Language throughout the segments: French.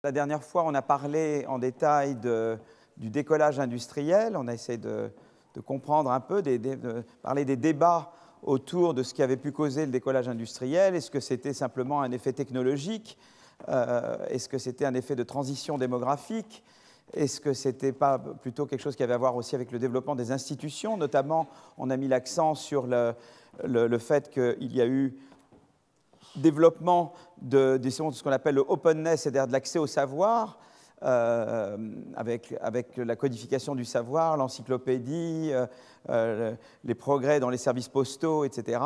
La dernière fois, on a parlé en détail du décollage industriel. On a essayé de comprendre un peu, de parler des débats autour de ce qui avait pu causer le décollage industriel. Est-ce que c'était simplement un effet technologique? Est-ce que c'était un effet de transition démographique? Est-ce que ce n'était pas plutôt quelque chose qui avait à voir aussi avec le développement des institutions? Notamment, on a mis l'accent sur le fait qu'il y a eu développement de ce qu'on appelle le openness, c'est-à-dire de l'accès au savoir, avec la codification du savoir, l'encyclopédie, les progrès dans les services postaux, etc.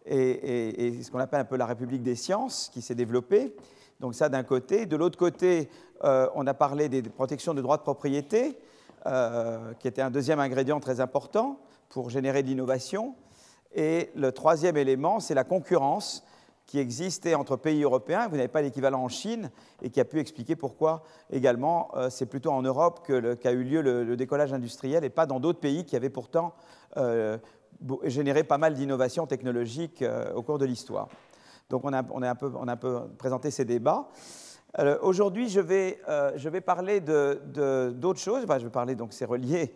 Et ce qu'on appelle un peu la République des sciences qui s'est développée. Donc ça d'un côté. De l'autre côté, on a parlé des protections de droits de propriété, qui était un deuxième ingrédient très important pour générer de l'innovation. Et le troisième élément, c'est la concurrence qui existait entre pays européens, vous n'avez pas l'équivalent en Chine, et qui a pu expliquer pourquoi également c'est plutôt en Europe qu'a eu lieu le décollage industriel et pas dans d'autres pays qui avaient pourtant généré pas mal d'innovations technologiques au cours de l'histoire. Donc on a un peu présenté ces débats. Aujourd'hui, je vais parler d'autres choses. Enfin, je vais parler, donc c'est relié.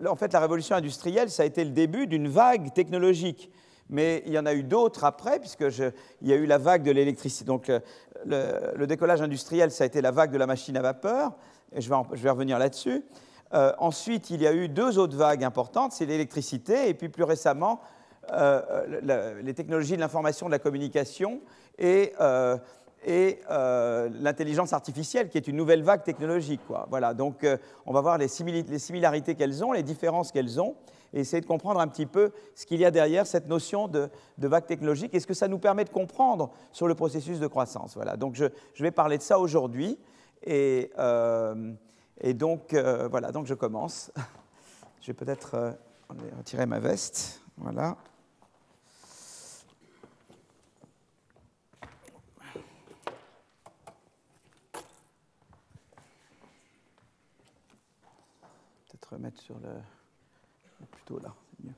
En fait, la révolution industrielle, ça a été le début d'une vague technologique. Mais il y en a eu d'autres après, puisqu'il y a eu la vague de l'électricité. Donc, le décollage industriel, ça a été la vague de la machine à vapeur, et je vais revenir là-dessus. Ensuite, il y a eu deux autres vagues importantes, c'est l'électricité, et puis plus récemment, les technologies de l'information, de la communication, et l'intelligence artificielle, qui est une nouvelle vague technologique, quoi. Voilà, donc on va voir les similarités qu'elles ont, les différences qu'elles ont, et essayer de comprendre un petit peu ce qu'il y a derrière cette notion de vague technologique et ce que ça nous permet de comprendre sur le processus de croissance. Voilà, donc je vais parler de ça aujourd'hui, et donc voilà, donc je commence. Je vais peut-être retirer ma veste, voilà. Peut-être remettre sur le... plutôt là, c'est mieux.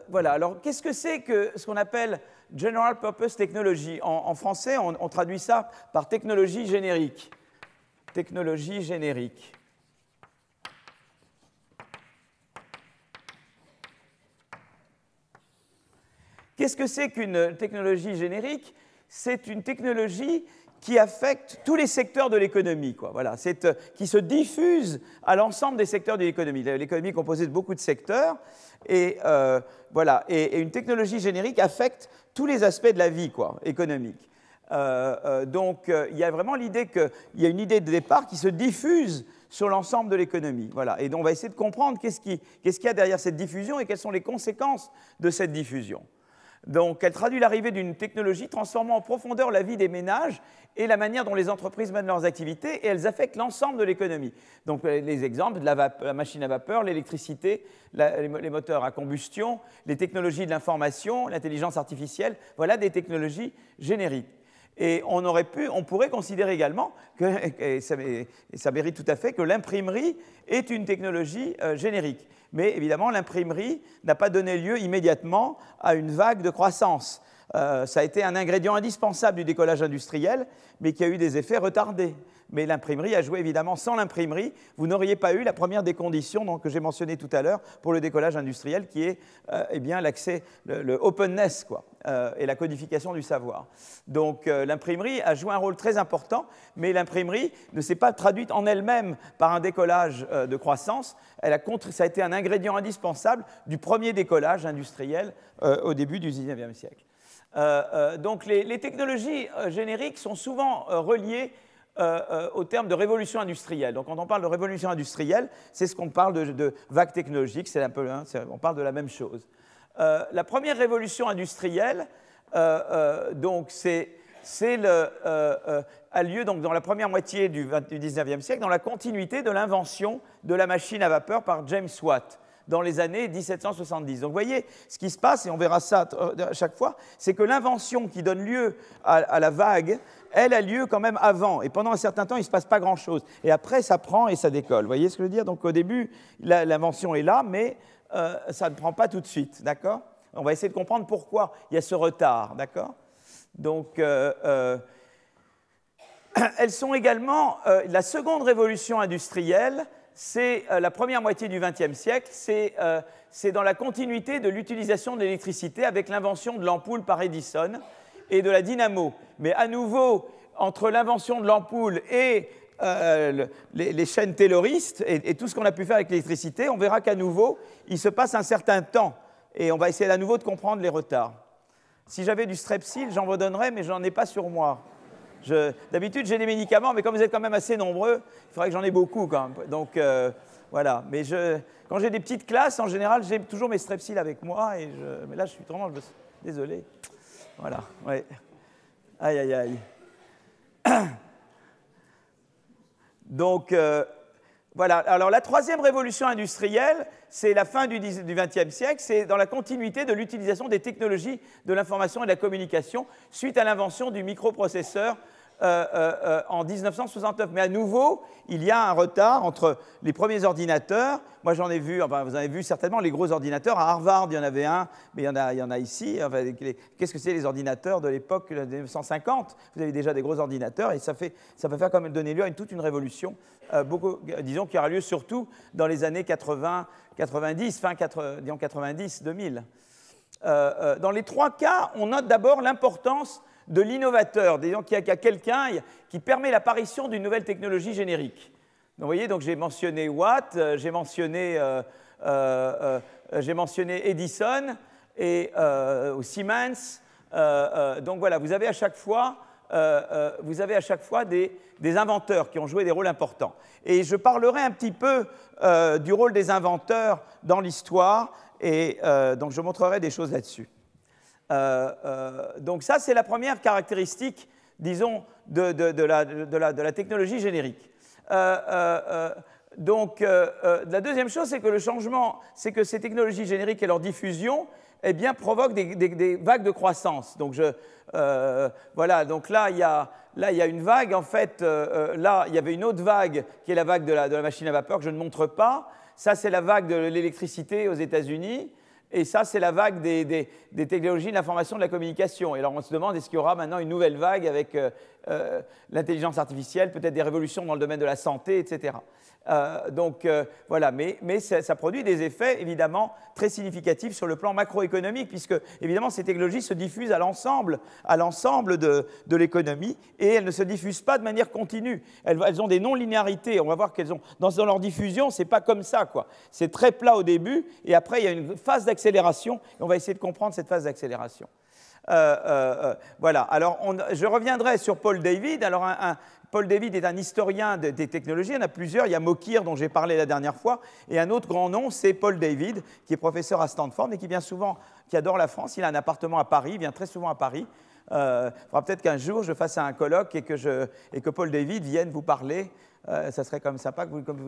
Voilà, alors qu'est-ce que c'est que ce qu'on appelle General Purpose Technology? En français, on traduit ça par technologie générique. Technologie générique. Qu'est-ce que c'est qu'une technologie générique? C'est une technologie qui affecte tous les secteurs de l'économie, quoi. Voilà, qui se diffuse à l'ensemble des secteurs de l'économie. L'économie est composée de beaucoup de secteurs, et voilà, et une technologie générique affecte tous les aspects de la vie, quoi, économique. Donc, il y a vraiment l'idée qu'il y a une idée de départ qui se diffuse sur l'ensemble de l'économie. Voilà, et donc on va essayer de comprendre qu'est-ce qu'il y a derrière cette diffusion et quelles sont les conséquences de cette diffusion. Donc, elle traduit l'arrivée d'une technologie transformant en profondeur la vie des ménages et la manière dont les entreprises mènent leurs activités, et elles affectent l'ensemble de l'économie. Donc, les exemples de la machine à vapeur, l'électricité, les moteurs à combustion, les technologies de l'information, l'intelligence artificielle, voilà des technologies génériques. Et on pourrait considérer également, et ça mérite tout à fait, que l'imprimerie est une technologie générique. Mais évidemment, l'imprimerie n'a pas donné lieu immédiatement à une vague de croissance. Ça a été un ingrédient indispensable du décollage industriel, mais qui a eu des effets retardés. Mais l'imprimerie a joué évidemment. Sans l'imprimerie, vous n'auriez pas eu la première des conditions donc, que j'ai mentionnées tout à l'heure pour le décollage industriel, qui est eh bien, l'accès, le openness, quoi, et la codification du savoir. Donc l'imprimerie a joué un rôle très important, mais l'imprimerie ne s'est pas traduite en elle-même par un décollage de croissance. Ça a été un ingrédient indispensable du premier décollage industriel au début du XIXe siècle. Donc les technologies génériques sont souvent reliées au terme de révolution industrielle. Donc quand on parle de révolution industrielle, c'est ce qu'on parle de vague technologique, c'est un peu, hein, on parle de la même chose. La première révolution industrielle, donc a lieu donc dans la première moitié du XIXe siècle, dans la continuité de l'invention de la machine à vapeur par James Watt, dans les années 1770. Donc vous voyez, ce qui se passe, et on verra ça à chaque fois, c'est que l'invention qui donne lieu à la vague, elle a lieu quand même avant. Et pendant un certain temps, il ne se passe pas grand-chose. Et après, ça prend et ça décolle. Vous voyez ce que je veux dire? Donc au début, l'invention est là, mais ça ne prend pas tout de suite. D'accord? On va essayer de comprendre pourquoi il y a ce retard. D'accord? Donc, elles sont également la seconde révolution industrielle, c'est la première moitié du XXe siècle, c'est dans la continuité de l'utilisation de l'électricité avec l'invention de l'ampoule par Edison et de la dynamo. Mais à nouveau, entre l'invention de l'ampoule et les chaînes tayloristes et tout ce qu'on a pu faire avec l'électricité, on verra qu'à nouveau, il se passe un certain temps et on va essayer à nouveau de comprendre les retards. Si j'avais du Strepsil, j'en vous donnerais, mais je n'en ai pas sur moi. D'habitude, j'ai des médicaments, mais comme vous êtes quand même assez nombreux, il faudrait que j'en ai beaucoup quand même. Donc, voilà. Mais quand j'ai des petites classes, en général, j'ai toujours mes Strepsil avec moi. Mais là, je suis vraiment désolé. Voilà. Ouais. Aïe, aïe, aïe. Donc, voilà. Alors, la troisième révolution industrielle, c'est la fin du XXe siècle. C'est dans la continuité de l'utilisation des technologies de l'information et de la communication suite à l'invention du microprocesseur en 1969. Mais à nouveau, il y a un retard entre les premiers ordinateurs. Moi, j'en ai vu, enfin, vous en avez vu certainement les gros ordinateurs. À Harvard, il y en avait un, mais il y en a ici. Enfin, qu'est-ce que c'est les ordinateurs de l'époque de 1950 ? Vous avez déjà des gros ordinateurs et ça peut faire quand même donner lieu à toute une révolution, disons, qui aura lieu surtout dans les années 80, 90, disons 90, 2000. Dans les trois cas, on note d'abord l'importance de l'innovateur, disons qu'il y a quelqu'un qui permet l'apparition d'une nouvelle technologie générique. Donc, vous voyez, donc j'ai mentionné Watt, j'ai mentionné Edison et ou Siemens. Donc voilà, vous avez à chaque fois des inventeurs qui ont joué des rôles importants. Et je parlerai un petit peu du rôle des inventeurs dans l'histoire, et donc je montrerai des choses là-dessus. Donc ça, c'est la première caractéristique, disons, de la technologie générique. La deuxième chose, c'est que le changement, c'est que ces technologies génériques et leur diffusion, eh bien, provoquent des vagues de croissance. Donc, voilà, donc là, il y a une vague, en fait, là, il y avait une autre vague, qui est la vague de la machine à vapeur, que je ne montre pas. Ça, c'est la vague de l'électricité aux États-Unis. Et ça, c'est la vague des technologies de l'information et de la communication. Et alors, on se demande, est-ce qu'il y aura maintenant une nouvelle vague avec l'intelligence artificielle, peut-être des révolutions dans le domaine de la santé, etc. Voilà, mais ça produit des effets, évidemment, très significatifs sur le plan macroéconomique, puisque, évidemment, ces technologies se diffusent à l'ensemble de l'économie, et elles ne se diffusent pas de manière continue. Elles ont des non-linéarités. On va voir qu'elles ont, dans leur diffusion, c'est pas comme ça, quoi. C'est très plat au début, et après, il y a une phase d'accélération, et on va essayer de comprendre cette phase d'accélération. Voilà, alors je reviendrai sur Paul David. Alors, Paul David est un historien des technologies, il y en a plusieurs. Il y a Mokyr, dont j'ai parlé la dernière fois, et un autre grand nom, c'est Paul David, qui est professeur à Stanford et qui vient souvent, qui adore la France. Il a un appartement à Paris, il vient très souvent à Paris. Il faudra peut-être qu'un jour je fasse un colloque et que Paul David vienne vous parler. Ça serait quand même sympa que comme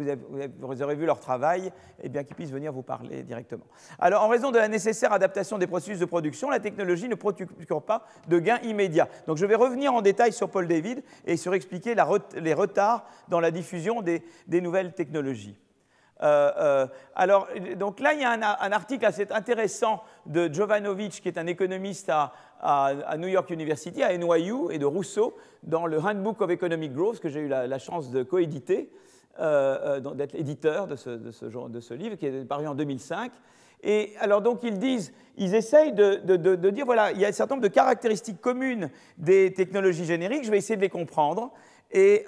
vous aurez vu leur travail, eh bien qu'ils puissent venir vous parler directement. Alors, en raison de la nécessaire adaptation des processus de production, la technologie ne procure pas de gains immédiats. Donc, je vais revenir en détail sur Paul David et sur expliquer les retards dans la diffusion des nouvelles technologies. Alors, donc là, il y a un article assez intéressant de Jovanovic, qui est un économiste à New York University, à NYU, et de Rousseau, dans le Handbook of Economic Growth, que j'ai eu la chance de coéditer, d'être éditeur de ce livre, qui est paru en 2005. Et alors, donc, ils essayent de dire, voilà, il y a un certain nombre de caractéristiques communes des technologies génériques, je vais essayer de les comprendre. Et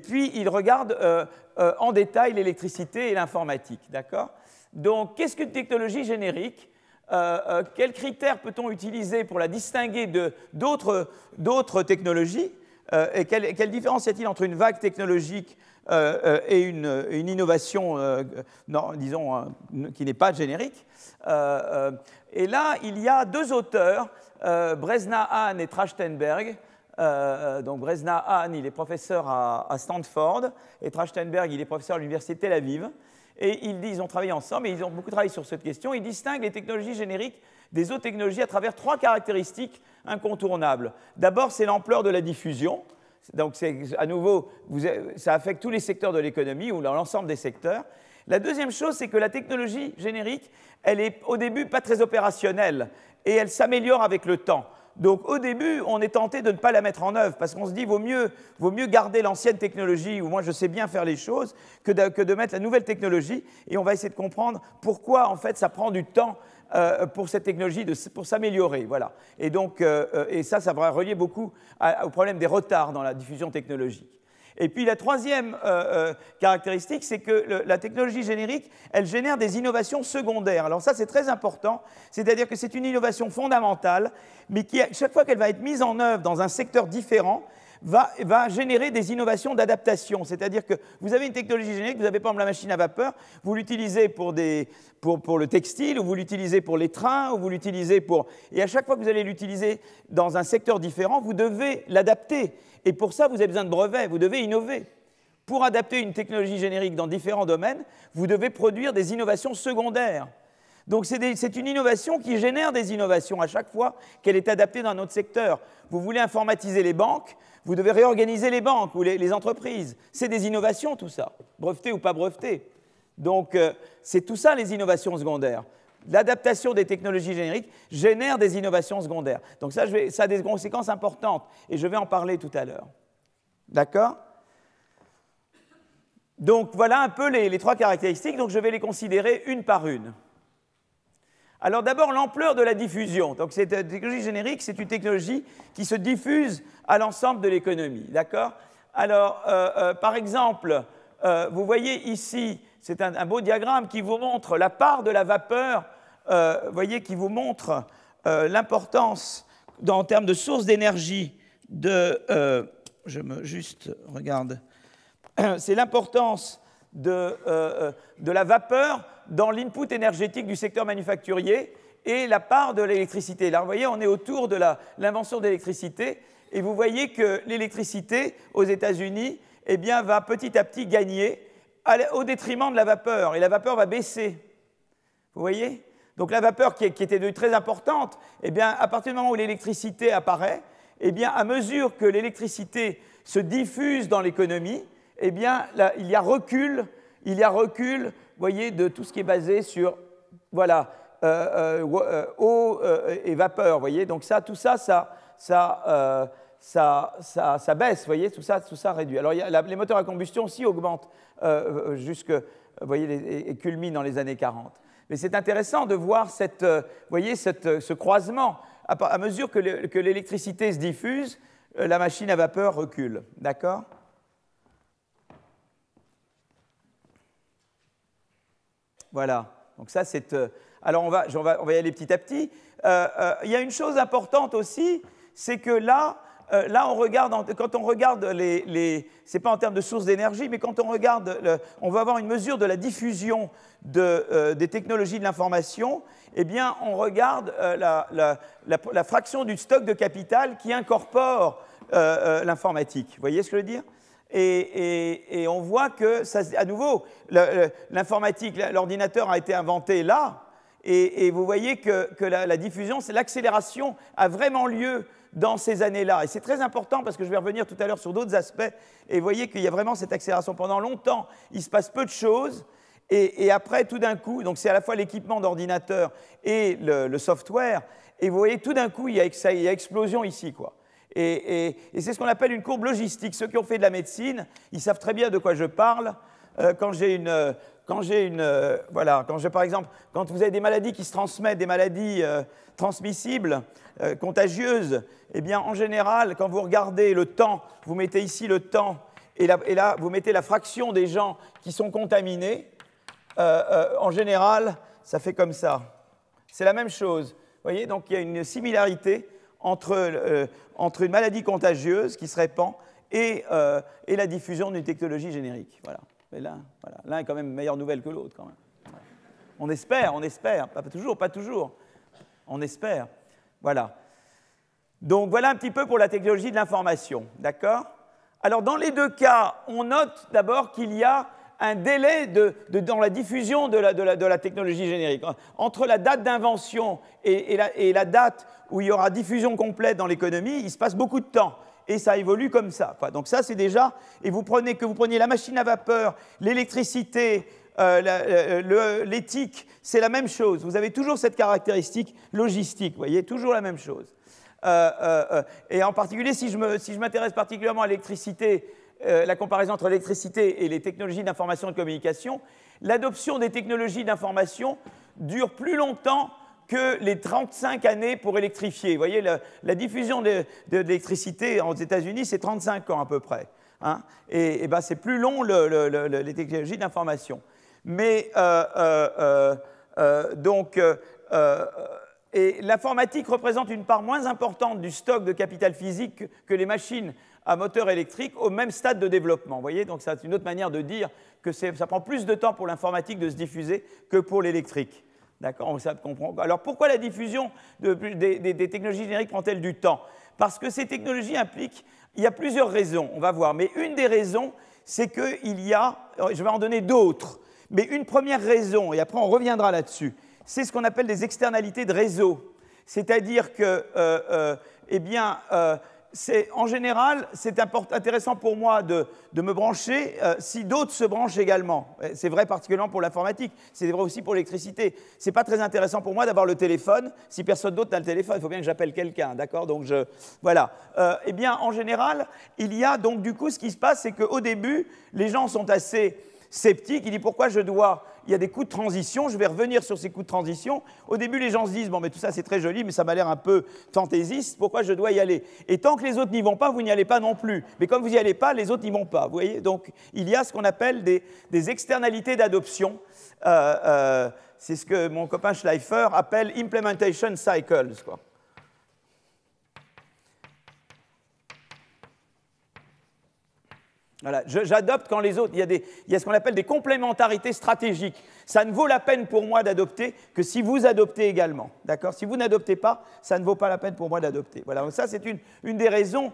puis, ils regardent en détail l'électricité et l'informatique, d'accord ? Donc, qu'est-ce qu'une technologie générique ? Quels critères peut-on utiliser pour la distinguer d'autres technologies et quelle différence y a-t-il entre une vague technologique et une innovation, disons, qui n'est pas générique? Et là, il y a deux auteurs, Bresnahn et Trachtenberg. Donc Bresnahn, il est professeur à Stanford, et Trachtenberg, il est professeur à l'université de Tel Aviv. Et ils ont travaillé ensemble, et ils ont beaucoup travaillé sur cette question. Ils distinguent les technologies génériques des autres technologies à travers trois caractéristiques incontournables. D'abord, c'est l'ampleur de la diffusion. Donc, à nouveau, ça affecte tous les secteurs de l'économie, ou l'ensemble des secteurs. La deuxième chose, c'est que la technologie générique, elle est au début pas très opérationnelle, et elle s'améliore avec le temps. Donc au début, on est tenté de ne pas la mettre en œuvre parce qu'on se dit vaut mieux garder l'ancienne technologie où moi je sais bien faire les choses que de mettre la nouvelle technologie. Et on va essayer de comprendre pourquoi en fait ça prend du temps pour cette technologie pour s'améliorer. Voilà. Et donc et ça va relier beaucoup au problème des retards dans la diffusion technologique. Et puis la troisième caractéristique, c'est que la technologie générique, elle génère des innovations secondaires. Alors ça, c'est très important, c'est-à-dire que c'est une innovation fondamentale, mais qui, chaque fois qu'elle va être mise en œuvre dans un secteur différent, va générer des innovations d'adaptation. C'est-à-dire que vous avez une technologie générique, vous avez par exemple la machine à vapeur, vous l'utilisez pour le textile, ou vous l'utilisez pour les trains, ou vous l'utilisez pour... Et à chaque fois que vous allez l'utiliser dans un secteur différent, vous devez l'adapter. Et pour ça, vous avez besoin de brevets, vous devez innover. Pour adapter une technologie générique dans différents domaines, vous devez produire des innovations secondaires. Donc c'est une innovation qui génère des innovations à chaque fois qu'elle est adaptée dans un autre secteur. Vous voulez informatiser les banques, vous devez réorganiser les banques ou les entreprises. C'est des innovations tout ça, brevetées ou pas brevetées. Donc c'est tout ça les innovations secondaires. L'adaptation des technologies génériques génère des innovations secondaires. Donc ça a des conséquences importantes et je vais en parler tout à l'heure. D'accord ? Donc voilà un peu les trois caractéristiques, donc je vais les considérer une par une. Alors d'abord, l'ampleur de la diffusion. Donc cette technologie générique, c'est une technologie qui se diffuse à l'ensemble de l'économie. D'accord ? Alors, par exemple, vous voyez ici, c'est un beau diagramme qui vous montre la part de la vapeur, vous voyez, qui vous montre l'importance en termes de sources d'énergie juste regarde. C'est l'importance de la vapeur dans l'input énergétique du secteur manufacturier et la part de l'électricité. Là, vous voyez, on est autour de l'invention de l'électricité et vous voyez que l'électricité aux États-Unis eh bien, va petit à petit gagner au détriment de la vapeur et la vapeur va baisser. Vous voyez ? Donc la vapeur qui était devenue très importante, eh bien, à partir du moment où l'électricité apparaît, eh bien, à mesure que l'électricité se diffuse dans l'économie, eh bien, là, il y a recul, vous voyez, de tout ce qui est basé sur, voilà, eau et vapeur, vous voyez. Donc tout ça baisse, vous voyez, tout ça réduit. Alors les moteurs à combustion aussi augmentent vous voyez, et culminent dans les années 40. Mais c'est intéressant de voir vous voyez, ce croisement. À mesure que l'électricité se diffuse, la machine à vapeur recule. D'accord ? Voilà. Donc ça, c'est... alors, on va y aller petit à petit. Il y a une chose importante aussi, c'est que là on regarde, quand on regarde c'est pas en termes de sources d'énergie, mais quand on regarde, on va avoir une mesure de la diffusion des technologies de l'information, eh bien, on regarde la fraction du stock de capital qui incorpore l'informatique. Vous voyez ce que je veux dire ? Et on voit que, à nouveau, l'informatique, l'ordinateur a été inventé là, et vous voyez que la diffusion, c'est l'accélération a vraiment lieu dans ces années-là. Et c'est très important parce que je vais revenir tout à l'heure sur d'autres aspects, et vous voyez qu'il y a vraiment cette accélération. Pendant longtemps, il se passe peu de choses, et après, tout d'un coup, donc c'est à la fois l'équipement d'ordinateur et le software, et vous voyez, tout d'un coup, il y a explosion ici, quoi. Et c'est ce qu'on appelle une courbe logistique. Ceux qui ont fait de la médecine, ils savent très bien de quoi je parle. Par exemple, quand vous avez des maladies qui se transmettent, des maladies transmissibles, contagieuses, eh bien, en général, quand vous regardez le temps, vous mettez ici le temps, et là, vous mettez la fraction des gens qui sont contaminés, en général, ça fait comme ça. C'est la même chose. Vous voyez, donc il y a une similarité entre une maladie contagieuse qui se répand et la diffusion d'une technologie générique. Voilà. Mais l'un est quand même meilleure nouvelle que l'autre, quand même. On espère. Pas toujours. On espère. Voilà. Donc voilà un petit peu pour la technologie de l'information. D'accord ? Alors dans les deux cas, on note d'abord qu'il y a un délai dans la diffusion de la technologie générique. Entre la date d'invention et la date où il y aura diffusion complète dans l'économie, il se passe beaucoup de temps. Et ça évolue comme ça. Donc ça, c'est déjà... Et que vous preniez la machine à vapeur, l'électricité, l'éthique, c'est la même chose. Vous avez toujours cette caractéristique logistique, vous voyez, toujours la même chose. Et en particulier, si je m'intéresse particulièrement à l'électricité, la comparaison entre l'électricité et les technologies d'information et de communication, l'adoption des technologies d'information dure plus longtemps que les 35 années pour électrifier. Vous voyez, la diffusion de l'électricité aux États-Unis, c'est 35 ans à peu près. Hein, et ben, c'est plus long les technologies d'information. Mais et l'informatique représente une part moins importante du stock de capital physique que les machines à moteur électrique au même stade de développement. Vous voyez, donc c'est une autre manière de dire que ça prend plus de temps pour l'informatique de se diffuser que pour l'électrique. D'accord, ça comprend. Alors pourquoi la diffusion des technologies génériques prend-elle du temps? Parce que ces technologies impliquent, il y a plusieurs raisons, on va voir, mais une des raisons, c'est qu'il y a, je vais en donner d'autres, mais une première raison, et après on reviendra là-dessus, c'est ce qu'on appelle des externalités de réseau. C'est-à-dire que, en général, c'est intéressant pour moi de me brancher si d'autres se branchent également. C'est vrai particulièrement pour l'informatique, c'est vrai aussi pour l'électricité. Ce n'est pas très intéressant pour moi d'avoir le téléphone si personne d'autre n'a le téléphone. Il faut bien que j'appelle quelqu'un, d'accord? Donc, voilà. Eh bien, en général, il y a donc du coup, ce qui se passe, c'est qu'au début, les gens sont assez sceptiques. Ils disent pourquoi je dois... Il y a des coûts de transition, je vais revenir sur ces coûts de transition. Au début, les gens se disent, bon, mais tout ça, c'est très joli, mais ça m'a l'air un peu fantaisiste, pourquoi je dois y aller? Et tant que les autres n'y vont pas, vous n'y allez pas non plus. Mais comme vous n'y allez pas, les autres n'y vont pas, vous voyez? Donc, il y a ce qu'on appelle des externalités d'adoption. C'est ce que mon copain Schleifer appelle « implementation cycles », quoi. Voilà, j'adopte quand les autres, il y a ce qu'on appelle des complémentarités stratégiques. Ça ne vaut la peine pour moi d'adopter que si vous adoptez également. D'accord? Si vous n'adoptez pas, ça ne vaut pas la peine pour moi d'adopter. Voilà, donc ça c'est une des raisons.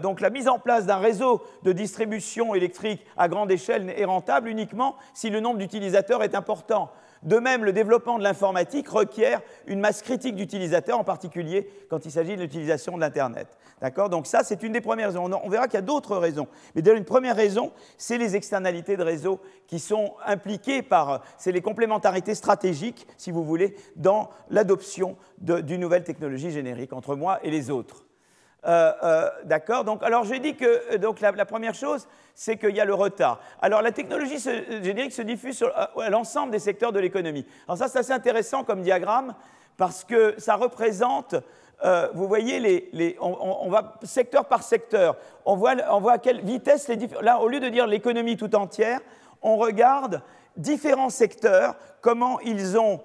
Donc la mise en place d'un réseau de distribution électrique à grande échelle est rentable uniquement si le nombre d'utilisateurs est important. De même, le développement de l'informatique requiert une masse critique d'utilisateurs, en particulier quand il s'agit de l'utilisation de l'Internet. D'accord? Donc ça, c'est une des premières raisons. On verra qu'il y a d'autres raisons. Mais déjà, une première raison, c'est les externalités de réseau qui sont impliquées par... C'est les complémentarités stratégiques, si vous voulez, dans l'adoption d'une nouvelle technologie générique entre moi et les autres. D'accord? Donc, alors, j'ai dit que donc, la première chose, c'est qu'il y a le retard. Alors, la technologie générique se diffuse à l'ensemble des secteurs de l'économie. Alors ça, c'est assez intéressant comme diagramme, parce que ça représente, vous voyez, on va secteur par secteur. On voit à quelle vitesse là, au lieu de dire l'économie tout entière, on regarde différents secteurs, comment ils ont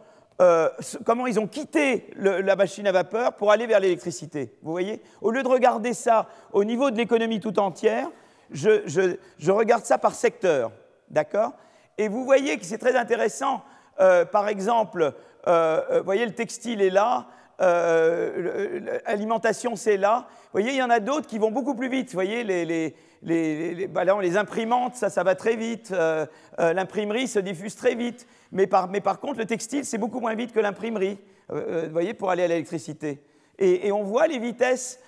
quitté la machine à vapeur pour aller vers l'électricité. Vous voyez? Au lieu de regarder ça au niveau de l'économie tout entière, je regarde ça par secteur. D'accord? Et vous voyez que c'est très intéressant. Par exemple, vous voyez, le textile est là, l'alimentation, c'est là. Vous voyez, il y en a d'autres qui vont beaucoup plus vite. Vous voyez, les imprimantes, ça va très vite. L'imprimerie se diffuse très vite. Mais par contre, le textile, c'est beaucoup moins vite que l'imprimerie, vous voyez, pour aller à l'électricité. Et on voit les vitesses.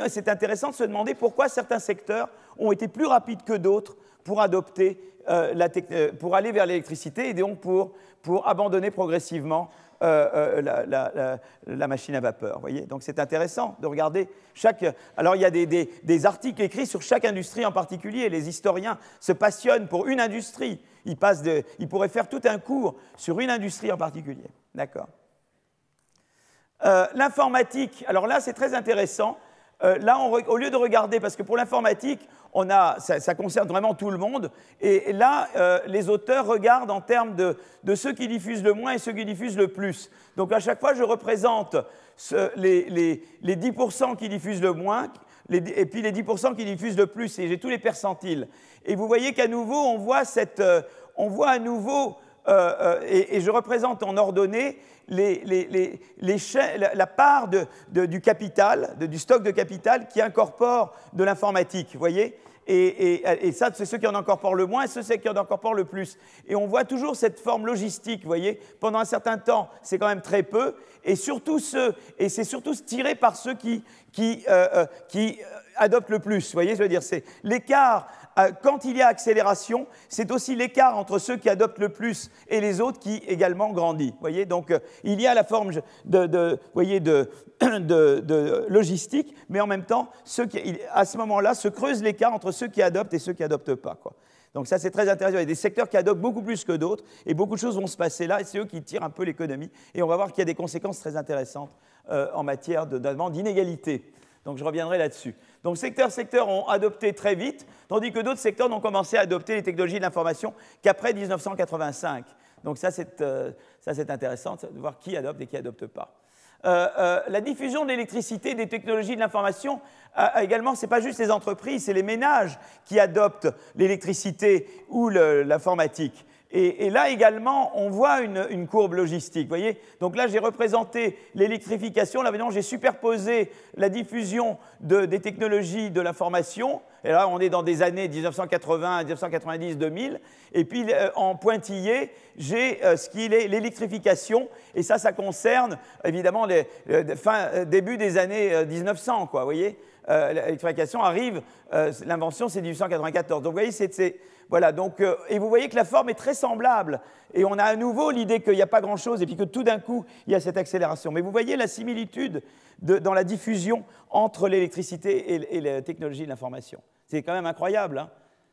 C'est intéressant de se demander pourquoi certains secteurs ont été plus rapides que d'autres pour adopter, pour aller vers l'électricité et donc pour abandonner progressivement la machine à vapeur. Voyez, donc c'est intéressant de regarder chaque... Alors il y a des articles écrits sur chaque industrie en particulier. Les historiens se passionnent pour une industrie. Ils pourraient faire tout un cours sur une industrie en particulier. D'accord. L'informatique, alors là c'est très intéressant. Là, au lieu de regarder, parce que pour l'informatique, ça concerne vraiment tout le monde, et là, les auteurs regardent en termes de ceux qui diffusent le moins et ceux qui diffusent le plus. Donc à chaque fois, je représente les 10% qui diffusent le moins, et puis les 10% qui diffusent le plus, et j'ai tous les percentiles. Et vous voyez qu'à nouveau, on voit à nouveau, et je représente en ordonnée la part du capital, du stock de capital qui incorpore de l'informatique, vous voyez? Et ça, c'est ceux qui en incorporent le moins et ceux qui en incorporent le plus. Et on voit toujours cette forme logistique, vous voyez? Pendant un certain temps, c'est quand même très peu, et c'est surtout tiré par ceux qui adoptent le plus. Vous voyez, je veux dire, c'est l'écart, quand il y a accélération, c'est aussi l'écart entre ceux qui adoptent le plus et les autres qui également grandit. Vous voyez, donc il y a la forme vous voyez, de logistique, mais en même temps, à ce moment-là, se creuse l'écart entre ceux qui adoptent et ceux qui n'adoptent pas, quoi. Donc ça, c'est très intéressant. Il y a des secteurs qui adoptent beaucoup plus que d'autres, et beaucoup de choses vont se passer là, et c'est eux qui tirent un peu l'économie. Et on va voir qu'il y a des conséquences très intéressantes en matière d'inégalité. Donc je reviendrai là-dessus. Donc secteurs ont adopté très vite, tandis que d'autres secteurs n'ont commencé à adopter les technologies de l'information qu'après 1985. Donc ça, c'est intéressant de voir qui adopte et qui n'adopte pas. La diffusion de l'électricité, des technologies de l'information, également, ce n'est pas juste les entreprises, c'est les ménages qui adoptent l'électricité ou l'informatique. Et là également, on voit une courbe logistique. Vous voyez, donc là, j'ai représenté l'électrification. Là, maintenant, j'ai superposé la diffusion des technologies de l'information. Et là, on est dans des années 1980, 1990, 2000. Et puis, en pointillé, j'ai ce qui est l'électrification. Et ça concerne, évidemment, début des années 1900, quoi, vous voyez. L'électrification arrive, l'invention, c'est 1894. Donc, vous voyez, voilà, donc, et vous voyez que la forme est très semblable. Et on a à nouveau l'idée qu'il n'y a pas grand-chose et puis que tout d'un coup, il y a cette accélération. Mais vous voyez la similitude dans la diffusion entre l'électricité et la technologie de l'information. C'est quand même incroyable, hein.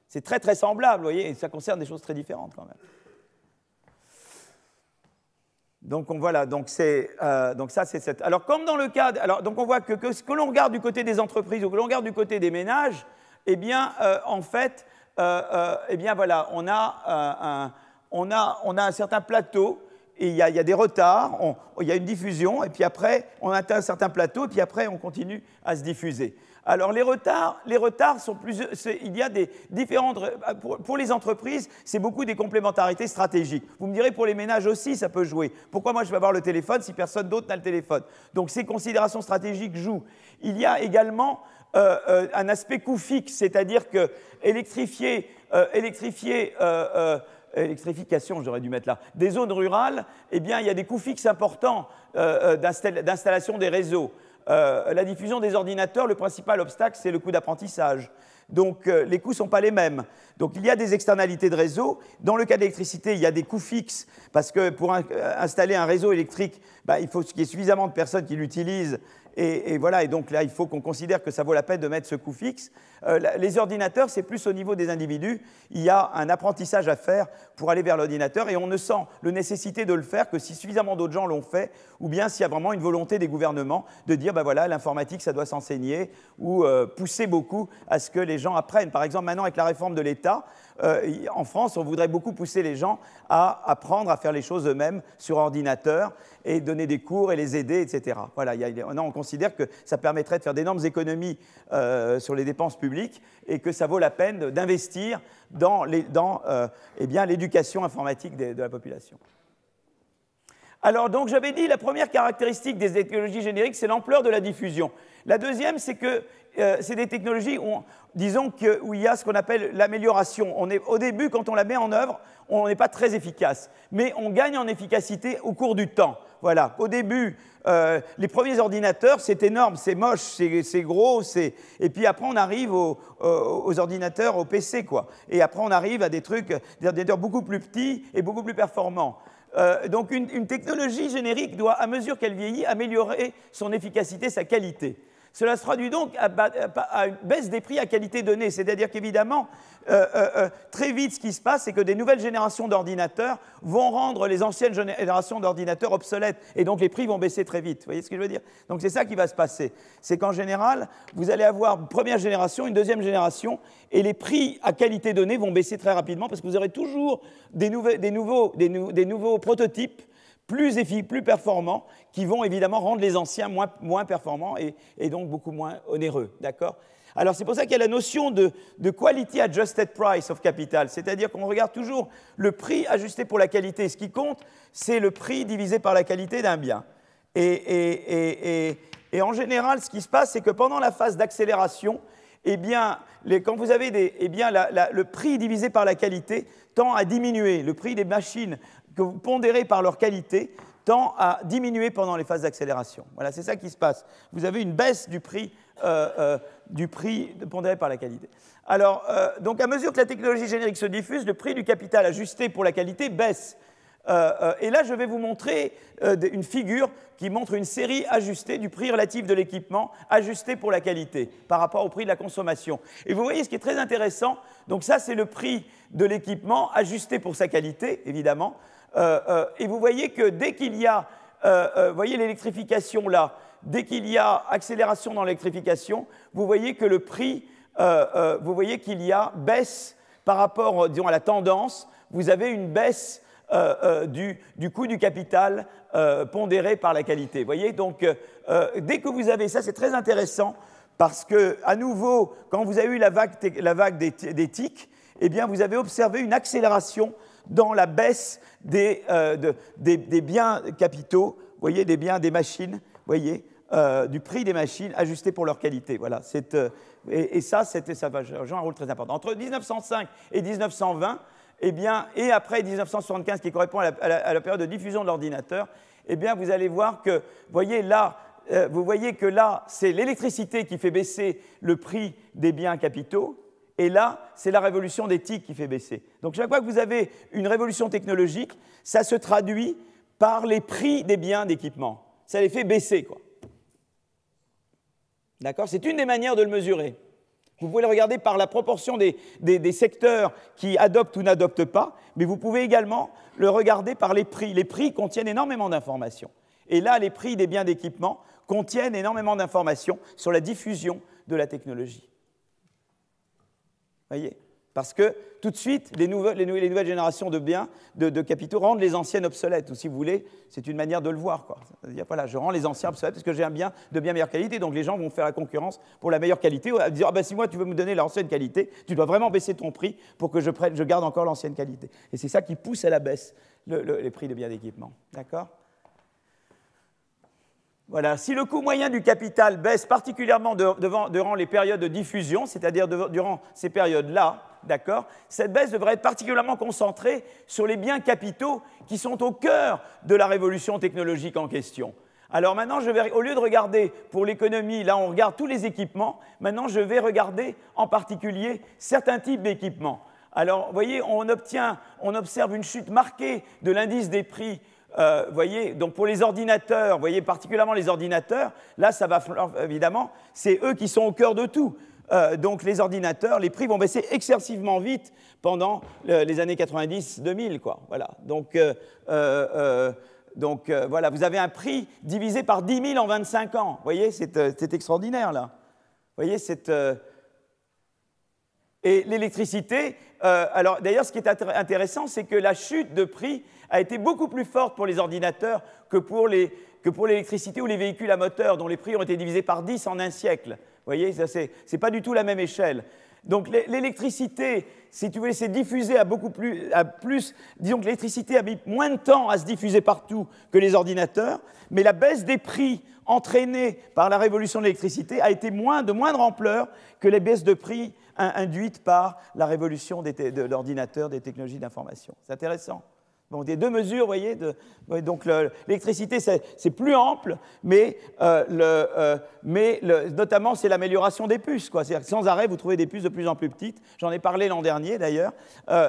C'est très, très semblable, vous voyez, et ça concerne des choses très différentes quand même. Donc voilà, donc ça c'est cette. Alors comme dans le cas, donc on voit que l'on regarde du côté des entreprises ou que l'on regarde du côté des ménages, eh bien en fait, eh bien voilà, on a un certain plateau et il y a des retards, il y a une diffusion et puis après on atteint un certain plateau et puis après on continue à se diffuser. Alors les retards sont il y a des différentes. Pour les entreprises, c'est beaucoup des complémentarités stratégiques. Vous me direz pour les ménages aussi, ça peut jouer. Pourquoi moi je vais avoir le téléphone si personne d'autre n'a le téléphone? Donc ces considérations stratégiques jouent. Il y a également un aspect coût fixe, c'est-à-dire que électrification, j'aurais dû mettre là, des zones rurales, eh bien il y a des coûts fixes importants d'installation des réseaux. La diffusion des ordinateurs, le principal obstacle, c'est le coût d'apprentissage. Donc, les coûts ne sont pas les mêmes. Donc, il y a des externalités de réseau. Dans le cas de l'électricité, il y a des coûts fixes, parce que pour installer un réseau électrique, il faut qu'il y ait suffisamment de personnes qui l'utilisent. Et voilà, et donc là, il faut qu'on considère que ça vaut la peine de mettre ce coût fixe. Les ordinateurs, c'est plus au niveau des individus. Il y a un apprentissage à faire pour aller vers l'ordinateur et on ne sent la nécessité de le faire que si suffisamment d'autres gens l'ont fait ou bien s'il y a vraiment une volonté des gouvernements de dire, ben voilà, l'informatique, ça doit s'enseigner ou pousser beaucoup à ce que les gens apprennent. Par exemple, maintenant, avec la réforme de l'État, en France, on voudrait beaucoup pousser les gens à apprendre à faire les choses eux-mêmes sur ordinateur et donner des cours et les aider, etc. Voilà, on considère que ça permettrait de faire d'énormes économies sur les dépenses publiques et que ça vaut la peine d'investir dans l'éducation informatique de la population. Alors, donc, j'avais dit, la première caractéristique des technologies génériques, c'est l'ampleur de la diffusion. La deuxième, c'est que c'est des technologies où il y a ce qu'on appelle l'amélioration. Au début, quand on la met en œuvre, on n'est pas très efficace, mais on gagne en efficacité au cours du temps. Voilà. Au début, les premiers ordinateurs, c'est énorme, c'est moche, c'est gros, et puis après, on arrive aux ordinateurs, aux PC, quoi. Et après, on arrive à des trucs, des ordinateurs beaucoup plus petits et beaucoup plus performants. Donc, une technologie générique doit, à mesure qu'elle vieillit, améliorer son efficacité, sa qualité. Cela se traduit donc à une baisse des prix à qualité donnée. C'est-à-dire qu'évidemment, très vite, ce qui se passe, c'est que des nouvelles générations d'ordinateurs vont rendre les anciennes générations d'ordinateurs obsolètes. Et donc, les prix vont baisser très vite. Vous voyez ce que je veux dire? Donc, c'est ça qui va se passer. C'est qu'en général, vous allez avoir une première génération, une deuxième génération, et les prix à qualité donnée vont baisser très rapidement parce que vous aurez toujours des nouveaux prototypes plus performants, qui vont évidemment rendre les anciens moins performants et donc beaucoup moins onéreux. D'accord? Alors c'est pour ça qu'il y a la notion de Quality Adjusted Price of Capital, c'est-à-dire qu'on regarde toujours le prix ajusté pour la qualité. Ce qui compte, c'est le prix divisé par la qualité d'un bien. Et en général, ce qui se passe, c'est que pendant la phase d'accélération, eh bien, quand vous avez le prix divisé par la qualité tend à diminuer. Le prix des machines que vous pondérez par leur qualité tend à diminuer pendant les phases d'accélération. Voilà, c'est ça qui se passe. Vous avez une baisse du prix du prix pondéré par la qualité. Alors, donc à mesure que la technologie générique se diffuse, le prix du capital ajusté pour la qualité baisse. Et là, je vais vous montrer une figure qui montre une série ajustée du prix relatif de l'équipement ajusté pour la qualité par rapport au prix de la consommation. Et vous voyez ce qui est très intéressant, donc ça c'est le prix de l'équipement ajusté pour sa qualité, évidemment. Et vous voyez que dès qu'il y a, voyez l'électrification là, dès qu'il y a accélération dans l'électrification, vous voyez que le prix, vous voyez qu'il y a baisse par rapport, disons, à la tendance, vous avez une baisse du coût du capital pondéré par la qualité. Vous voyez, donc dès que vous avez ça, c'est très intéressant parce que, à nouveau, quand vous avez eu la vague des TIC, eh bien, vous avez observé une accélération dans la baisse des biens capitaux, vous voyez, des biens des machines, vous voyez, du prix des machines ajustés pour leur qualité. Voilà, et ça joue un rôle très important. Entre 1905 et 1920, eh bien, et après 1975, qui correspond à la période de diffusion de l'ordinateur, eh bien, vous allez voir que, vous voyez que là, c'est l'électricité qui fait baisser le prix des biens capitaux, et là, c'est la révolution des TIC qui fait baisser. Donc, chaque fois que vous avez une révolution technologique, ça se traduit par les prix des biens d'équipement. Ça les fait baisser, quoi. D'accord ? C'est une des manières de le mesurer. Vous pouvez le regarder par la proportion des secteurs qui adoptent ou n'adoptent pas, mais vous pouvez également le regarder par les prix. Les prix contiennent énormément d'informations. Et là, les prix des biens d'équipement contiennent énormément d'informations sur la diffusion de la technologie. Vous voyez ? Parce que tout de suite, les nouvelles générations de biens, de capitaux, rendent les anciennes obsolètes. Ou si vous voulez, c'est une manière de le voir, quoi. C'est-à-dire, voilà, je rends les anciens obsolètes parce que j'ai un bien de bien meilleure qualité. Donc les gens vont faire la concurrence pour la meilleure qualité. À dire, ah ben, si moi tu veux me donner l'ancienne qualité, tu dois vraiment baisser ton prix pour que je garde encore l'ancienne qualité. Et c'est ça qui pousse à la baisse les prix de biens d'équipement. D'accord ? Voilà, si le coût moyen du capital baisse particulièrement durant les périodes de diffusion, c'est-à-dire durant ces périodes-là, d'accord, cette baisse devrait être particulièrement concentrée sur les biens capitaux qui sont au cœur de la révolution technologique en question. Alors maintenant, au lieu de regarder pour l'économie, là on regarde tous les équipements, maintenant je vais regarder en particulier certains types d'équipements. Alors, vous voyez, on observe une chute marquée de l'indice des prix. Voyez, donc pour les ordinateurs, voyez particulièrement les ordinateurs, là ça va évidemment, c'est eux qui sont au cœur de tout. Donc les ordinateurs, les prix vont baisser excessivement vite pendant les années 90-2000, quoi. Voilà. Donc voilà, vous avez un prix divisé par 10 000 en 25 ans. Vous voyez, c'est extraordinaire là. Vous voyez, et l'électricité, alors d'ailleurs ce qui est intéressant, c'est que la chute de prix a été beaucoup plus forte pour les ordinateurs que pour l'électricité ou les véhicules à moteur, dont les prix ont été divisés par 10 en un siècle. Vous voyez, c'est pas du tout la même échelle. Donc l'électricité, si tu veux, s'est diffusée à plus, disons que l'électricité a mis moins de temps à se diffuser partout que les ordinateurs, mais la baisse des prix entraînée par la révolution de l'électricité a été de moindre ampleur que les baisses de prix induites par la révolution de l'ordinateur, des technologies d'information. C'est intéressant. Donc, des deux mesures, vous voyez, donc l'électricité, c'est plus ample, mais notamment, c'est l'amélioration des puces, quoi. C'est-à-dire que sans arrêt, vous trouvez des puces de plus en plus petites. J'en ai parlé l'an dernier, d'ailleurs.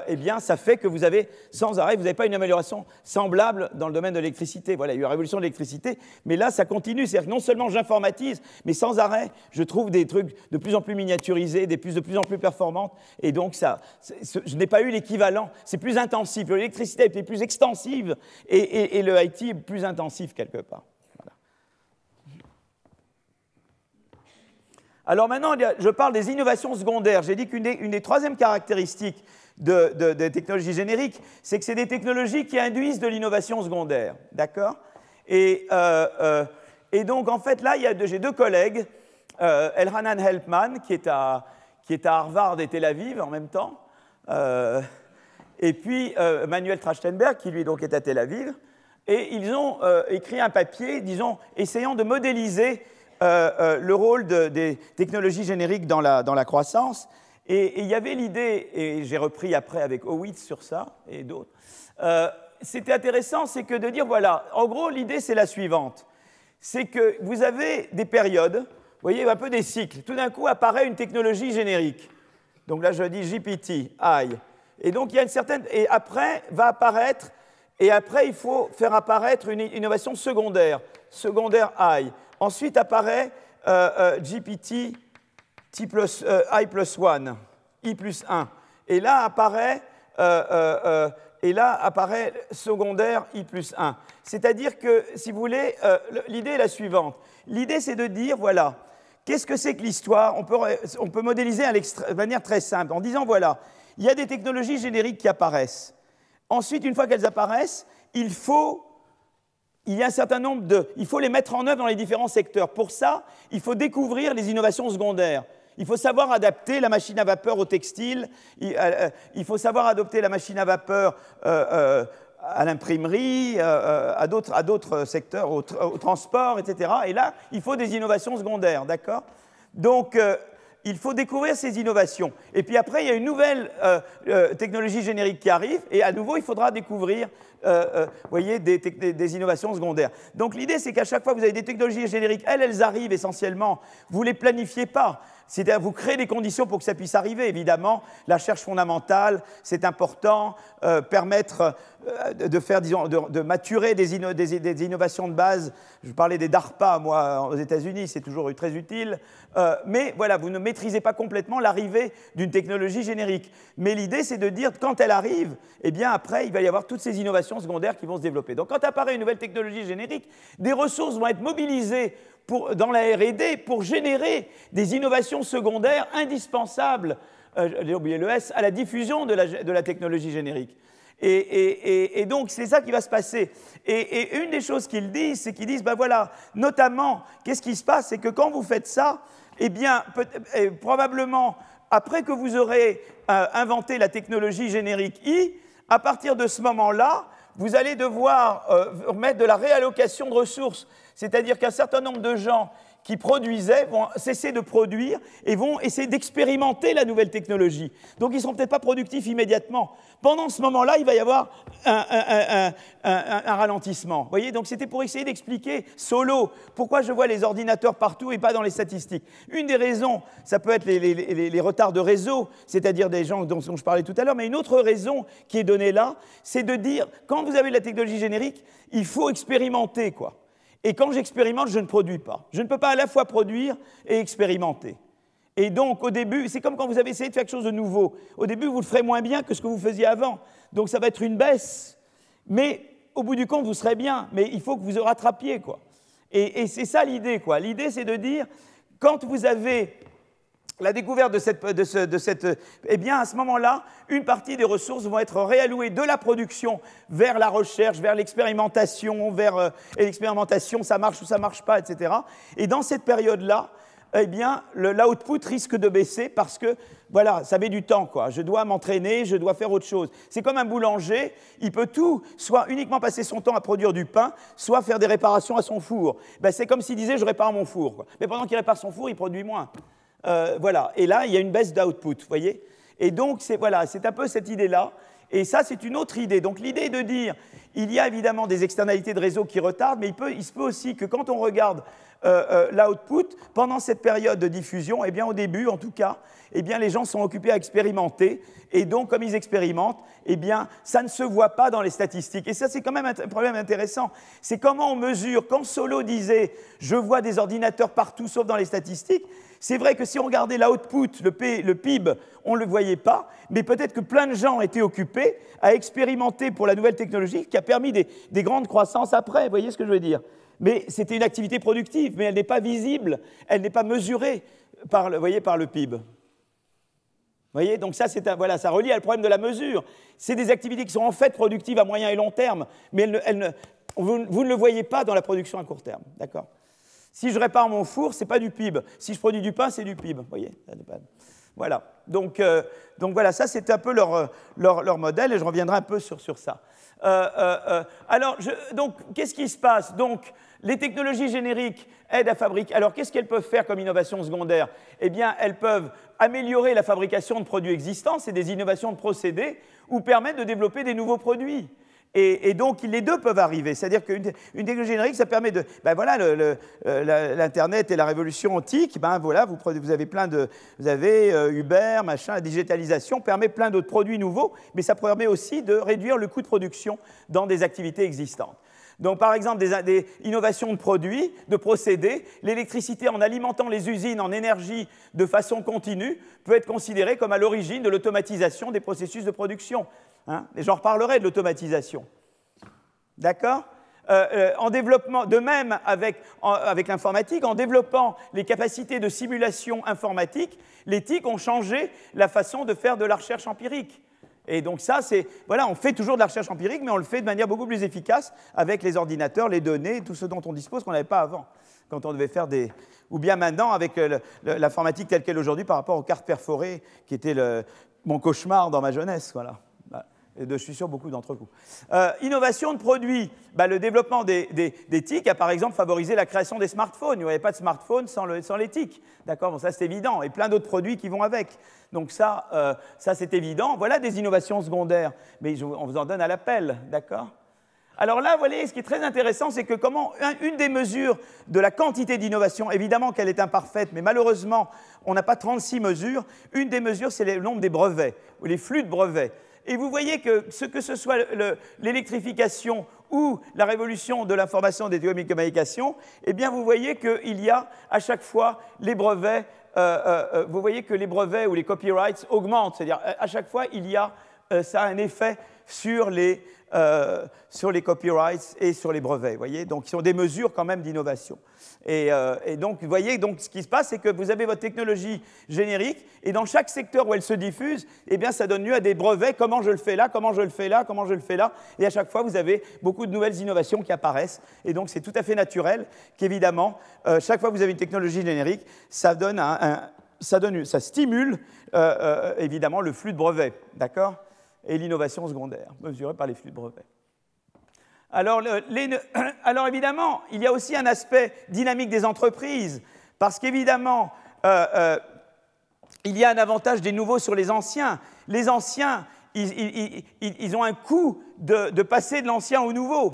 Eh bien, ça fait que vous avez, sans arrêt, vous n'avez pas une amélioration semblable dans le domaine de l'électricité. Voilà, il y a eu la révolution de l'électricité, mais là, ça continue. C'est-à-dire que non seulement j'informatise, mais sans arrêt, je trouve des trucs de plus en plus miniaturisés, des puces de plus en plus performantes, et donc, je n'ai pas eu l'équivalent. C'est plus intensif. L'électricité a été plus extensive et le IT est plus intensif quelque part. Voilà. Alors maintenant, je parle des innovations secondaires. J'ai dit qu'une des troisièmes caractéristiques des technologies génériques, c'est que c'est des technologies qui induisent de l'innovation secondaire. D'accord ? Et donc, en fait, là, j'ai deux collègues, Elhanan Helpman, qui est à Harvard et Tel Aviv en même temps, et puis Manuel Trachtenberg, qui lui donc est à Tel Aviv, et ils ont écrit un papier, disons, essayant de modéliser le rôle des technologies génériques dans la croissance. Et il y avait l'idée, et j'ai repris après avec Howitz sur ça, et d'autres, c'était intéressant, c'est que de dire, voilà, en gros, l'idée c'est la suivante, c'est que vous avez des périodes voyez, un peu des cycles. Tout d'un coup apparaît une technologie générique. Donc là, je dis GPT, I. Et donc, il y a une certaine... Et après, va apparaître... Et après, il faut faire apparaître une innovation secondaire. Secondaire I. Ensuite apparaît GPT I plus 1, I plus 1. Et là apparaît secondaire I plus 1. C'est-à-dire que, si vous voulez, l'idée est la suivante. L'idée, c'est de dire, voilà, qu'est-ce que c'est que l'histoire? On peut modéliser de manière très simple, en disant, voilà, il y a des technologies génériques qui apparaissent. Ensuite, une fois qu'elles apparaissent, il y a un certain nombre il faut les mettre en œuvre dans les différents secteurs. Pour ça, il faut découvrir les innovations secondaires. Il faut savoir adapter la machine à vapeur au textile, il faut savoir adapter la machine à vapeur à l'imprimerie, à d'autres secteurs, au transport, etc. Et là, il faut des innovations secondaires, d'accord? Donc, il faut découvrir ces innovations. Et puis après, il y a une nouvelle technologie générique qui arrive, et à nouveau, il faudra découvrir voyez, des innovations secondaires. Donc l'idée, c'est qu'à chaque fois que vous avez des technologies génériques, elles arrivent essentiellement, vous ne les planifiez pas. C'est-à-dire vous créez les conditions pour que ça puisse arriver. Évidemment, la recherche fondamentale, c'est important, permettre de faire, disons, de maturer des innovations de base. Je parlais des DARPA, moi, aux États-Unis, c'est toujours très utile. Mais voilà, vous ne maîtrisez pas complètement l'arrivée d'une technologie générique. Mais l'idée, c'est de dire, quand elle arrive, eh bien, après, il va y avoir toutes ces innovations secondaires qui vont se développer. Donc, quand apparaît une nouvelle technologie générique, des ressources vont être mobilisées dans la R&D pour générer des innovations secondaires indispensables, j'ai oublié le S, à la diffusion de la technologie générique. Et donc, c'est ça qui va se passer. Et une des choses qu'ils disent, c'est qu'ils disent, ben voilà, notamment, qu'est-ce qui se passe? C'est que quand vous faites ça, eh bien, probablement, après que vous aurez inventé la technologie générique I, à partir de ce moment-là, vous allez devoir mettre de la réallocation de ressources. C'est-à-dire qu'un certain nombre de gens qui produisaient vont cesser de produire et vont essayer d'expérimenter la nouvelle technologie. Donc ils ne seront peut-être pas productifs immédiatement. Pendant ce moment-là, il va y avoir un ralentissement. Vous voyez, donc c'était pour essayer d'expliquer, solo, pourquoi je vois les ordinateurs partout et pas dans les statistiques. Une des raisons, ça peut être les retards de réseau, c'est-à-dire des gens dont je parlais tout à l'heure, mais une autre raison qui est donnée là, c'est de dire, quand vous avez de la technologie générique, il faut expérimenter, quoi. Et quand j'expérimente, je ne produis pas. Je ne peux pas à la fois produire et expérimenter. Et donc, au début, c'est comme quand vous avez essayé de faire quelque chose de nouveau. Au début, vous le ferez moins bien que ce que vous faisiez avant. Donc, ça va être une baisse. Mais au bout du compte, vous serez bien. Mais il faut que vous vous rattrapiez, quoi. Et c'est ça l'idée, quoi. L'idée, c'est de dire, quand vous avez la découverte de cette eh bien, à ce moment-là, une partie des ressources vont être réallouées de la production vers la recherche, vers l'expérimentation, et l'expérimentation, ça marche ou ça ne marche pas, etc. Et dans cette période-là, eh bien, l'output risque de baisser parce que, voilà, ça met du temps, quoi. Je dois m'entraîner, je dois faire autre chose. C'est comme un boulanger, il peut soit uniquement passer son temps à produire du pain, soit faire des réparations à son four. Ben, c'est comme s'il disait, je répare mon four, quoi. Mais pendant qu'il répare son four, il produit moins. Voilà. Et là, il y a une baisse d'output, vous voyez. Et donc, voilà, c'est un peu cette idée-là. Et ça, c'est une autre idée. Donc, l'idée est de dire, il y a évidemment des externalités de réseau qui retardent, mais il se peut aussi que quand on regarde l'output, pendant cette période de diffusion, eh bien, au début, en tout cas, eh bien, les gens sont occupés à expérimenter. Et donc, comme ils expérimentent, eh bien, ça ne se voit pas dans les statistiques. Et ça, c'est quand même un problème intéressant. C'est comment on mesure. Quand Solow disait « je vois des ordinateurs partout, sauf dans les statistiques », c'est vrai que si on regardait l'output, le PIB, on ne le voyait pas, mais peut-être que plein de gens étaient occupés à expérimenter pour la nouvelle technologie qui a permis des grandes croissances après, vous voyez ce que je veux dire? Mais c'était une activité productive, mais elle n'est pas visible, elle n'est pas mesurée par le PIB. Vous voyez, donc ça, voilà, ça relie à le problème de la mesure. C'est des activités qui sont en fait productives à moyen et long terme, mais vous ne le voyez pas dans la production à court terme, d'accord? Si je répare mon four, ce n'est pas du PIB. Si je produis du pain, c'est du PIB. Vous voyez? Voilà. Donc voilà, ça c'est un peu leur modèle, et je reviendrai un peu sur ça. Alors, donc, qu'est-ce qui se passe? Donc, les technologies génériques aident à fabriquer. Alors, qu'est-ce qu'elles peuvent faire comme innovation secondaire? Eh bien, elles peuvent améliorer la fabrication de produits existants, c'est des innovations de procédés, ou permettre de développer des nouveaux produits. Et donc, les deux peuvent arriver. C'est-à-dire qu'une technologie générique, ça permet de... Ben voilà, l'Internet et la révolution TIC, ben voilà, vous avez plein de... Vous avez Uber, machin, la digitalisation permet plein d'autres produits nouveaux, mais ça permet aussi de réduire le coût de production dans des activités existantes. Donc, par exemple, des innovations de produits, de procédés, l'électricité en alimentant les usines en énergie de façon continue peut être considérée comme à l'origine de l'automatisation des processus de production. Hein, et j'en reparlerai de l'automatisation. D'accord ? En développement, de même avec l'informatique, en développant les capacités de simulation informatique, les TIC ont changé la façon de faire de la recherche empirique. Et donc ça, c'est... Voilà, on fait toujours de la recherche empirique, mais on le fait de manière beaucoup plus efficace avec les ordinateurs, les données, tout ce dont on dispose qu'on n'avait pas avant, quand on devait faire des... Ou bien maintenant, avec l'informatique telle qu'elle est aujourd'hui par rapport aux cartes perforées, qui était mon cauchemar dans ma jeunesse, voilà. Et je suis sûr beaucoup d'entre vous. Innovation de produits. Ben, le développement des TIC a par exemple favorisé la création des smartphones. Il n'y aurait pas de smartphone sans les TIC. D'accord, bon, ça c'est évident. Et plein d'autres produits qui vont avec. Donc ça c'est évident. Voilà des innovations secondaires. Mais on vous en donne à l'appel. D'accord ? Alors là, vous voyez, ce qui est très intéressant, c'est que une des mesures de la quantité d'innovation, évidemment qu'elle est imparfaite, mais malheureusement, on n'a pas 36 mesures. Une des mesures, c'est le nombre des brevets, ou les flux de brevets. Et vous voyez que ce soit l'électrification ou la révolution de l'information des télécommunications, eh bien vous voyez qu'il y a à chaque fois les brevets, vous voyez que les brevets ou les copyrights augmentent, c'est-à-dire à chaque fois ça a un effet sur les copyrights et sur les brevets, vous voyez, donc ils sont des mesures quand même d'innovation. Et donc, vous voyez, donc, ce qui se passe, c'est que vous avez votre technologie générique, et dans chaque secteur où elle se diffuse, eh bien, ça donne lieu à des brevets, comment je le fais là, comment je le fais là, comment je le fais là, et à chaque fois, vous avez beaucoup de nouvelles innovations qui apparaissent, et donc c'est tout à fait naturel qu'évidemment, chaque fois que vous avez une technologie générique, ça stimule évidemment le flux de brevets, d'accord ? Et l'innovation secondaire, mesurée par les flux de brevets. Alors évidemment, il y a aussi un aspect dynamique des entreprises, parce qu'évidemment, il y a un avantage des nouveaux sur les anciens. Les anciens, ils ont un coût de passer de l'ancien au nouveau,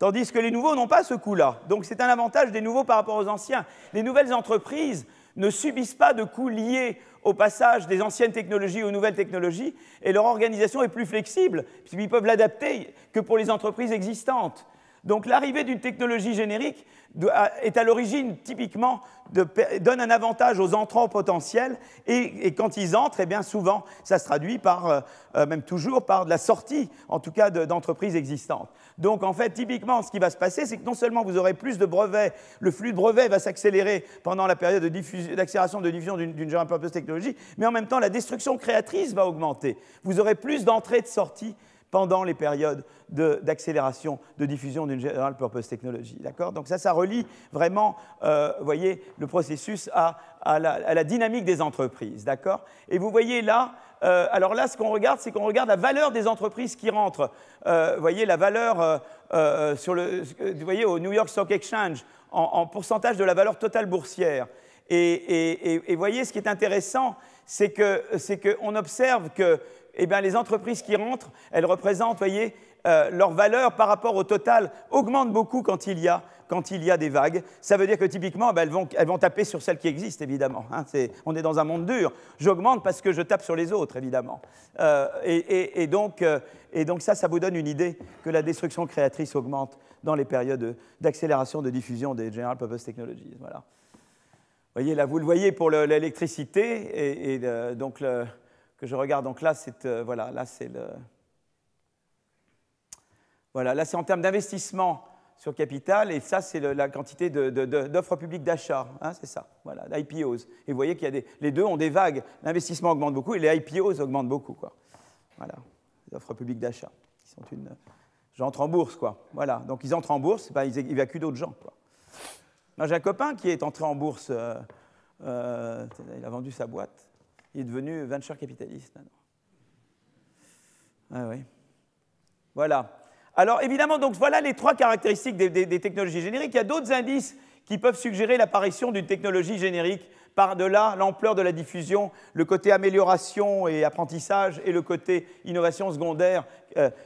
tandis que les nouveaux n'ont pas ce coût-là. Donc c'est un avantage des nouveaux par rapport aux anciens. Les nouvelles entreprises ne subissent pas de coûts liés au passage des anciennes technologies aux nouvelles technologies, et leur organisation est plus flexible, puisqu'ils peuvent l'adapter que pour les entreprises existantes. Donc l'arrivée d'une technologie générique est à l'origine, typiquement, donne un avantage aux entrants potentiels, et quand ils entrent, eh bien souvent, ça se traduit par, même toujours, par de la sortie, en tout cas, d'entreprises existantes. Donc, en fait, typiquement, ce qui va se passer, c'est que non seulement vous aurez plus de brevets, le flux de brevets va s'accélérer pendant la période d'accélération de diffusion d'une general purpose technologie, mais en même temps, la destruction créatrice va augmenter. Vous aurez plus d'entrées et de sorties pendant les périodes d'accélération de diffusion d'une general purpose technology. D'accord ? Donc ça relie vraiment, vous voyez, le processus à la dynamique des entreprises. D'accord ? Et vous voyez là, alors là, ce qu'on regarde, c'est qu'on regarde la valeur des entreprises qui rentrent. Vous voyez, la valeur vous voyez, au New York Stock Exchange en pourcentage de la valeur totale boursière. Et vous voyez, ce qui est intéressant, c'est qu'on observe que eh bien, les entreprises qui rentrent, elles représentent, voyez, leur valeur par rapport au total augmente beaucoup quand il y a des vagues. Ça veut dire que typiquement, elles vont taper sur celles qui existent, évidemment. Hein, on est dans un monde dur. J'augmente parce que je tape sur les autres, évidemment. Et donc ça vous donne une idée que la destruction créatrice augmente dans les périodes d'accélération de diffusion des General Purpose Technologies. Voilà. Vous voyez, là, vous le voyez pour l'électricité, donc que je regarde. Donc là, voilà, là c'est voilà, là c'est en termes d'investissement sur capital, et ça c'est la quantité d'offres publiques d'achat, hein, c'est ça, voilà, d'IPOs. Et vous voyez qu'il y a les deux ont des vagues, l'investissement augmente beaucoup et les IPOs augmentent beaucoup, quoi. Voilà, les offres publiques d'achat, qui sont j'entre en bourse, quoi. Voilà, donc ils entrent en bourse, ben, ils évacuent d'autres gens, quoi. Moi, j'ai un copain qui est entré en bourse, il a vendu sa boîte. Il est devenu venture capitaliste maintenant. Ah oui. Voilà. Alors évidemment, donc voilà les trois caractéristiques des technologies génériques. Il y a d'autres indices qui peuvent suggérer l'apparition d'une technologie générique par-delà l'ampleur de la diffusion, le côté amélioration et apprentissage et le côté innovation secondaire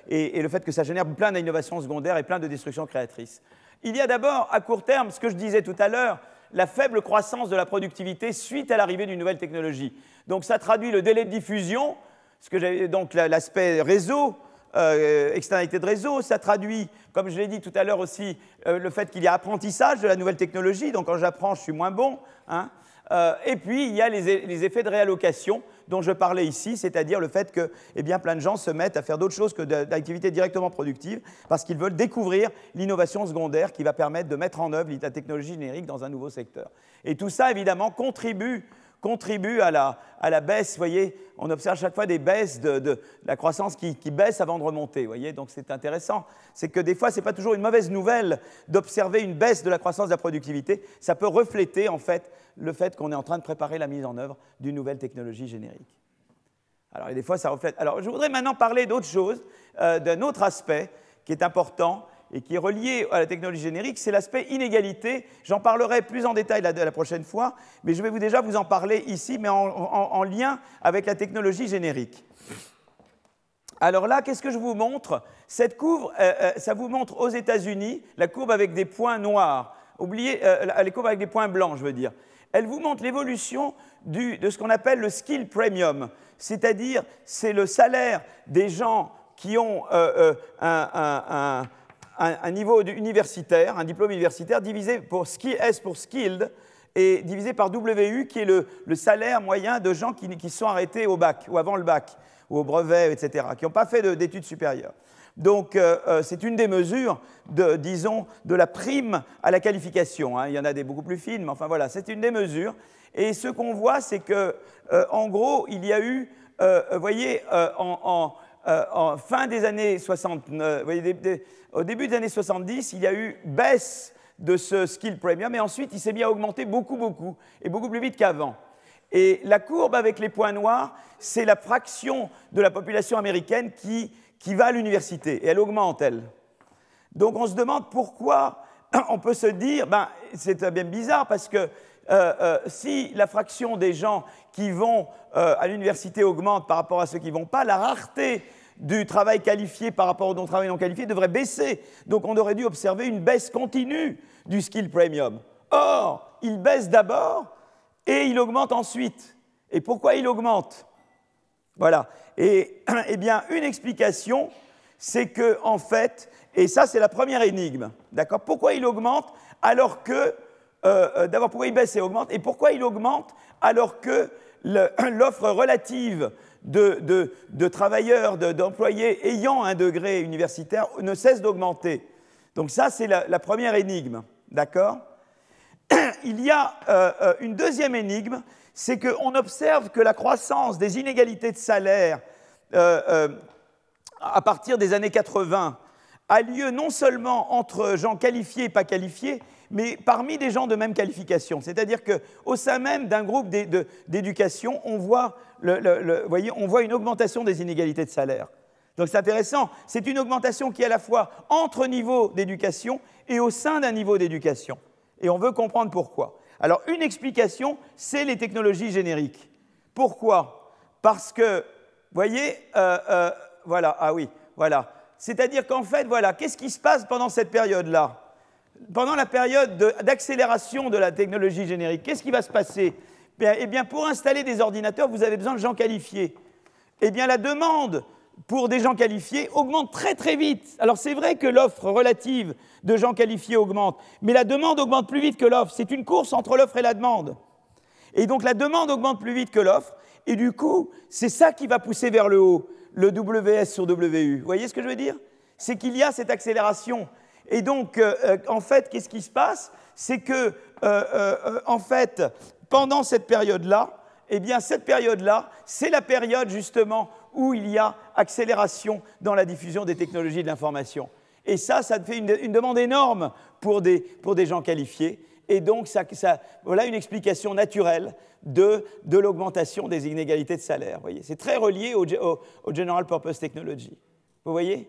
et le fait que ça génère plein d'innovations secondaires et plein de destructions créatrices. Il y a d'abord, à court terme, ce que je disais tout à l'heure, la faible croissance de la productivité suite à l'arrivée d'une nouvelle technologie. Donc ça traduit le délai de diffusion, donc l'aspect réseau, externalité de réseau, ça traduit, comme je l'ai dit tout à l'heure aussi, le fait qu'il y a apprentissage de la nouvelle technologie, donc quand j'apprends, je suis moins bon. Hein. Et puis, il y a les effets de réallocation dont je parlais ici, c'est-à-dire le fait que plein de gens se mettent à faire d'autres choses que d'activités directement productives parce qu'ils veulent découvrir l'innovation secondaire qui va permettre de mettre en œuvre la technologie générique dans un nouveau secteur. Et tout ça, évidemment, contribue à la baisse. Vous voyez, on observe chaque fois des baisses de la croissance qui baisse avant de remonter. Vous voyez, donc c'est intéressant. C'est que des fois, ce n'est pas toujours une mauvaise nouvelle d'observer une baisse de la croissance de la productivité. Ça peut refléter, en fait, le fait qu'on est en train de préparer la mise en œuvre d'une nouvelle technologie générique. Alors, et des fois, ça reflète. Alors, je voudrais maintenant parler d'autre chose, d'un autre aspect qui est important et qui est relié à la technologie générique, c'est l'aspect inégalité. J'en parlerai plus en détail la prochaine fois, mais je vais déjà vous en parler ici, mais en lien avec la technologie générique. Alors là, qu'est-ce que je vous montre? Cette courbe, ça vous montre aux États-Unis la courbe avec des points noirs. Oubliez, les courbes avec des points blancs, je veux dire. Elle vous montre l'évolution de ce qu'on appelle le skill premium, c'est-à-dire c'est le salaire des gens qui ont un niveau universitaire, un diplôme universitaire, divisé pour S pour skilled, et divisé par WU, qui est le salaire moyen de gens qui sont arrêtés au bac, ou avant le bac, ou au brevet, etc., qui n'ont pas fait d'études supérieures. Donc, c'est une des mesures, disons, de la prime à la qualification. Hein. Il y en a des beaucoup plus fines, mais enfin voilà, c'est une des mesures. Et ce qu'on voit, c'est que, en gros, il y a eu, vous voyez, en fin des années 60, au début des années 70, il y a eu baisse de ce skill premium, et ensuite il s'est mis à augmenter beaucoup, et beaucoup plus vite qu'avant. Et la courbe avec les points noirs, c'est la fraction de la population américaine qui va à l'université, et elle augmente, elle. Donc on se demande pourquoi on peut se dire, c'est bien bizarre, parce que si la fraction des gens qui vont à l'université augmente par rapport à ceux qui ne vont pas, la rareté du travail qualifié par rapport au travail non qualifié devrait baisser. Donc on aurait dû observer une baisse continue du skill premium. Or, il baisse d'abord et il augmente ensuite. Et pourquoi il augmente? Voilà. Et bien, une explication, c'est que, en fait, et ça c'est la première énigme, d'accord? Pourquoi il augmente alors que, d'abord pourquoi il baisse et augmente, et pourquoi il augmente alors que l'offre relative de travailleurs, d'employés ayant un degré universitaire ne cesse d'augmenter. Donc ça, c'est la première énigme, d'accord? Il y a une deuxième énigme, c'est qu'on observe que la croissance des inégalités de salaire à partir des années 80 a lieu non seulement entre gens qualifiés et pas qualifiés, mais parmi des gens de même qualification. C'est-à-dire qu'au sein même d'un groupe d'éducation, on voit une augmentation des inégalités de salaire. Donc c'est intéressant. C'est une augmentation qui est à la fois entre niveaux d'éducation et au sein d'un niveau d'éducation. Et on veut comprendre pourquoi. Alors une explication, c'est les technologies génériques. Pourquoi? Parce que, vous voyez, voilà, ah oui, voilà. C'est-à-dire qu'en fait, voilà, qu'est-ce qui se passe pendant cette période-là? Pendant la période d'accélération de la technologie générique, qu'est-ce qui va se passer? Eh bien, pour installer des ordinateurs, vous avez besoin de gens qualifiés. Eh bien, la demande pour des gens qualifiés augmente très très vite. Alors, c'est vrai que l'offre relative de gens qualifiés augmente, mais la demande augmente plus vite que l'offre. C'est une course entre l'offre et la demande. Et donc, la demande augmente plus vite que l'offre, et du coup, c'est ça qui va pousser vers le haut, le WS sur WU. Vous voyez ce que je veux dire? C'est qu'il y a cette accélération. Et donc, en fait, qu'est-ce qui se passe? C'est que, en fait, pendant cette période-là, eh bien, cette période-là, c'est la période, justement, où il y a accélération dans la diffusion des technologies de l'information. Et ça fait une demande énorme pour des gens qualifiés. Et donc, voilà une explication naturelle de l'augmentation des inégalités de salaire. Vous voyez, c'est très relié au General Purpose Technology. Vous voyez?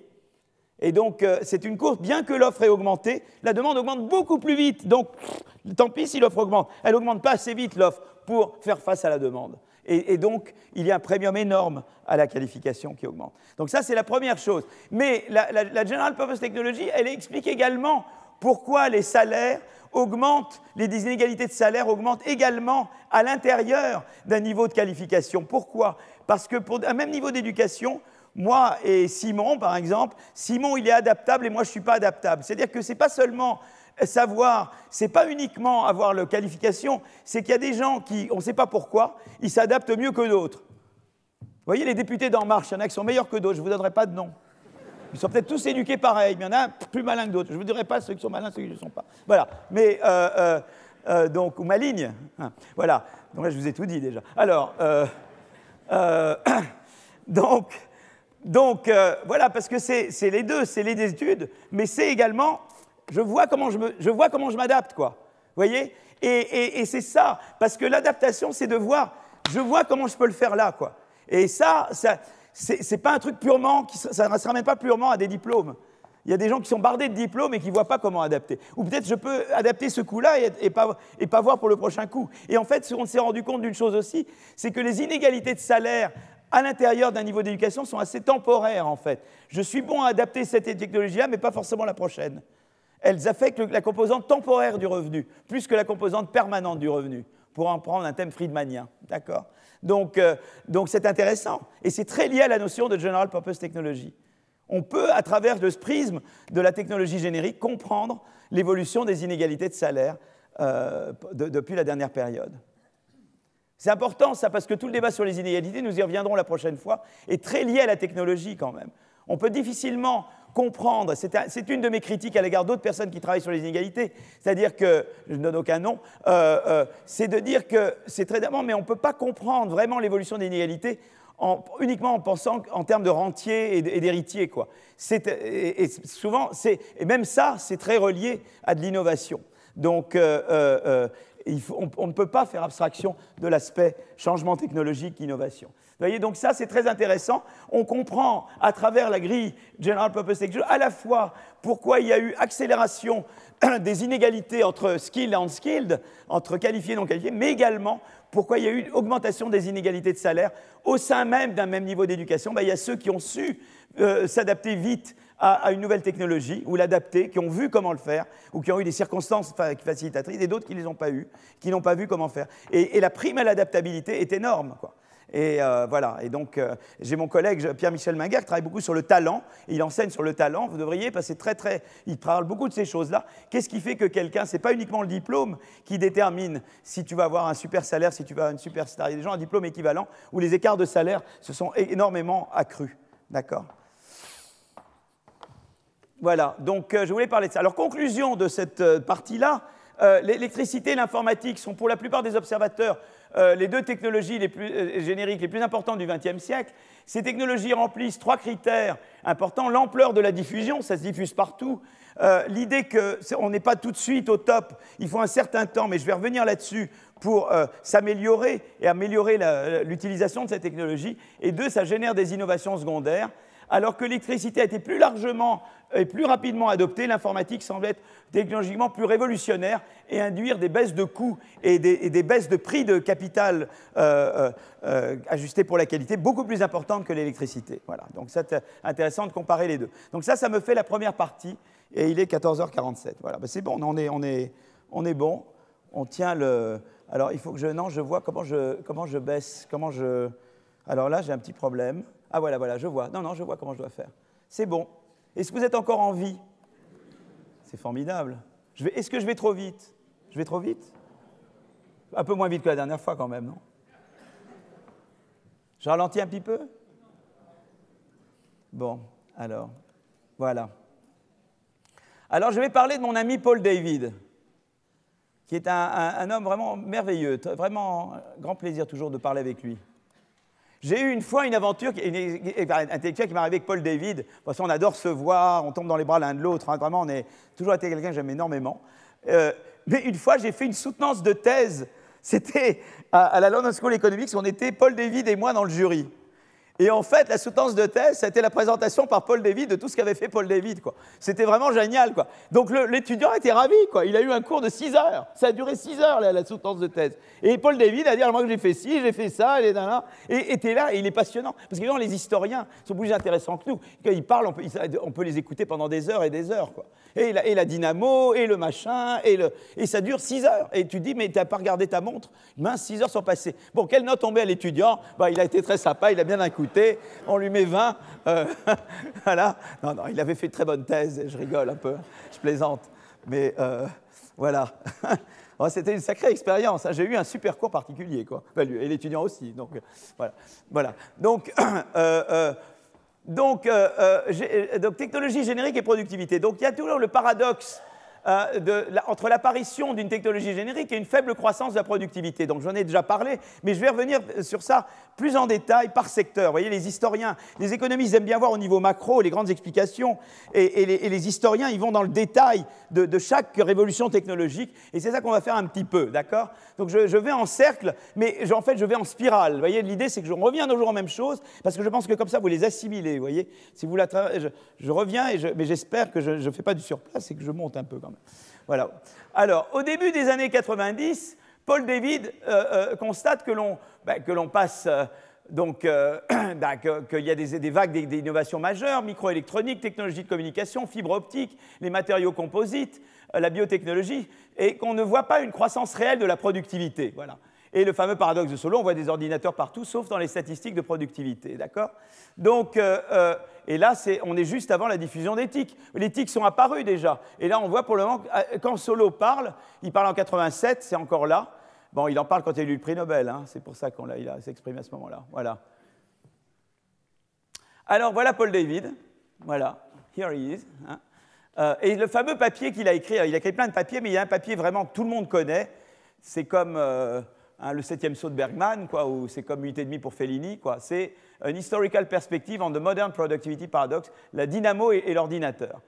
Et donc, c'est une courbe, bien que l'offre ait augmenté, la demande augmente beaucoup plus vite. Donc, tant pis si l'offre augmente. Elle n'augmente pas assez vite, l'offre, pour faire face à la demande. Et donc, il y a un premium énorme à la qualification qui augmente. Donc ça, c'est la première chose. Mais la General Purpose Technology, elle explique également pourquoi les salaires augmentent, les inégalités de salaire augmentent également à l'intérieur d'un niveau de qualification. Pourquoi? Parce que pour un même niveau d'éducation, moi et Simon, par exemple, Simon, il est adaptable et moi, je ne suis pas adaptable. C'est-à-dire que ce n'est pas seulement savoir, ce n'est pas uniquement avoir la qualification, c'est qu'il y a des gens qui, on ne sait pas pourquoi, ils s'adaptent mieux que d'autres. Vous voyez, les députés d'En Marche, il y en a qui sont meilleurs que d'autres, je ne vous donnerai pas de nom. Ils sont peut-être tous éduqués pareil, mais il y en a plus malins que d'autres. Je ne vous dirai pas ceux qui sont malins, ceux qui ne le sont pas. Voilà, mais, donc, ou malignes. Voilà, donc là, je vous ai tout dit déjà. Alors, donc voilà, parce que c'est les deux, c'est les études, mais c'est également, je vois comment je m'adapte, quoi. Vous voyez? Et c'est ça, parce que l'adaptation, c'est de voir, je vois comment je peux le faire là, quoi. Et ça c'est pas un truc purement, ça ne se ramène pas purement à des diplômes. Il y a des gens qui sont bardés de diplômes et qui ne voient pas comment adapter. Ou peut-être je peux adapter ce coup-là et pas voir pour le prochain coup. Et en fait, on s'est rendu compte d'une chose aussi, c'est que les inégalités de salaire à l'intérieur d'un niveau d'éducation sont assez temporaires, en fait. Je suis bon à adapter cette technologie-là, mais pas forcément la prochaine. Elles affectent la composante temporaire du revenu, plus que la composante permanente du revenu, pour en prendre un thème friedmanien. D'accord ? Donc c'est intéressant. Et c'est très lié à la notion de General Purpose Technology. On peut, à travers ce prisme de la technologie générique, comprendre l'évolution des inégalités de salaire depuis la dernière période. C'est important, ça, parce que tout le débat sur les inégalités, nous y reviendrons la prochaine fois, est très lié à la technologie quand même. On peut difficilement comprendre, c'est une de mes critiques à l'égard d'autres personnes qui travaillent sur les inégalités, c'est-à-dire que, je ne donne aucun nom, c'est de dire que c'est très d'abord, mais on ne peut pas comprendre vraiment l'évolution des inégalités uniquement en pensant en termes de rentiers et d'héritiers, quoi. Et souvent, et même ça, c'est très relié à de l'innovation. Donc, on ne peut pas faire abstraction de l'aspect changement technologique, innovation. Vous voyez, donc ça, c'est très intéressant. On comprend à travers la grille General Purpose Technology à la fois pourquoi il y a eu accélération des inégalités entre skilled et unskilled, entre qualifiés et non qualifiés, mais également pourquoi il y a eu une augmentation des inégalités de salaire au sein même d'un même niveau d'éducation. Il y a ceux qui ont su s'adapter vite à une nouvelle technologie, ou l'adapter, qui ont vu comment le faire, ou qui ont eu des circonstances facilitatrices, et d'autres qui ne les ont pas eues, qui n'ont pas vu comment faire. Et la prime à l'adaptabilité est énorme, quoi. Et voilà. Et donc, j'ai mon collègue Pierre-Michel Minguer qui travaille beaucoup sur le talent. Et il enseigne sur le talent. Vous devriez, parce que c'est il parle beaucoup de ces choses-là. Qu'est-ce qui fait que quelqu'un, c'est pas uniquement le diplôme qui détermine si tu vas avoir un super salaire, si tu vas avoir une super star. Il y a des gens à diplôme équivalent où les écarts de salaire se sont énormément accrus. D'accord ? Voilà. Donc, je voulais parler de ça. Alors, conclusion de cette partie-là. L'électricité et l'informatique sont pour la plupart des observateurs les deux technologies les plus génériques, les plus importantes du XXe siècle. Ces technologies remplissent trois critères importants. L'ampleur de la diffusion, ça se diffuse partout. L'idée qu'on n'est pas tout de suite au top, il faut un certain temps, mais je vais revenir là-dessus pour s'améliorer et améliorer l'utilisation de cette technologie. Et deux, ça génère des innovations secondaires. Alors que l'électricité a été plus largement et plus rapidement adoptée, l'informatique semble être technologiquement plus révolutionnaire et induire des baisses de coûts et des baisses de prix de capital ajustés pour la qualité beaucoup plus importantes que l'électricité. Voilà. Donc c'est intéressant de comparer les deux. Donc ça me fait la première partie et il est 14h47. Voilà. Ben, c'est bon, on est bon. On tient le... Alors il faut que je vois comment je baisse, Alors là, j'ai un petit problème. Ah voilà, je vois. Non, je vois comment je dois faire. C'est bon. Est-ce que vous êtes encore en vie? C'est formidable. Est-ce que je vais trop vite? Je vais trop vite? Un peu moins vite que la dernière fois quand même, non? Je ralentis un petit peu? Bon, alors, voilà. Alors, je vais parler de mon ami Paul David, qui est un homme vraiment merveilleux, vraiment grand plaisir toujours de parler avec lui. J'ai eu une fois une aventure intellectuelle qui m'est arrivée avec Paul David. Parce qu'on adore se voir, on tombe dans les bras l'un de l'autre. Hein, vraiment, on est toujours été quelqu'un que j'aime énormément. Mais une fois, j'ai fait une soutenance de thèse. C'était à la London School Economics, on était Paul David et moi dans le jury. Et en fait, la soutenance de thèse, c'était la présentation par Paul David de tout ce qu'avait fait Paul David, quoi. C'était vraiment génial, quoi. Donc l'étudiant était ravi, quoi. Il a eu un cours de 6 heures. Ça a duré 6 heures, la soutenance de thèse. Et Paul David a dit, alors moi j'ai fait ci, j'ai fait ça, et t'es là, et il est passionnant. Parce que les historiens sont plus intéressants que nous. Quand ils parlent, on peut les écouter pendant des heures, quoi. Et la dynamo, et le machin, et ça dure 6 heures. Et tu te dis, mais t'as pas regardé ta montre? Mince, 6 heures sont passées. Bon, quelle note on met à l'étudiant? Il a été très sympa, il a bien écouté, on lui met 20. Voilà. Non, il avait fait une très bonne thèse, je rigole un peu, je plaisante. Mais voilà. C'était une sacrée expérience. J'ai eu un super cours particulier, quoi. Et l'étudiant aussi. Donc, voilà. Donc, technologie générique et productivité. Donc, il y a toujours le paradoxe entre l'apparition d'une technologie générique et une faible croissance de la productivité. Donc j'en ai déjà parlé, mais je vais revenir sur ça plus en détail par secteur. Vous voyez, les historiens, les économistes aiment bien voir au niveau macro les grandes explications, et les historiens, ils vont dans le détail de chaque révolution technologique, et c'est ça qu'on va faire un petit peu, d'accord? Donc je vais en cercle, mais en fait je vais en spirale. Vous voyez, l'idée c'est que je reviens toujours aux mêmes choses, parce que je pense que comme ça vous les assimilez, vous voyez. Si vous je reviens, mais j'espère que je ne fais pas du surplace et que je monte un peu quand même. Voilà. Alors, au début des années 90, Paul David constate que l'on passe, qu'il y a des vagues d'innovations majeures, microélectronique, technologie de communication, fibre optique, les matériaux composites, la biotechnologie, et qu'on ne voit pas une croissance réelle de la productivité. Voilà. Et le fameux paradoxe de Solow, on voit des ordinateurs partout, sauf dans les statistiques de productivité, d'accord? Donc, et là, on est juste avant la diffusion des TIC. Les TIC sont apparus déjà. Et là, on voit pour le moment, quand Solow parle, il parle en 87, c'est encore là. Bon, il en parle quand il a eu le prix Nobel, hein, c'est pour ça qu'il a s'exprimé à ce moment-là. Voilà. Alors, voilà Paul David. Voilà, here he is. Hein. Et le fameux papier qu'il a écrit, il a écrit plein de papiers, mais il y a un papier vraiment que tout le monde connaît. C'est comme le 7e saut de Bergman, quoi, ou c'est comme 8,5 pour Fellini, quoi. C'est An Historical Perspective on the Modern Productivity Paradox, la dynamo et l'ordinateur.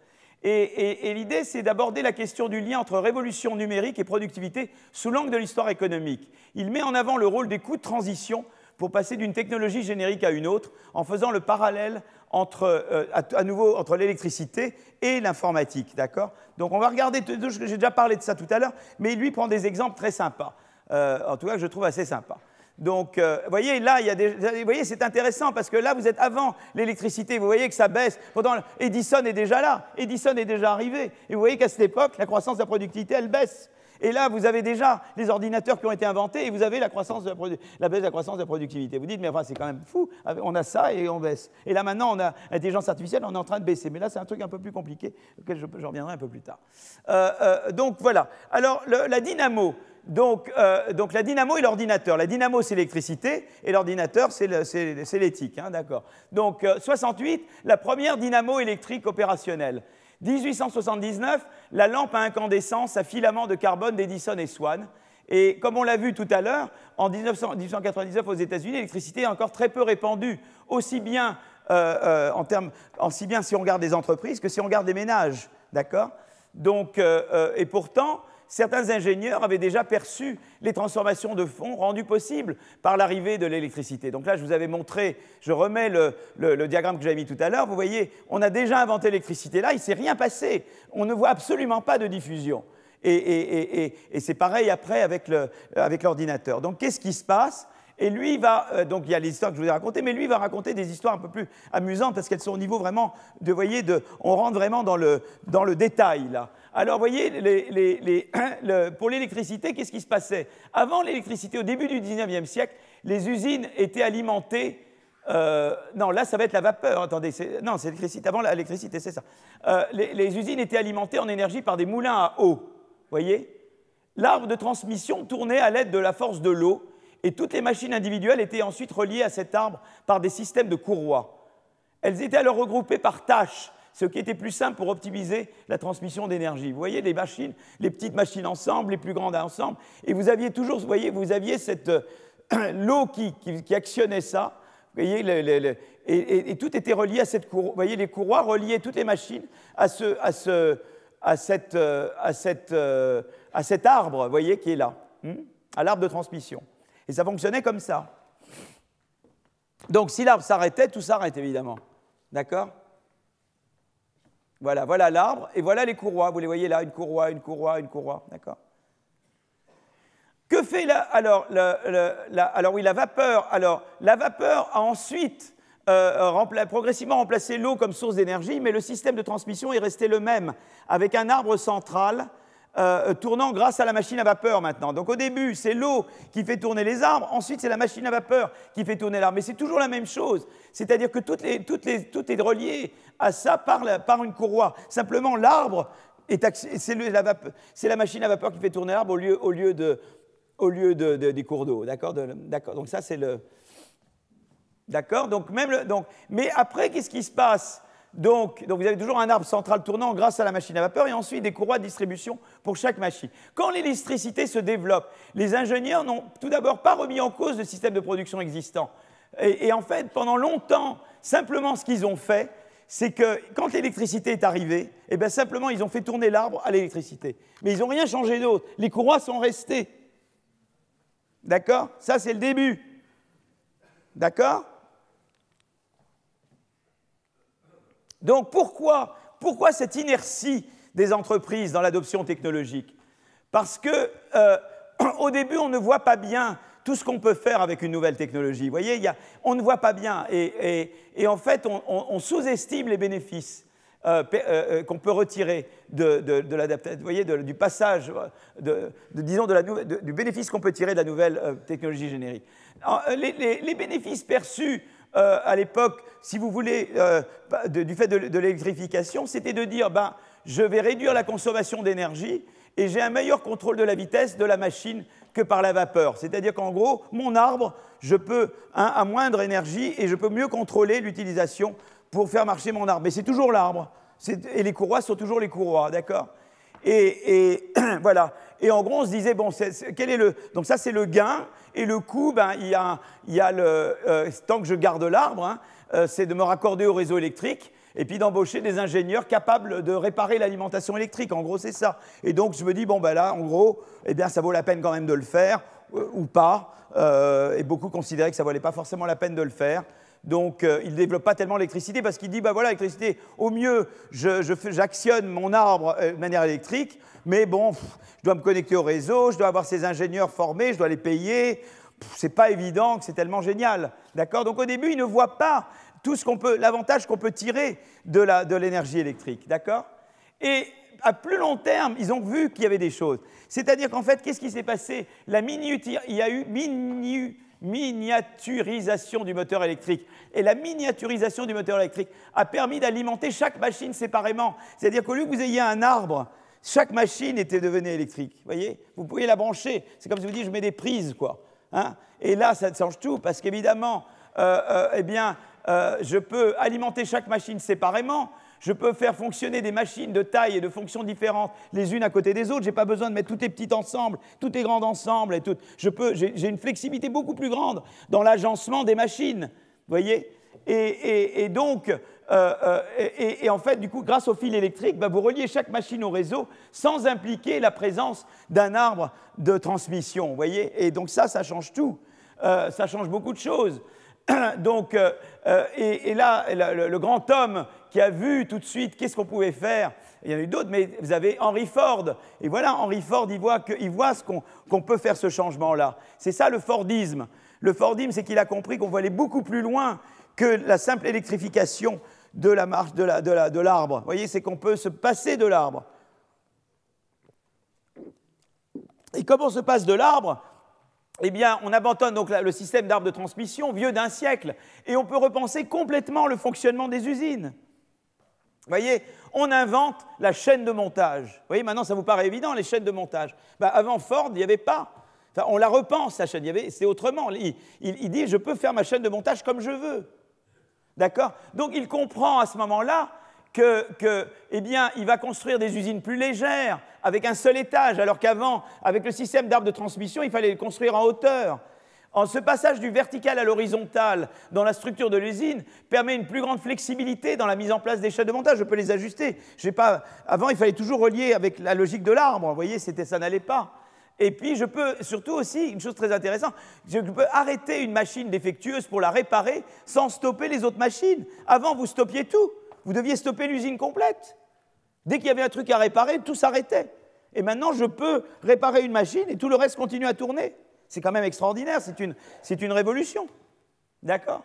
Et l'idée, c'est d'aborder la question du lien entre révolution numérique et productivité sous l'angle de l'histoire économique. Il met en avant le rôle des coûts de transition pour passer d'une technologie générique à une autre, en faisant le parallèle à nouveau entre l'électricité et l'informatique, d'accord? Donc on va regarder, j'ai déjà parlé de ça tout à l'heure, mais lui prend des exemples très sympas, en tout cas que je trouve assez sympas. Donc, vous voyez, là, vous voyez, c'est intéressant parce que là, vous êtes avant l'électricité, vous voyez que ça baisse. Pourtant, Edison est déjà là, Edison est déjà arrivé. Et vous voyez qu'à cette époque, la croissance de la productivité, elle baisse. Et là, vous avez déjà les ordinateurs qui ont été inventés et vous avez la baisse de la croissance de la productivité. Vous dites, mais enfin, c'est quand même fou, on a ça et on baisse. Et là, maintenant, on a l'intelligence artificielle, on est en train de baisser. Mais là, c'est un truc un peu plus compliqué, auquel je reviendrai un peu plus tard. Donc, voilà. Alors, la dynamo. Donc la dynamo et l'ordinateur. La dynamo, c'est l'électricité, et l'ordinateur, c'est l'éthique, hein, d'accord. Donc, 68, la première dynamo électrique opérationnelle. 1879, la lampe à incandescence à filament de carbone d'Edison et Swan. Et comme on l'a vu tout à l'heure, en 1899 aux États-Unis, l'électricité est encore très peu répandue, aussi bien si on regarde les entreprises que si on regarde les ménages, d'accord. Donc, et pourtant, certains ingénieurs avaient déjà perçu les transformations de fond rendues possibles par l'arrivée de l'électricité. Donc là, je vous avais montré, je remets le diagramme que j'avais mis tout à l'heure. Vous voyez, on a déjà inventé l'électricité. Là, il ne s'est rien passé. On ne voit absolument pas de diffusion. Et c'est pareil après avec l'ordinateur. Donc, qu'est-ce qui se passe? Et lui, donc il y a les histoires que je vous ai racontées, mais lui, il va raconter des histoires un peu plus amusantes parce qu'elles sont au niveau vraiment, on rentre vraiment dans le détail, là. Alors, vous voyez, pour l'électricité, qu'est-ce qui se passait? Avant l'électricité, au début du 19e siècle, les usines étaient alimentées... non, là, ça va être la vapeur. Attendez, non, c'est l'électricité. Avant l'électricité, c'est ça. Les usines étaient alimentées en énergie par des moulins à eau. Vous voyez? L'arbre de transmission tournait à l'aide de la force de l'eau, et toutes les machines individuelles étaient ensuite reliées à cet arbre par des systèmes de courroies. Elles étaient alors regroupées par tâches, ce qui était plus simple pour optimiser la transmission d'énergie. Vous voyez les machines, les petites machines ensemble, les plus grandes ensemble, et vous aviez toujours, vous voyez, vous aviez l'eau qui actionnait ça, vous voyez, et tout était relié à cette courroie. Vous voyez, les courroies reliaient toutes les machines à cet arbre, vous voyez, qui est là, à l'arbre de transmission. Et ça fonctionnait comme ça. Donc si l'arbre s'arrêtait, tout s'arrête évidemment. D'accord? Voilà, voilà l'arbre, et voilà les courroies. Vous les voyez là, une courroie, une courroie, une courroie. D'accord? Que fait alors, alors oui, la vapeur. Alors, la vapeur a ensuite progressivement remplacé l'eau comme source d'énergie, mais le système de transmission est resté le même, avec un arbre central tournant grâce à la machine à vapeur maintenant. Donc au début, c'est l'eau qui fait tourner les arbres, ensuite c'est la machine à vapeur qui fait tourner l'arbre. Mais c'est toujours la même chose, c'est-à-dire que tout est relié à ça par une courroie. Simplement, l'arbre, c'est la machine à vapeur qui fait tourner l'arbre au lieu des cours d'eau. D'accord? Donc ça, c'est le... D'accord? Mais après, qu'est-ce qui se passe? Donc, vous avez toujours un arbre central tournant grâce à la machine à vapeur et ensuite des courroies de distribution pour chaque machine. Quand l'électricité se développe, les ingénieurs n'ont tout d'abord pas remis en cause le système de production existant. Et en fait, pendant longtemps, simplement ce qu'ils ont fait, c'est que quand l'électricité est arrivée, eh bien, simplement ils ont fait tourner l'arbre à l'électricité. Mais ils n'ont rien changé d'autre. Les courroies sont restées. D'accord? Ça, c'est le début. D'accord? Donc pourquoi cette inertie des entreprises dans l'adoption technologique? Parce qu'au début, on ne voit pas bien tout ce qu'on peut faire avec une nouvelle technologie. Vous voyez, on ne voit pas bien. Et en fait, on sous-estime les bénéfices qu'on peut retirer de l'adaptation. Vous voyez, du passage, disons, du bénéfice qu'on peut tirer de la nouvelle technologie générique. Alors, les bénéfices perçus à l'époque, si vous voulez, du fait de l'électrification, c'était de dire, je vais réduire la consommation d'énergie et j'ai un meilleur contrôle de la vitesse de la machine que par la vapeur. C'est-à-dire qu'en gros, mon arbre, je peux, à moindre énergie, et je peux mieux contrôler l'utilisation pour faire marcher mon arbre. Mais c'est toujours l'arbre. Et les courroies sont toujours les courroies, d'accord? Et voilà. Et en gros, on se disait, bon, quel est le... Donc ça, c'est le gain. Et le coût, il y a tant que je garde l'arbre, c'est de me raccorder au réseau électrique et puis d'embaucher des ingénieurs capables de réparer l'alimentation électrique. En gros, c'est ça. Et donc, je me dis, bon, là, en gros, eh bien, ça vaut la peine quand même de le faire, ou pas. Et beaucoup considéraient que ça ne valait pas forcément la peine de le faire. Donc, il ne développe pas tellement l'électricité parce qu'il dit, voilà, l'électricité, au mieux, j'actionne mon arbre de manière électrique, mais bon, je dois me connecter au réseau, je dois avoir ces ingénieurs formés, je dois les payer. C'est pas évident que c'est tellement génial. D'accord? Donc, au début, il ne voit pas tout l'avantage qu'on peut tirer de l'énergie électrique. D'accord? Et à plus long terme, ils ont vu qu'il y avait des choses. C'est-à-dire qu'en fait, qu'est-ce qui s'est passé? Il y a eu miniaturisation du moteur électrique. Et la miniaturisation du moteur électrique a permis d'alimenter chaque machine séparément. C'est-à-dire qu'au lieu que vous ayez un arbre, chaque machine était devenue électrique. Vous voyez? Vous pouviez la brancher. C'est comme si vous dites, je mets des prises, quoi. Et là, ça change tout, parce qu'évidemment, je peux alimenter chaque machine séparément. Je peux faire fonctionner des machines de taille et de fonctions différentes les unes à côté des autres. Je n'ai pas besoin de mettre toutes les petites ensemble, toutes les grandes ensemble. J'ai une flexibilité beaucoup plus grande dans l'agencement des machines. Vous voyez? Et donc, en fait, du coup, grâce au fil électrique, vous reliez chaque machine au réseau sans impliquer la présence d'un arbre de transmission. Vous voyez? Et donc ça change tout. Ça change beaucoup de choses. Donc, et là, le grand homme qui a vu tout de suite qu'est-ce qu'on pouvait faire, il y en a eu d'autres, mais vous avez Henry Ford. Et voilà, Henry Ford, il voit qu'on peut faire ce changement-là. C'est ça le Fordisme. Le Fordisme, c'est qu'il a compris qu'on voit aller beaucoup plus loin que la simple électrification de la marche de l'arbre. Vous voyez, c'est qu'on peut se passer de l'arbre. Et comment on se passe de l'arbre? Eh bien, on abandonne donc le système d'arbre de transmission, vieux d'un siècle, et on peut repenser complètement le fonctionnement des usines. Vous voyez, on invente la chaîne de montage. Vous voyez, maintenant, ça vous paraît évident, les chaînes de montage. Avant Ford, il n'y avait pas. Enfin, on la repense, la chaîne. C'est autrement. Il dit, je peux faire ma chaîne de montage comme je veux. D'accord? Donc, il comprend à ce moment-là eh bien, il va construire des usines plus légères, avec un seul étage, alors qu'avant, avec le système d'arbre de transmission, il fallait le construire en hauteur. Ce passage du vertical à l'horizontal dans la structure de l'usine permet une plus grande flexibilité dans la mise en place des chaînes de montage. Je peux les ajuster. Avant, il fallait toujours relier avec la logique de l'arbre. Vous voyez, ça n'allait pas. Et puis, je peux surtout aussi, une chose très intéressante, je peux arrêter une machine défectueuse pour la réparer sans stopper les autres machines. Avant, vous stoppiez tout. Vous deviez stopper l'usine complète. Dès qu'il y avait un truc à réparer, tout s'arrêtait. Et maintenant, je peux réparer une machine et tout le reste continue à tourner. C'est quand même extraordinaire, c'est une révolution. D'accord?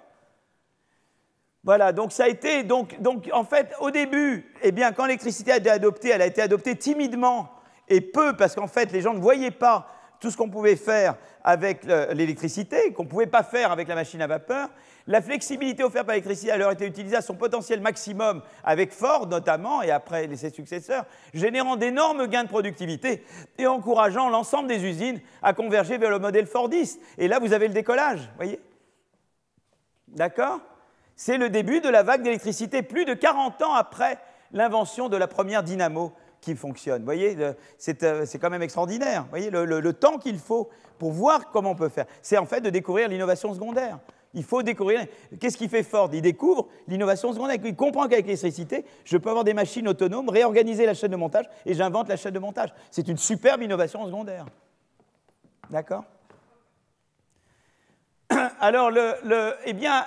Voilà, donc ça a été, donc en fait, au début, eh bien, quand l'électricité a été adoptée, elle a été adoptée timidement et peu, parce qu'en fait, les gens ne voyaient pas tout ce qu'on pouvait faire avec l'électricité, qu'on ne pouvait pas faire avec la machine à vapeur. La flexibilité offerte par l'électricité a alors été utilisée à son potentiel maximum avec Ford notamment, et après ses successeurs, générant d'énormes gains de productivité et encourageant l'ensemble des usines à converger vers le modèle fordiste. Et là, vous avez le décollage, vous voyez? D'accord? C'est le début de la vague d'électricité, plus de 40 ans après l'invention de la première dynamo qui fonctionne. Vous voyez, c'est quand même extraordinaire. Vous voyez, le temps qu'il faut pour voir comment on peut faire, c'est en fait de découvrir l'innovation secondaire. Il faut découvrir. Qu'est-ce qu'il fait Ford? Il découvre l'innovation secondaire. Il comprend qu'avec l'électricité, je peux avoir des machines autonomes, réorganiser la chaîne de montage, et j'invente la chaîne de montage. C'est une superbe innovation secondaire. D'accord? Alors, eh bien,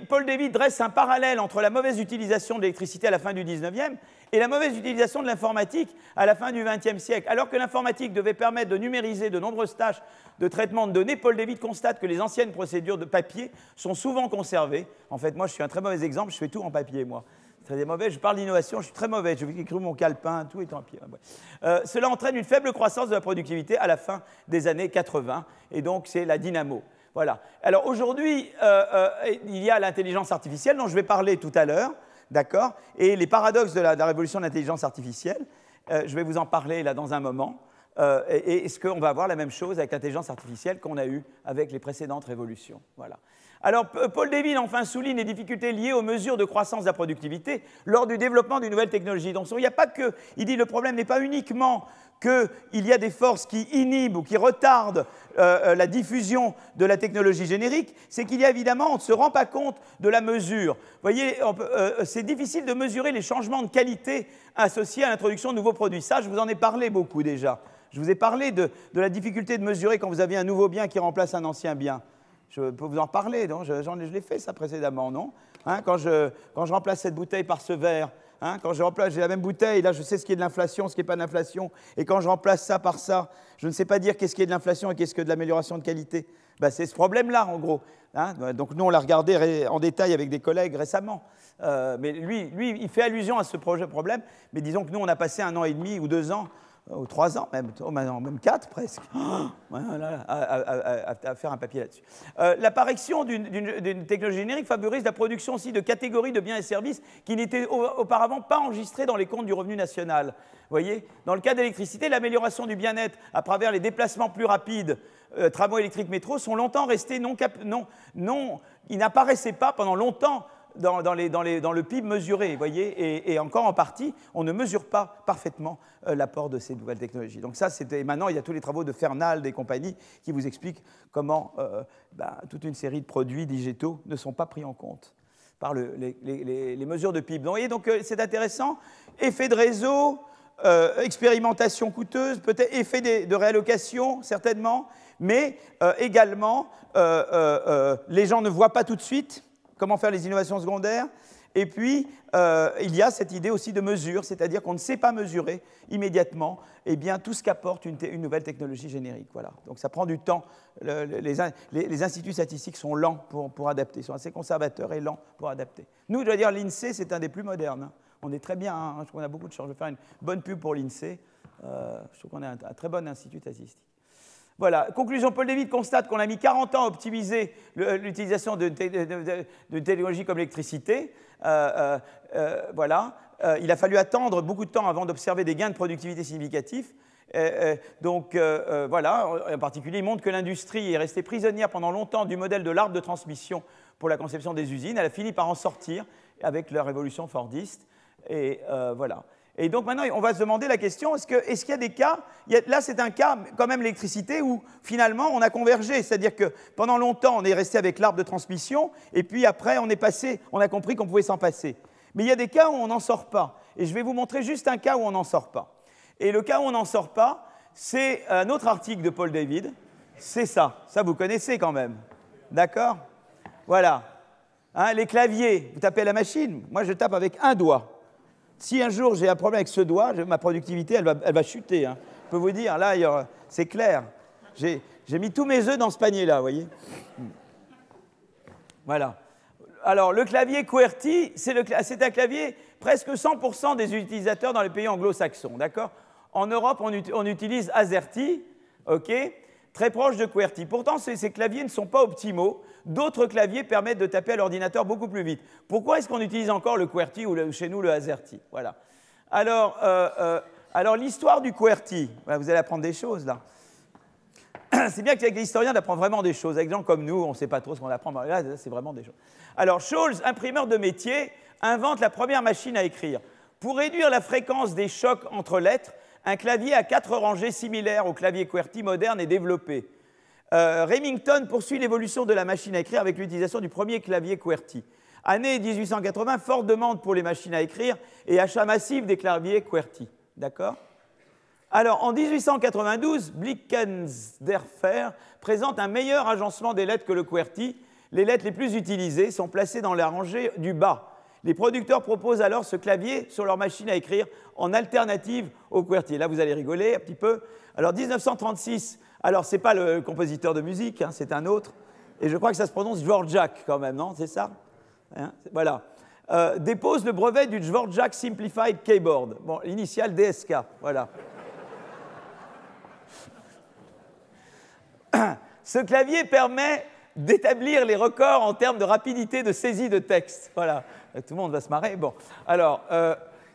Paul Davies dresse un parallèle entre la mauvaise utilisation de l'électricité à la fin du 19e et la mauvaise utilisation de l'informatique à la fin du 20e siècle. Alors que l'informatique devait permettre de numériser de nombreuses tâches de traitement de données, Paul Davies constate que les anciennes procédures de papier sont souvent conservées. En fait, moi, je suis un très mauvais exemple, je fais tout en papier, moi. Très mauvais, je parle d'innovation, je suis très mauvais, je vais écrire mon calepin, tout est en papier. Cela entraîne une faible croissance de la productivité à la fin des années 80, et donc c'est la dynamo. Voilà. Alors aujourd'hui, il y a l'intelligence artificielle dont je vais parler tout à l'heure, d'accord? Et les paradoxes de la révolution de l'intelligence artificielle, je vais vous en parler là dans un moment. Et est-ce qu'on va avoir la même chose avec l'intelligence artificielle qu'on a eue avec les précédentes révolutions? Voilà. Alors, Paul Davies enfin souligne les difficultés liées aux mesures de croissance de la productivité lors du développement d'une nouvelle technologie. Donc, il n'y a pas que, il dit, le problème n'est pas uniquement qu'il y a des forces qui inhibent ou qui retardent la diffusion de la technologie générique, c'est qu'il y a évidemment, on ne se rend pas compte de la mesure. Vous voyez, c'est difficile de mesurer les changements de qualité associés à l'introduction de nouveaux produits. Ça, je vous en ai parlé beaucoup déjà. Je vous ai parlé de la difficulté de mesurer quand vous avez un nouveau bien qui remplace un ancien bien. Je peux vous en parler, non? Je l'ai fait ça précédemment, non? Hein, quand je remplace cette bouteille par ce verre, hein, quand j'ai la même bouteille, là je sais ce qui est de l'inflation, ce qui n'est pas de l'inflation, et quand je remplace ça par ça, je ne sais pas dire qu'est-ce qui est de l'inflation et qu'est-ce que de l'amélioration de qualité. Ben, c'est ce problème-là, en gros. Hein. Donc nous, on l'a regardé en détail avec des collègues récemment. Mais lui, il fait allusion à ce problème, mais disons que nous, on a passé 1 an et demi ou 2 ans, ou 3 ans même, même 4 presque, à faire un papier là-dessus. L'apparition d'une technologie générique favorise la production aussi de catégories de biens et services qui n'étaient auparavant pas enregistrés dans les comptes du revenu national. Vous voyez, dans le cas de l'électricité, l'amélioration du bien-être à travers les déplacements plus rapides, tramway électriques, métro, sont longtemps restés ils n'apparaissaient pas pendant longtemps dans le PIB mesuré, vous voyez, et encore en partie, on ne mesure pas parfaitement l'apport de ces nouvelles technologies. Donc ça, maintenant, il y a tous les travaux de Fernald et compagnie qui vous expliquent comment toute une série de produits digitaux ne sont pas pris en compte par les mesures de PIB. Donc, vous voyez, donc c'est intéressant. Effet de réseau, expérimentation coûteuse, peut-être effet de réallocation, certainement, mais également, les gens ne voient pas tout de suite comment faire les innovations secondaires. Et puis, il y a cette idée aussi de mesure, c'est-à-dire qu'on ne sait pas mesurer immédiatement tout ce qu'apporte une nouvelle technologie générique. Voilà. Donc ça prend du temps. Les instituts statistiques sont lents pour adapter, sont assez conservateurs et lents pour adapter. Nous, je dois dire, l'INSEE, c'est un des plus modernes. Hein. On est très bien, hein. Je trouve qu'on a beaucoup de chance. Je vais faire une bonne pub pour l'INSEE. Je trouve qu'on est un très bon institut statistique. Voilà. Conclusion, Paul Davies constate qu'on a mis 40 ans à optimiser l'utilisation de technologies comme l'électricité. Voilà. Il a fallu attendre beaucoup de temps avant d'observer des gains de productivité significatifs. Voilà. En particulier, il montre que l'industrie est restée prisonnière pendant longtemps du modèle de l'arbre de transmission pour la conception des usines. Elle a fini par en sortir avec la révolution fordiste. Et voilà. Et donc maintenant, on va se demander la question, est-ce qu'il y a des cas, là c'est un cas quand même l'électricité où finalement on a convergé, c'est-à-dire que pendant longtemps on est resté avec l'arbre de transmission et puis après on a compris qu'on pouvait s'en passer. Mais il y a des cas où on n'en sort pas. Et je vais vous montrer juste un cas où on n'en sort pas. Et le cas où on n'en sort pas, c'est un autre article de Paul David. C'est ça. Ça, vous connaissez quand même. D'accord? Voilà. Hein, les claviers, vous tapez à la machine. Moi, je tape avec un doigt. Si un jour j'ai un problème avec ce doigt, ma productivité, elle va chuter. Hein. Je peux vous dire, là, c'est clair. J'ai mis tous mes œufs dans ce panier-là, vous voyez? Voilà. Alors, le clavier QWERTY, c'est un clavier, presque 100% des utilisateurs dans les pays anglo-saxons, d'accord? En Europe, on utilise AZERTY, ok? Très proche de QWERTY. Pourtant, ces claviers ne sont pas optimaux. D'autres claviers permettent de taper à l'ordinateur beaucoup plus vite. Pourquoi est-ce qu'on utilise encore le QWERTY ou chez nous le AZERTY? Voilà. Alors l'histoire du QWERTY, voilà, vous allez apprendre des choses là. C'est bien qu'avec les historiens, on apprend vraiment des choses. Avec des gens comme nous, on ne sait pas trop ce qu'on apprend. Là, c'est vraiment des choses. Alors, Scholz, imprimeur de métier, invente la première machine à écrire. Pour réduire la fréquence des chocs entre lettres, un clavier à 4 rangées similaire au clavier QWERTY moderne est développé. Remington poursuit l'évolution de la machine à écrire avec l'utilisation du premier clavier QWERTY. Année 1880, forte demande pour les machines à écrire et achat massif des claviers QWERTY. D'accord? Alors, en 1892, Blickensderfer présente un meilleur agencement des lettres que le QWERTY. Les lettres les plus utilisées sont placées dans la rangée du bas. Les producteurs proposent alors ce clavier sur leur machine à écrire en alternative au QWERTY. Là, vous allez rigoler un petit peu. Alors, 1936, alors ce n'est pas le compositeur de musique, hein, c'est un autre. Et je crois que ça se prononce Dvorak quand même, non? C'est ça? Hein? Voilà. Dépose le brevet du Dvorak Simplified Keyboard. Bon, l'initiale DSK, voilà. Ce clavier permet d'établir les records en termes de rapidité de saisie de texte. Voilà, tout le monde va se marrer. Bon, alors,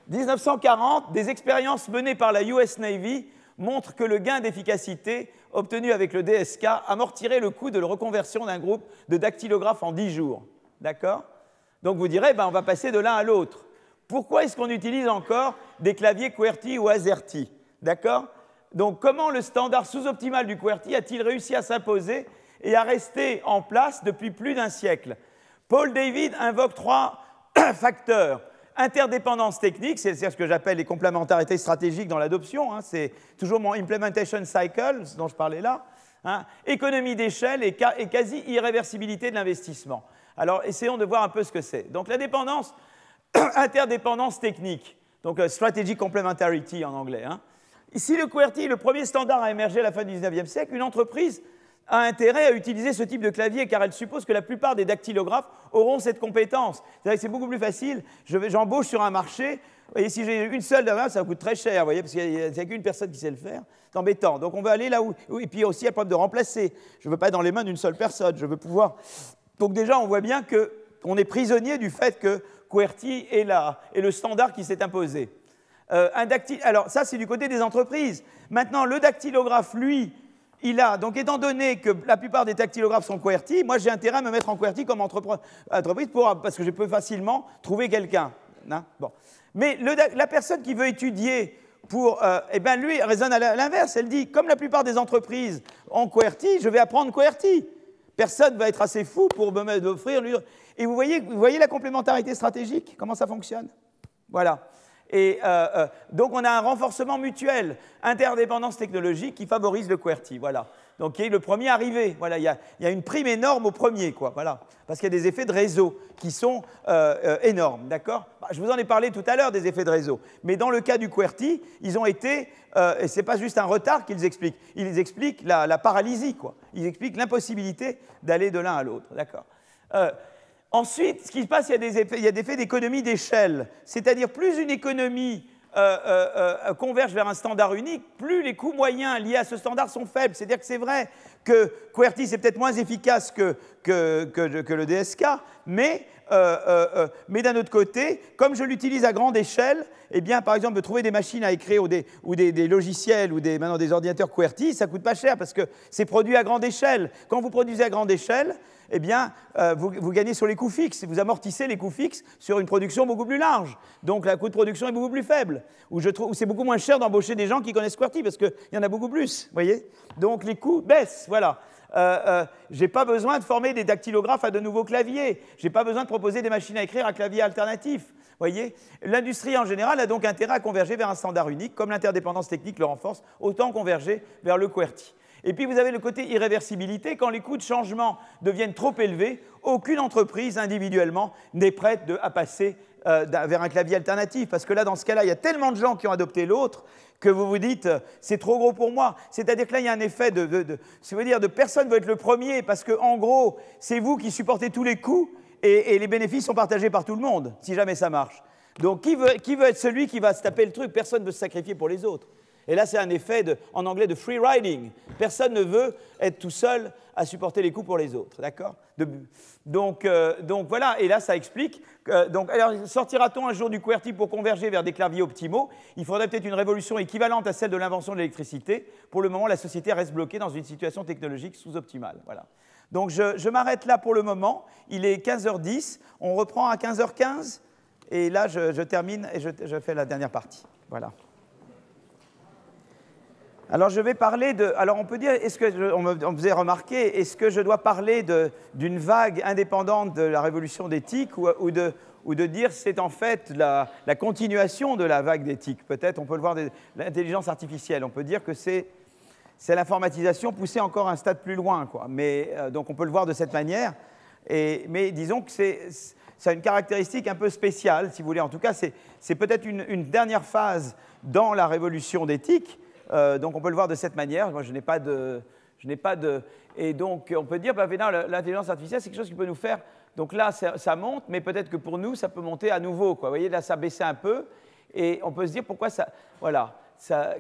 1940, des expériences menées par la US Navy montrent que le gain d'efficacité obtenu avec le DSK amortirait le coût de la reconversion d'un groupe de dactylographes en 10 jours. D'accord? Donc vous direz, ben, on va passer de l'un à l'autre. Pourquoi est-ce qu'on utilise encore des claviers QWERTY ou AZERTY? D'accord? Donc, comment le standard sous-optimal du QWERTY a-t-il réussi à s'imposer et à rester en place depuis plus d'un siècle? Paul David invoque 3 facteurs. Interdépendance technique, c'est ce que j'appelle les complémentarités stratégiques dans l'adoption, hein, c'est toujours mon implementation cycle dont je parlais là. Hein, économie d'échelle et quasi-irréversibilité de l'investissement. Alors, essayons de voir un peu ce que c'est. Donc, la dépendance, interdépendance technique, donc strategic complementarity en anglais. Hein. Si le QWERTY, le premier standard a émergé à la fin du 19e siècle, une entreprise a intérêt à utiliser ce type de clavier car elle suppose que la plupart des dactylographes auront cette compétence. C'est-à-dire que c'est beaucoup plus facile. J'embauche sur un marché, et si j'ai une seule de ça coûte très cher, vous voyez, parce qu'il n'y a qu'une personne qui sait le faire. C'est embêtant. Donc on veut aller là où. Et puis aussi, il y a le problème de remplacer. Je ne veux pas être dans les mains d'une seule personne. Je veux pouvoir. Donc déjà, on voit bien qu'on est prisonnier du fait que QWERTY est le standard qui s'est imposé. Alors ça, c'est du côté des entreprises. Maintenant, le dactylographe, lui, il a, donc étant donné que la plupart des dactylographes sont QWERTY, moi j'ai intérêt à me mettre en QWERTY comme entreprise parce que je peux facilement trouver quelqu'un. Hein, bon. Mais la personne qui veut étudier eh bien lui raisonne à l'inverse. Elle dit, comme la plupart des entreprises ont QWERTY, je vais apprendre QWERTY. Personne ne va être assez fou pour m'offrir. Et vous voyez la complémentarité stratégique, comment ça fonctionne? Voilà. Et donc, on a un renforcement mutuel, interdépendance technologique qui favorise le QWERTY. Voilà. Donc, qui est le premier arrivé. Voilà, il y a une prime énorme au premier, quoi. Voilà. Parce qu'il y a des effets de réseau qui sont énormes. D'accord? Je vous en ai parlé tout à l'heure des effets de réseau. Mais dans le cas du QWERTY, ils ont été. Et ce n'est pas juste un retard qu'ils expliquent. Ils expliquent la paralysie, quoi. Ils expliquent l'impossibilité d'aller de l'un à l'autre. D'accord? Ensuite, ce qui se passe, il y a des effets d'économie d'échelle. C'est-à-dire, plus une économie converge vers un standard unique, plus les coûts moyens liés à ce standard sont faibles. C'est-à-dire que c'est vrai que QWERTY, c'est peut-être moins efficace que le DSK, mais d'un autre côté, comme je l'utilise à grande échelle, eh bien, par exemple, de trouver des machines à écrire ou des logiciels ou maintenant des ordinateurs QWERTY, ça ne coûte pas cher parce que c'est produit à grande échelle. Quand vous produisez à grande échelle, eh bien, vous gagnez sur les coûts fixes. Vous amortissez les coûts fixes sur une production beaucoup plus large. Donc, le coût de production est beaucoup plus faible. Où c'est beaucoup moins cher d'embaucher des gens qui connaissent QWERTY parce qu'il y en a beaucoup plus. Vous voyez? Donc, les coûts baissent. Voilà. Je n'ai pas besoin de former des dactylographes à de nouveaux claviers. Je n'ai pas besoin de proposer des machines à écrire à clavier alternatif. Voyez, l'industrie en général a donc intérêt à converger vers un standard unique, comme l'interdépendance technique le renforce, autant converger vers le QWERTY. Et puis vous avez le côté irréversibilité, quand les coûts de changement deviennent trop élevés, aucune entreprise individuellement n'est prête à passer vers un clavier alternatif, parce que là, dans ce cas-là, il y a tellement de gens qui ont adopté l'autre que vous vous dites c'est trop gros pour moi. C'est-à-dire que là, il y a un effet de personne ne veut être le premier, parce qu'en gros, c'est vous qui supportez tous les coûts et les bénéfices sont partagés par tout le monde, si jamais ça marche. Donc, qui veut être celui qui va se taper le truc? Personne ne veut se sacrifier pour les autres. Et là, c'est un effet, en anglais, de free riding. Personne ne veut être tout seul à supporter les coûts pour les autres, d'accord? Donc voilà, et là, ça explique. Alors, sortira-t-on un jour du QWERTY pour converger vers des claviers optimaux? Il faudrait peut-être une révolution équivalente à celle de l'invention de l'électricité. Pour le moment, la société reste bloquée dans une situation technologique sous-optimale. Voilà. Donc, je m'arrête là pour le moment. Il est 15h10. On reprend à 15h15. Et là, je termine et je fais la dernière partie. Voilà. Alors, je vais parler de... Alors, on peut dire, on me faisait remarquer, est-ce que je dois parler d'une vague indépendante de la révolution d'éthique ou de dire c'est en fait la continuation de la vague d'éthique? Peut-être, on peut le voir de l'intelligence artificielle. On peut dire que c'est l'informatisation poussée encore un stade plus loin, quoi. Mais, donc, on peut le voir de cette manière. Mais disons que ça a une caractéristique un peu spéciale, si vous voulez. En tout cas, c'est peut-être une dernière phase dans la révolution d'éthique. Donc on peut le voir de cette manière. Moi, je n'ai pas de... Et donc on peut dire, l'intelligence artificielle, c'est quelque chose qui peut nous faire... Donc là, ça monte, mais peut-être que pour nous, ça peut monter à nouveau, quoi. Vous voyez, là, ça baissait un peu. Et on peut se dire, pourquoi ça... Voilà.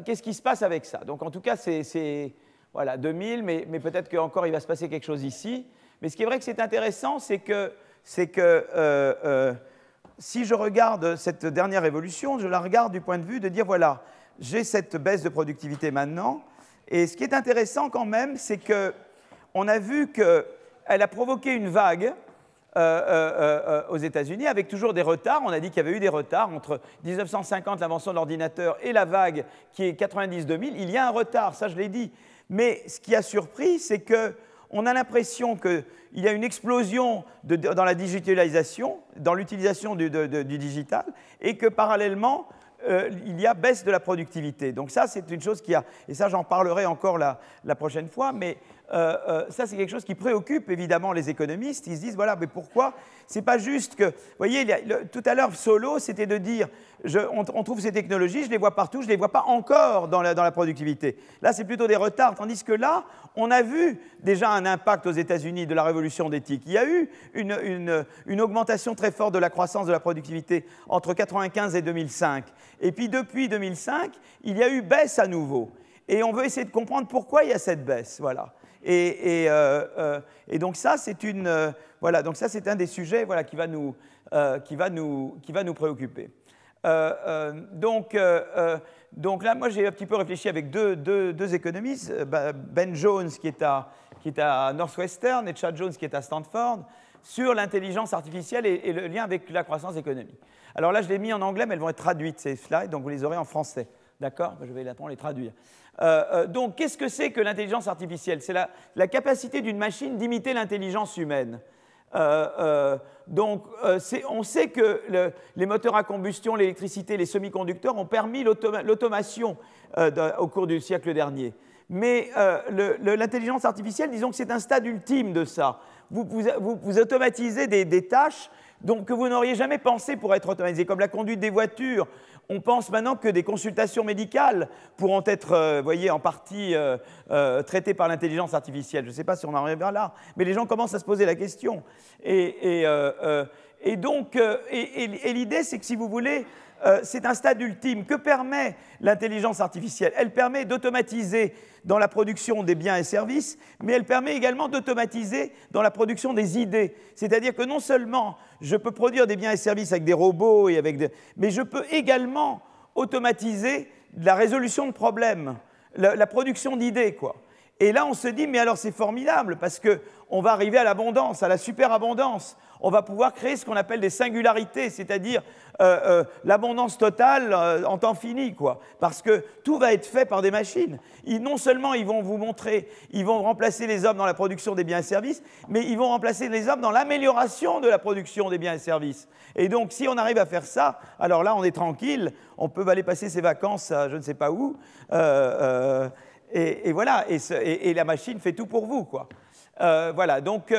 Qu'est-ce qui se passe avec ça? Donc en tout cas, c'est voilà, 2000, mais peut-être qu'encore il va se passer quelque chose ici. Mais ce qui est vrai que c'est intéressant, c'est que si je regarde cette dernière évolution, je la regarde du point de vue de dire, voilà, j'ai cette baisse de productivité maintenant. Et ce qui est intéressant quand même, c'est qu'on a vu qu'elle a provoqué une vague aux États-Unis avec toujours des retards. On a dit qu'il y avait eu des retards entre 1950, l'invention de l'ordinateur, et la vague qui est 90-2000. Il y a un retard, ça je l'ai dit. Mais ce qui a surpris, c'est qu'on a l'impression qu'il y a une explosion dans la digitalisation, dans l'utilisation du digital, et que parallèlement, il y a baisse de la productivité. Donc ça, c'est une chose qui a... Et ça, j'en parlerai encore la prochaine fois, mais ça, c'est quelque chose qui préoccupe évidemment les économistes. Ils se disent, voilà, mais pourquoi? C'est pas juste que... Vous voyez, tout à l'heure, Solo, c'était de dire, on trouve ces technologies, je les vois partout, je ne les vois pas encore dans la productivité. Là, c'est plutôt des retards, tandis que là, on a vu déjà un impact aux États-Unis de la révolution d'éthique. Il y a eu une augmentation très forte de la croissance de la productivité entre 1995 et 2005. Et puis, depuis 2005, il y a eu baisse à nouveau. Et on veut essayer de comprendre pourquoi il y a cette baisse. Voilà. Et donc ça, c'est voilà, donc ça, c'est un des sujets, voilà, qui va nous préoccuper. Donc là, moi, j'ai un petit peu réfléchi avec deux économistes, Ben Jones, qui est à Northwestern, et Chad Jones, qui est à Stanford, sur l'intelligence artificielle et le lien avec la croissance économique. Alors là, je l'ai mis en anglais, mais elles vont être traduites, ces slides, donc vous les aurez en français. D'accord? Je vais maintenant les traduire. Donc, qu'est-ce que c'est que l'intelligence artificielle? C'est la capacité d'une machine d'imiter l'intelligence humaine. Donc, on sait que les moteurs à combustion, l'électricité, les semi-conducteurs ont permis l'automation au cours du siècle dernier. Mais l'intelligence artificielle, disons que c'est un stade ultime de ça. Vous automatisez des tâches que vous n'auriez jamais pensé pour être automatisées, comme la conduite des voitures. On pense maintenant que des consultations médicales pourront être, voyez, en partie traitées par l'intelligence artificielle. Je ne sais pas si on en arrivera là, mais les gens commencent à se poser la question. Et l'idée, c'est que si vous voulez, c'est un stade ultime. Que permet l'intelligence artificielle? Elle permet d'automatiser dans la production des biens et services, mais elle permet également d'automatiser dans la production des idées. C'est-à-dire que non seulement je peux produire des biens et services avec des robots, mais je peux également automatiser la résolution de problèmes, la production d'idées, quoi. Et là, on se dit, mais alors c'est formidable, parce qu'on va arriver à l'abondance, à la superabondance. On va pouvoir créer ce qu'on appelle des singularités, c'est-à-dire l'abondance totale en temps fini, quoi. Parce que tout va être fait par des machines. Non seulement ils vont vous montrer, ils vont remplacer les hommes dans la production des biens et services, mais ils vont remplacer les hommes dans l'amélioration de la production des biens et services. Et donc, si on arrive à faire ça, alors là, on est tranquille, on peut aller passer ses vacances à je ne sais pas où, et voilà, et la machine fait tout pour vous, quoi. Voilà, donc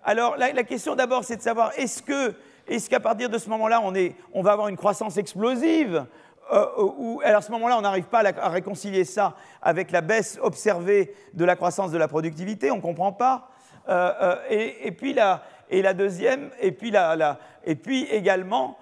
alors la question d'abord, c'est de savoir est-ce qu'à partir de ce moment-là, on va avoir une croissance explosive ou alors à ce moment-là, on n'arrive pas à réconcilier ça avec la baisse observée de la croissance de la productivité, on ne comprend pas. Et puis la deuxième, et puis également,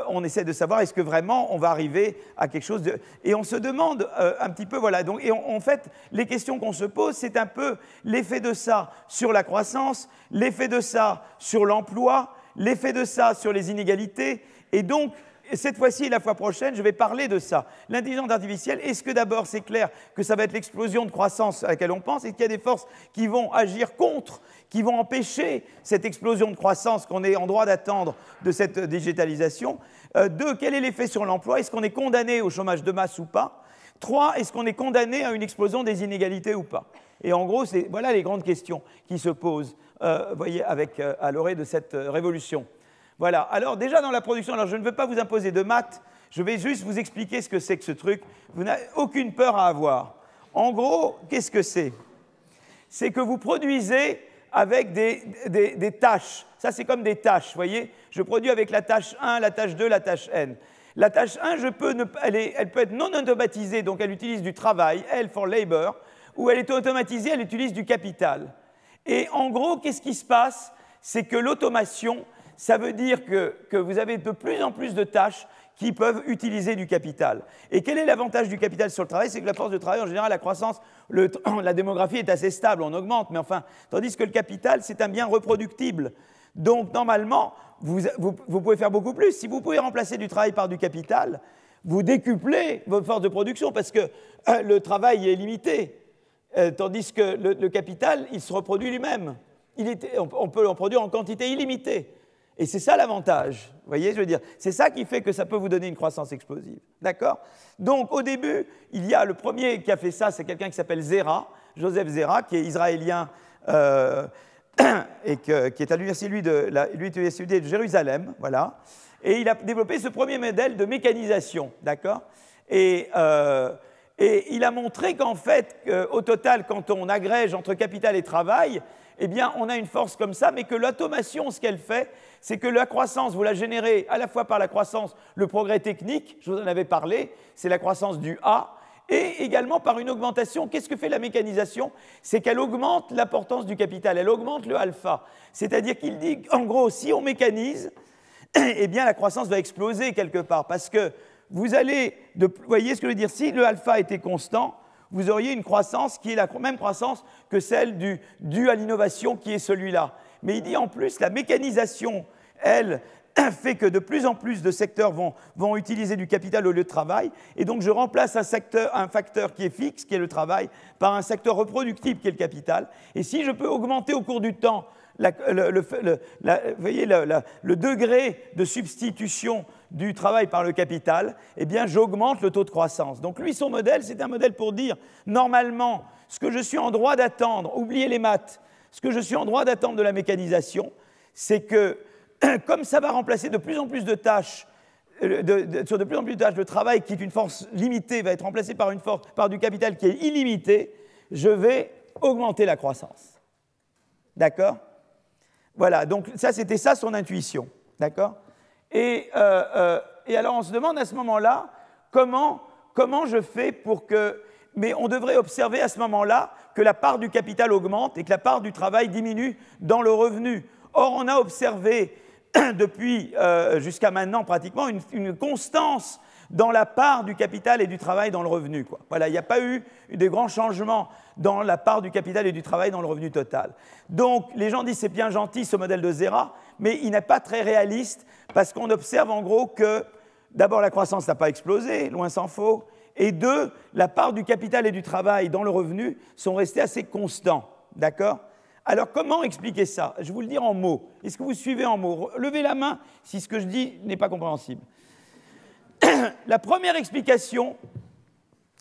on essaie de savoir est-ce que vraiment on va arriver à quelque chose de... Et on se demande un petit peu, voilà, donc, et en fait, les questions qu'on se pose, c'est un peu l'effet de ça sur la croissance, l'effet de ça sur l'emploi, l'effet de ça sur les inégalités, et donc, cette fois-ci et la fois prochaine, je vais parler de ça. L'intelligence artificielle, est-ce que d'abord c'est clair que ça va être l'explosion de croissance à laquelle on pense et qu'il y a des forces qui vont agir contre, qui vont empêcher cette explosion de croissance qu'on est en droit d'attendre de cette digitalisation? 2, quel est l'effet sur l'emploi? Est-ce qu'on est condamné au chômage de masse ou pas? 3, est-ce qu'on est condamné à une explosion des inégalités ou pas? Et en gros, voilà les grandes questions qui se posent voyez, à l'orée de cette révolution. Voilà, alors déjà dans la production, alors je ne veux pas vous imposer de maths, je vais juste vous expliquer ce que c'est que ce truc. Vous n'avez aucune peur à avoir. En gros, qu'est-ce que c'est? C'est que vous produisez avec des tâches. Ça, c'est comme des tâches, vous voyez? Je produis avec la tâche 1, la tâche 2, la tâche n. La tâche 1, elle peut être non automatisée, donc elle utilise du travail, L for labor, ou elle est automatisée, elle utilise du capital. Et en gros, qu'est-ce qui se passe? C'est que l'automation, ça veut dire que vous avez de plus en plus de tâches qui peuvent utiliser du capital. Et quel est l'avantage du capital sur le travail? C'est que la force de travail, en général, la croissance, la démographie est assez stable, on augmente, mais enfin, tandis que le capital, c'est un bien reproductible. Donc, normalement, vous pouvez faire beaucoup plus. Si vous pouvez remplacer du travail par du capital, vous décuplez votre force de production parce que le travail est limité, tandis que le capital, il se reproduit lui-même. On peut en produire en quantité illimitée. Et c'est ça l'avantage, vous voyez, je veux dire, c'est ça qui fait que ça peut vous donner une croissance explosive, d'accord? Donc, au début, il y a le premier qui a fait ça, c'est quelqu'un qui s'appelle Zera, Joseph Zera, qui est israélien et qui est à l'université de Jérusalem, voilà. Et il a développé ce premier modèle de mécanisation, d'accord? Et il a montré qu'en fait, au total, quand on agrège entre capital et travail, eh bien, on a une force comme ça, mais que l'automation, ce qu'elle fait, c'est que la croissance, vous la générez à la fois par la croissance, le progrès technique, je vous en avais parlé, c'est la croissance du A, et également par une augmentation. Qu'est-ce que fait la mécanisation? C'est qu'elle augmente l'importance du capital, elle augmente le alpha. C'est-à-dire qu'il dit, en gros, si on mécanise, eh bien, la croissance va exploser quelque part, parce que vous allez, vous voyez ce que je veux dire, si le alpha était constant, vous auriez une croissance qui est la même croissance que celle due à l'innovation qui est celui-là. Mais il dit en plus, la mécanisation, elle, fait que de plus en plus de secteurs vont utiliser du capital au lieu de travail, et donc je remplace un facteur qui est fixe, qui est le travail, par un secteur reproductible qui est le capital. Et si je peux augmenter au cours du temps voyez, le degré de substitution du travail par le capital, eh bien, j'augmente le taux de croissance. Donc, lui, son modèle, c'est un modèle pour dire, normalement, ce que je suis en droit d'attendre, oubliez les maths, ce que je suis en droit d'attendre de la mécanisation, c'est que, comme ça va remplacer de plus en plus de tâches, sur de plus en plus de tâches, le travail qui est une force limitée va être remplacé par du capital qui est illimité, je vais augmenter la croissance. D'accord? Voilà, donc ça, c'était ça son intuition, d'accord? Et alors, on se demande à ce moment-là, comment je fais pour que... Mais on devrait observer à ce moment-là que la part du capital augmente et que la part du travail diminue dans le revenu. Or, on a observé depuis jusqu'à maintenant pratiquement une constance dans la part du capital et du travail dans le revenu, quoi. Voilà, il n'y a pas eu de grands changements dans la part du capital et du travail dans le revenu total. Donc, les gens disent c'est bien gentil ce modèle de Zera, mais il n'est pas très réaliste parce qu'on observe en gros que, d'abord, la croissance n'a pas explosé, loin s'en faut, et 2, la part du capital et du travail dans le revenu sont restés assez constants. D'accord? Alors, comment expliquer ça? Je vais vous le dire en mots. Est-ce que vous suivez en mots? Levez la main si ce que je dis n'est pas compréhensible. La première explication,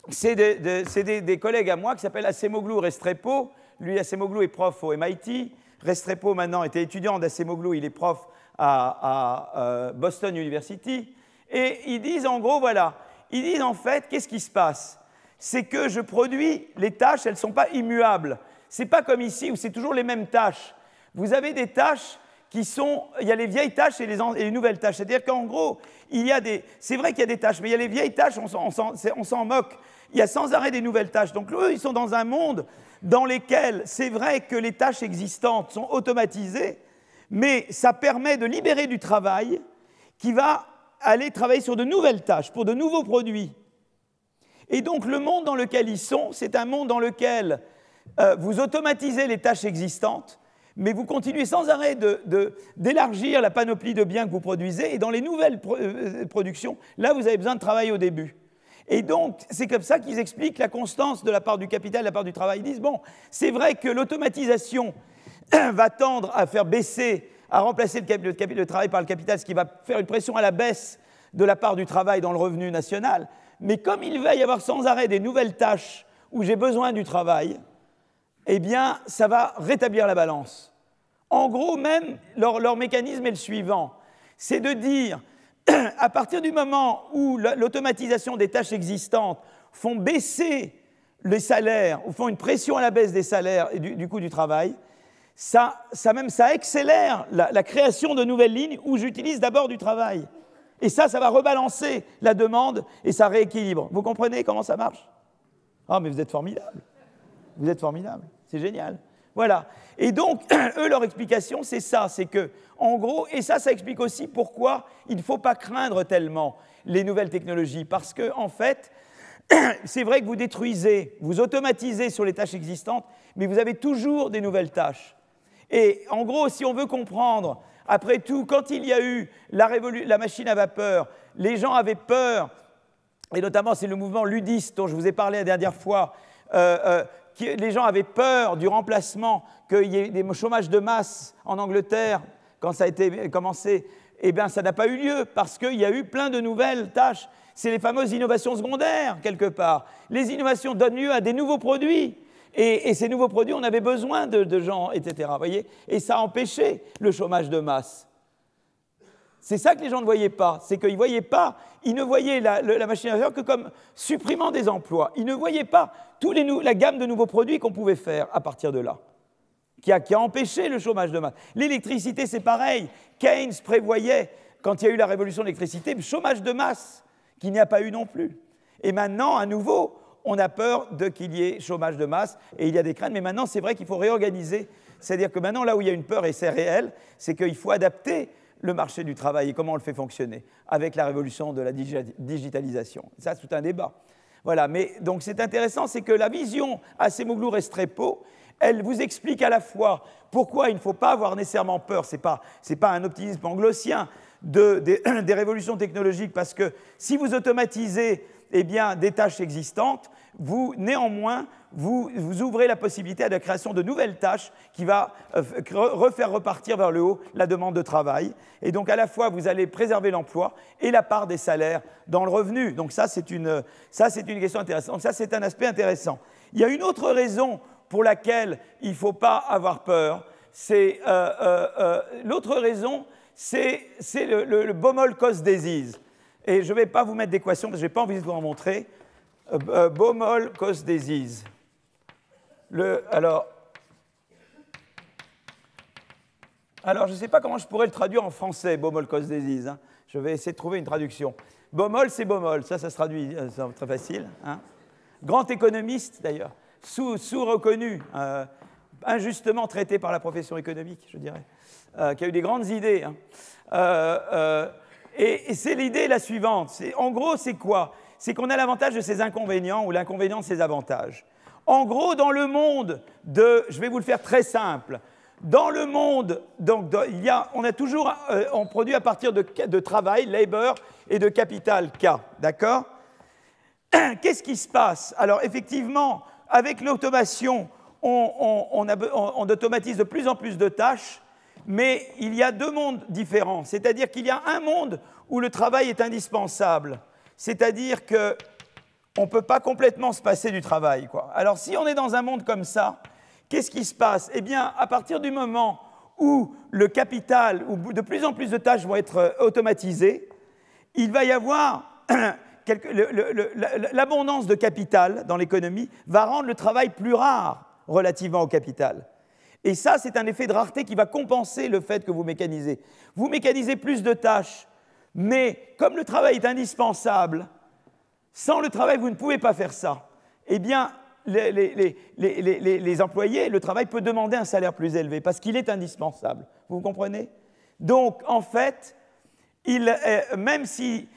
c'est des collègues à moi qui s'appellent Acemoglu Restrepo. Lui, Acemoglu est prof au MIT. Restrepo, maintenant, était étudiant d'Acemoglu. Il est prof à Boston University. Et ils disent, en gros, voilà, ils disent, en fait, qu'est-ce qui se passe? C'est que je produis, les tâches, elles ne sont pas immuables. Ce n'est pas comme ici où c'est toujours les mêmes tâches. Vous avez des tâches qui sont... Il y a les vieilles tâches et les nouvelles tâches. C'est-à-dire qu'en gros, il y a des... C'est vrai qu'il y a des tâches, mais il y a les vieilles tâches, on s'en moque. Il y a sans arrêt des nouvelles tâches. Donc eux, ils sont dans un monde dans lequel c'est vrai que les tâches existantes sont automatisées, mais ça permet de libérer du travail qui va aller travailler sur de nouvelles tâches, pour de nouveaux produits. Et donc le monde dans lequel ils sont, c'est un monde dans lequel vous automatisez les tâches existantes, mais vous continuez sans arrêt d'élargir la panoplie de biens que vous produisez, et dans les nouvelles productions, là, vous avez besoin de travailler au début. Et donc, c'est comme ça qu'ils expliquent la constance de la part du capital, de la part du travail. Ils disent, bon, c'est vrai que l'automatisation va tendre à faire baisser, à remplacer le travail par le capital, ce qui va faire une pression à la baisse de la part du travail dans le revenu national. Mais comme il va y avoir sans arrêt des nouvelles tâches où j'ai besoin du travail, eh bien, ça va rétablir la balance. En gros, même, leur mécanisme est le suivant. C'est de dire, à partir du moment où l'automatisation des tâches existantes font baisser les salaires, ou font une pression à la baisse des salaires et du coût du travail, ça accélère la création de nouvelles lignes où j'utilise d'abord du travail. Et ça va rebalancer la demande et ça rééquilibre. Vous comprenez comment ça marche? Ah, mais vous êtes formidable. Vous êtes formidable. C'est génial. Voilà. Et donc, eux, leur explication, c'est ça. C'est que, en gros, et ça explique aussi pourquoi il ne faut pas craindre tellement les nouvelles technologies. Parce que, en fait, c'est vrai que vous détruisez, vous automatisez sur les tâches existantes, mais vous avez toujours des nouvelles tâches. Et en gros, si on veut comprendre, après tout, quand il y a eu la machine à vapeur, les gens avaient peur, et notamment c'est le mouvement ludiste dont je vous ai parlé la dernière fois, les gens avaient peur du remplacement, qu'il y ait des chômages de masse en Angleterre, quand ça a été commencé, eh bien ça n'a pas eu lieu, parce qu'il y a eu plein de nouvelles tâches. C'est les fameuses innovations secondaires, quelque part. Les innovations donnent lieu à des nouveaux produits. Et ces nouveaux produits, on avait besoin de gens, etc. Voyez, et ça a empêché le chômage de masse. C'est ça que les gens ne voyaient pas. C'est qu'ils ne voyaient pas, ils ne voyaient la machine à vapeur que comme supprimant des emplois. Ils ne voyaient pas la gamme de nouveaux produits qu'on pouvait faire à partir de là, qui a empêché le chômage de masse. L'électricité, c'est pareil. Keynes prévoyait, quand il y a eu la révolution de l'électricité, le chômage de masse, qu'il n'y a pas eu non plus. Et maintenant, à nouveau, on a peur qu'il y ait chômage de masse, et il y a des craintes, mais maintenant, c'est vrai qu'il faut réorganiser. C'est-à-dire que maintenant, là où il y a une peur, et c'est réel, c'est qu'il faut adapter le marché du travail et comment on le fait fonctionner avec la révolution de la digitalisation. Ça, c'est tout un débat. Voilà, mais donc c'est intéressant, c'est que la vision Acemoglu Restrepo, elle vous explique à la fois pourquoi il ne faut pas avoir nécessairement peur, ce n'est pas un optimisme anglossien des révolutions technologiques, parce que si vous automatisez des tâches existantes, néanmoins, vous ouvrez la possibilité à la création de nouvelles tâches qui va refaire repartir vers le haut la demande de travail. Et donc, à la fois, vous allez préserver l'emploi et la part des salaires dans le revenu. Donc, ça, c'est une question intéressante. Donc, ça, c'est un aspect intéressant. Il y a une autre raison pour laquelle il ne faut pas avoir peur. L'autre raison, c'est le Baumol-Cause disease. Et je ne vais pas vous mettre d'équation parce que je n'ai pas envie de vous en montrer. Baumol-Cause disease. Alors, je ne sais pas comment je pourrais le traduire en français, Baumol-Cause disease. Hein. Je vais essayer de trouver une traduction. Baumol, c'est Baumol. Ça se traduit, c'est très facile. Hein. Grand économiste, d'ailleurs, sous-reconnu, injustement traité par la profession économique, je dirais, qui a eu des grandes idées. Hein. Et c'est l'idée la suivante. En gros, c'est quoi? C'est qu'on a l'avantage de ses inconvénients ou l'inconvénient de ses avantages. En gros, dans le monde je vais vous le faire très simple, dans le monde, donc, on produit à partir de travail, labor, et de capital, K, d'accord? qu'est-ce qui se passe? Alors, effectivement, avec l'automation, on automatise de plus en plus de tâches, mais il y a deux mondes différents. C'est-à-dire qu'il y a un monde où le travail est indispensable. C'est-à-dire qu'on ne peut pas complètement se passer du travail, quoi. Alors, si on est dans un monde comme ça, qu'est-ce qui se passe? Eh bien, à partir du moment où le capital, où de plus en plus de tâches vont être automatisées, il va y avoir l'abondance de capital dans l'économie va rendre le travail plus rare relativement au capital. Et ça, c'est un effet de rareté qui va compenser le fait que vous mécanisez. Vous mécanisez plus de tâches, mais comme le travail est indispensable, sans le travail, vous ne pouvez pas faire ça. Eh bien, les employés, le travail peut demander un salaire plus élevé parce qu'il est indispensable. Vous comprenez? Donc, en fait, même si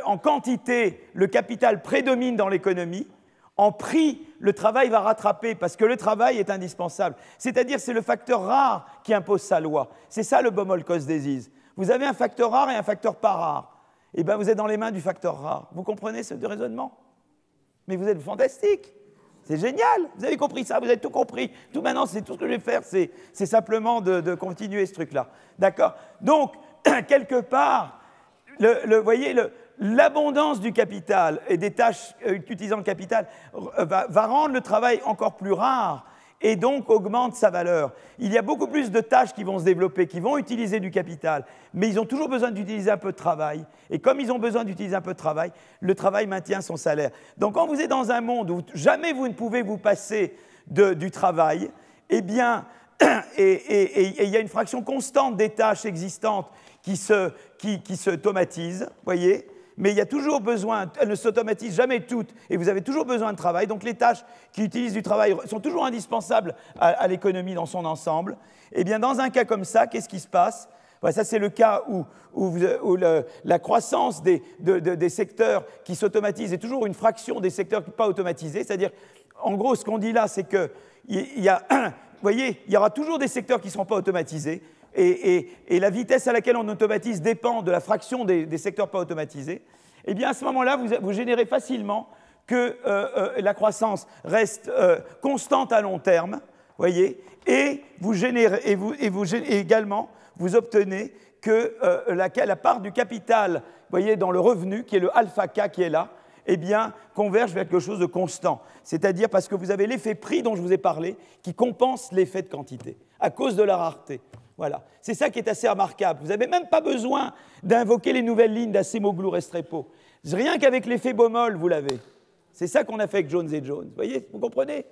en quantité, le capital prédomine dans l'économie, en prix, le travail va rattraper parce que le travail est indispensable. C'est-à-dire c'est le facteur rare qui impose sa loi. C'est ça le Baumol cost disease. Vous avez un facteur rare et un facteur pas rare. Eh bien, vous êtes dans les mains du facteur rare. Vous comprenez ce raisonnement? Mais vous êtes fantastique. C'est génial. Vous avez compris ça, vous avez tout compris. Tout maintenant, c'est tout ce que je vais faire, c'est simplement de continuer ce truc-là. D'accord? Donc, quelque part, voyez, l'abondance du capital et des tâches utilisant le capital va rendre le travail encore plus rare et donc augmente sa valeur. Il y a beaucoup plus de tâches qui vont se développer, qui vont utiliser du capital, mais ils ont toujours besoin d'utiliser un peu de travail. Et comme ils ont besoin d'utiliser un peu de travail, le travail maintient son salaire. Donc quand vous êtes dans un monde où jamais vous ne pouvez vous passer du travail, eh bien, et il y a une fraction constante des tâches existantes qui s'automatisent, voyez, mais il y a toujours besoin, elles ne s'automatisent jamais toutes, et vous avez toujours besoin de travail. Donc les tâches qui utilisent du travail sont toujours indispensables à l'économie dans son ensemble. Eh bien, dans un cas comme ça, qu'est-ce qui se passe? Voilà, ça, c'est le cas où la croissance des secteurs qui s'automatisent est toujours une fraction des secteurs pas automatisés. C'est-à-dire, en gros, ce qu'on dit là, c'est que vous voyez, il y aura toujours des secteurs qui ne seront pas automatisés. Et la vitesse à laquelle on automatise dépend de la fraction des secteurs pas automatisés. Eh bien, à ce moment-là, vous générez facilement que la croissance reste constante à long terme, voyez, et également, vous obtenez que la part du capital, voyez, dans le revenu, qui est le alpha K qui est là, eh bien, converge vers quelque chose de constant. C'est-à-dire parce que vous avez l'effet prix dont je vous ai parlé, qui compense l'effet de quantité, à cause de la rareté. Voilà. C'est ça qui est assez remarquable. Vous n'avez même pas besoin d'invoquer les nouvelles lignes d'Acemoglu-Restrepo. Rien qu'avec l'effet Baumol, vous l'avez. C'est ça qu'on a fait avec Jones et Jones. Vous voyez, vous comprenez?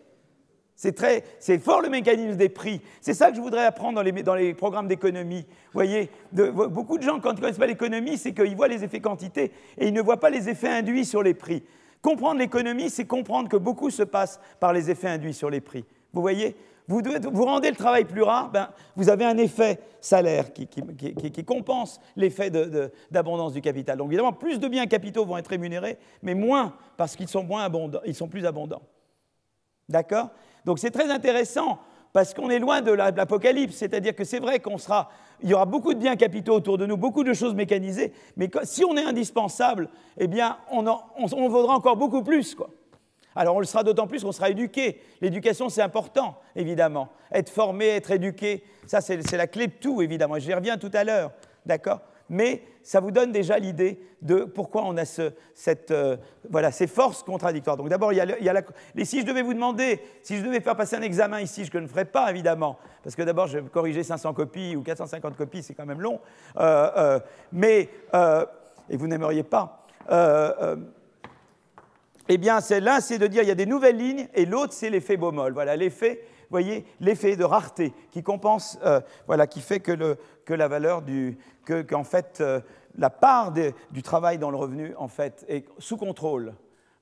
C'est fort le mécanisme des prix. C'est ça que je voudrais apprendre dans les programmes d'économie. Vous voyez, beaucoup de gens, quand ils ne connaissent pas l'économie, c'est qu'ils voient les effets quantité et ils ne voient pas les effets induits sur les prix. Comprendre l'économie, c'est comprendre que beaucoup se passe par les effets induits sur les prix. Vous voyez? Vous rendez le travail plus rare, ben, vous avez un effet salaire qui compense l'effet d'abondance du capital. Donc évidemment, plus de biens capitaux vont être rémunérés, mais moins parce qu'ils sont moins abondants, ils sont plus abondants. D'accord? Donc c'est très intéressant parce qu'on est loin de l'apocalypse, c'est-à-dire que c'est vrai il y aura beaucoup de biens capitaux autour de nous, beaucoup de choses mécanisées, mais si on est indispensable, eh bien on vaudra encore beaucoup plus, quoi. Alors on le sera d'autant plus qu'on sera éduqué. L'éducation, c'est important, évidemment. Être formé, être éduqué, ça c'est la clé de tout, évidemment. J'y reviens tout à l'heure, d'accord? Mais ça vous donne déjà l'idée de pourquoi on a ces forces contradictoires. Donc d'abord, si je devais vous demander, si je devais faire passer un examen ici, je ne le ferais pas, évidemment, parce que d'abord, je vais corriger 500 copies ou 450 copies, c'est quand même long, et vous n'aimeriez pas. Eh bien, l'un, c'est de dire qu'il y a des nouvelles lignes, et l'autre, c'est l'effet Baumol. Voilà, l'effet, vous voyez, l'effet de rareté qui compense, qui fait que la valeur qu'en fait, la part du travail dans le revenu, en fait, est sous contrôle.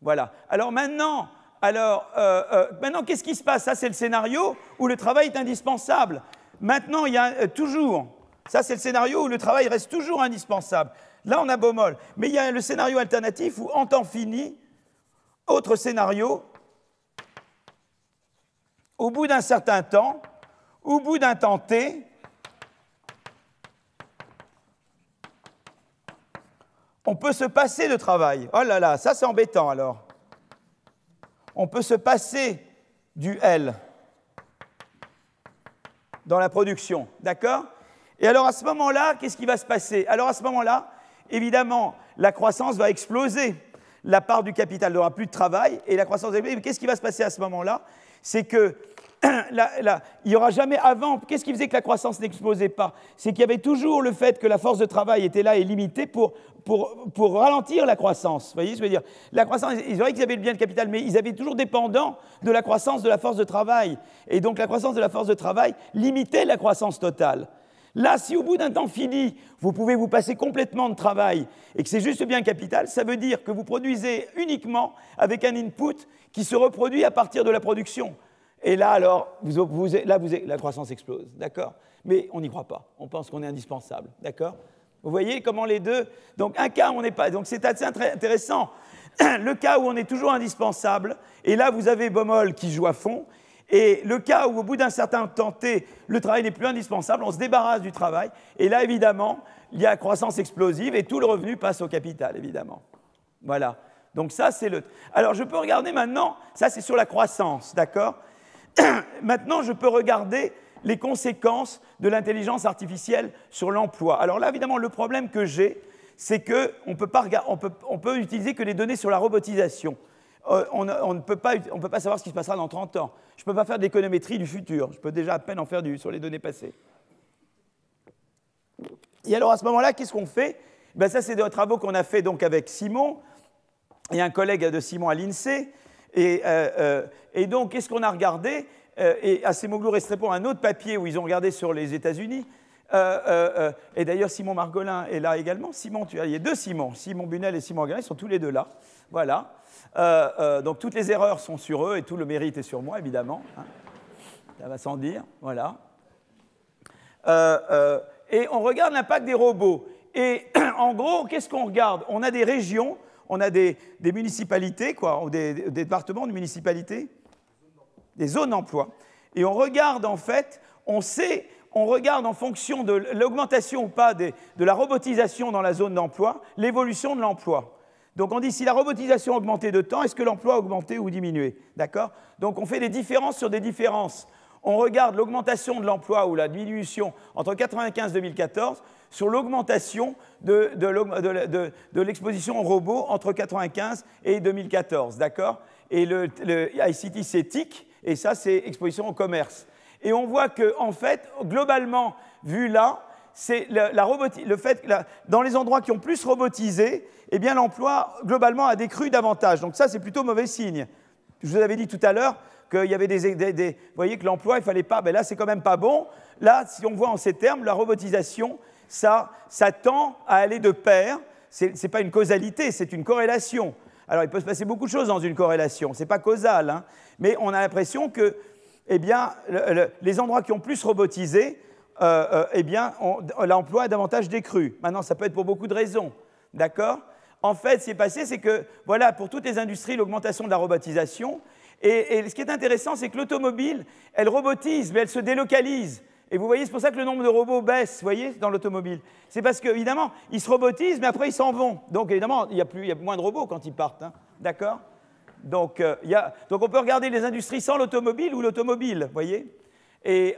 Voilà. Alors maintenant, qu'est-ce qui se passe? Ça, c'est le scénario où le travail est indispensable. Maintenant, il y a toujours, ça, c'est le scénario où le travail reste toujours indispensable. Là, on a Baumol. Mais il y a le scénario alternatif où, en temps fini, autre scénario, au bout d'un certain temps, au bout d'un temps T, on peut se passer de travail. Oh là là, ça c'est embêtant alors. on peut se passer du L dans la production, d'accord? Et alors à ce moment-là, qu'est-ce qui va se passer? Alors à ce moment-là, évidemment, la croissance va exploser. La part du capital n'aura plus de travail et la croissance va exploser. Qu'est-ce qui va se passer à ce moment-là? C'est que il n'y aura jamais avant. Qu'est-ce qui faisait que la croissance n'explosait pas? C'est qu'il y avait toujours le fait que la force de travail était là et limitée pour ralentir la croissance. Vous voyez, je veux dire, la croissance, ils auraient qu'ils avaient le bien de capital, mais ils avaient toujours dépendant de la croissance de la force de travail. Et donc la croissance de la force de travail limitait la croissance totale. Là, si au bout d'un temps fini, vous pouvez vous passer complètement de travail et que c'est juste bien capital, ça veut dire que vous produisez uniquement avec un input qui se reproduit à partir de la production. Et là, alors, la croissance explose, d'accord? Mais on n'y croit pas. On pense qu'on est indispensable, d'accord? Vous voyez comment les deux... Donc, un cas où on n'est pas... Donc, c'est assez intéressant. Le cas où on est toujours indispensable, et là, vous avez Baumol qui joue à fond, et le cas où, au bout d'un certain temps T, le travail n'est plus indispensable, on se débarrasse du travail, et là, évidemment, il y a croissance explosive, et tout le revenu passe au capital, évidemment. Voilà. Donc, ça, c'est le... Alors, je peux regarder maintenant... Ça, c'est sur la croissance, d'accord? Maintenant, je peux regarder les conséquences de l'intelligence artificielle sur l'emploi. Alors là, évidemment, le problème que j'ai, c'est qu'on peut utiliser que les données sur la robotisation. On ne peut pas savoir ce qui se passera dans 30 ans. Je ne peux pas faire d'économétrie du futur. Je peux déjà à peine en faire sur les données passées. Et alors, à ce moment-là, qu'est-ce qu'on fait? Ben, ça, c'est des travaux qu'on a fait donc, avec Simon et un collègue de Simon à l'INSEE. Et donc, qu'est-ce qu'on a regardé? Et Acemoglu Restrepo, un autre papier où ils ont regardé sur les États-Unis. Et d'ailleurs, Simon Margolin est là également. Simon, il y a deux Simon. Simon Bunel et Simon Margolin, ils sont tous les deux là. Voilà. Donc, toutes les erreurs sont sur eux et tout le mérite est sur moi, évidemment. Hein. Ça va sans dire. Voilà. Et on regarde l'impact des robots. Et en gros, qu'est-ce qu'on regarde? On a des régions. On a des municipalités, quoi, ou des départements de municipalités, des zones d'emploi. Et on regarde, en fait, on regarde en fonction de l'augmentation ou pas de la robotisation dans la zone d'emploi, l'évolution de l'emploi. Donc on dit, si la robotisation a augmenté de temps, est-ce que l'emploi a augmenté ou diminué? D'accord? Donc on fait des différences sur des différences. On regarde l'augmentation de l'emploi ou la diminution entre 1995 et 2014 sur l'augmentation de l'exposition aux robots entre 1995 et 2014, d'accord? Et le ICT, c'est TIC, et ça, c'est exposition au commerce. Et on voit que, en fait, globalement, vu là, c'est le fait que dans les endroits qui ont plus robotisé, eh bien, l'emploi, globalement, a décru davantage. Donc ça, c'est plutôt mauvais signe. Je vous avais dit tout à l'heure qu'il y avait vous voyez que l'emploi, il ne fallait pas... Ben là, c'est quand même pas bon. Là, si on voit en ces termes, la robotisation... Ça tend à aller de pair. Ce n'est pas une causalité, c'est une corrélation. Alors, il peut se passer beaucoup de choses dans une corrélation. Ce n'est pas causal, hein, mais on a l'impression que eh bien, les endroits qui ont plus robotisé, eh bien, l'emploi a davantage décru. Maintenant, ça peut être pour beaucoup de raisons. D'accord? En fait, ce qui est passé, c'est que, voilà, pour toutes les industries, l'augmentation de la robotisation. Et ce qui est intéressant, c'est que l'automobile, elle robotise, mais elle se délocalise. Et vous voyez, c'est pour ça que le nombre de robots baisse, vous voyez, dans l'automobile. C'est parce qu'évidemment, ils se robotisent, mais après, ils s'en vont. Donc, évidemment, il y a moins de robots quand ils partent. Hein. D'accord? Donc, donc, on peut regarder les industries sans l'automobile ou l'automobile, vous voyez? Et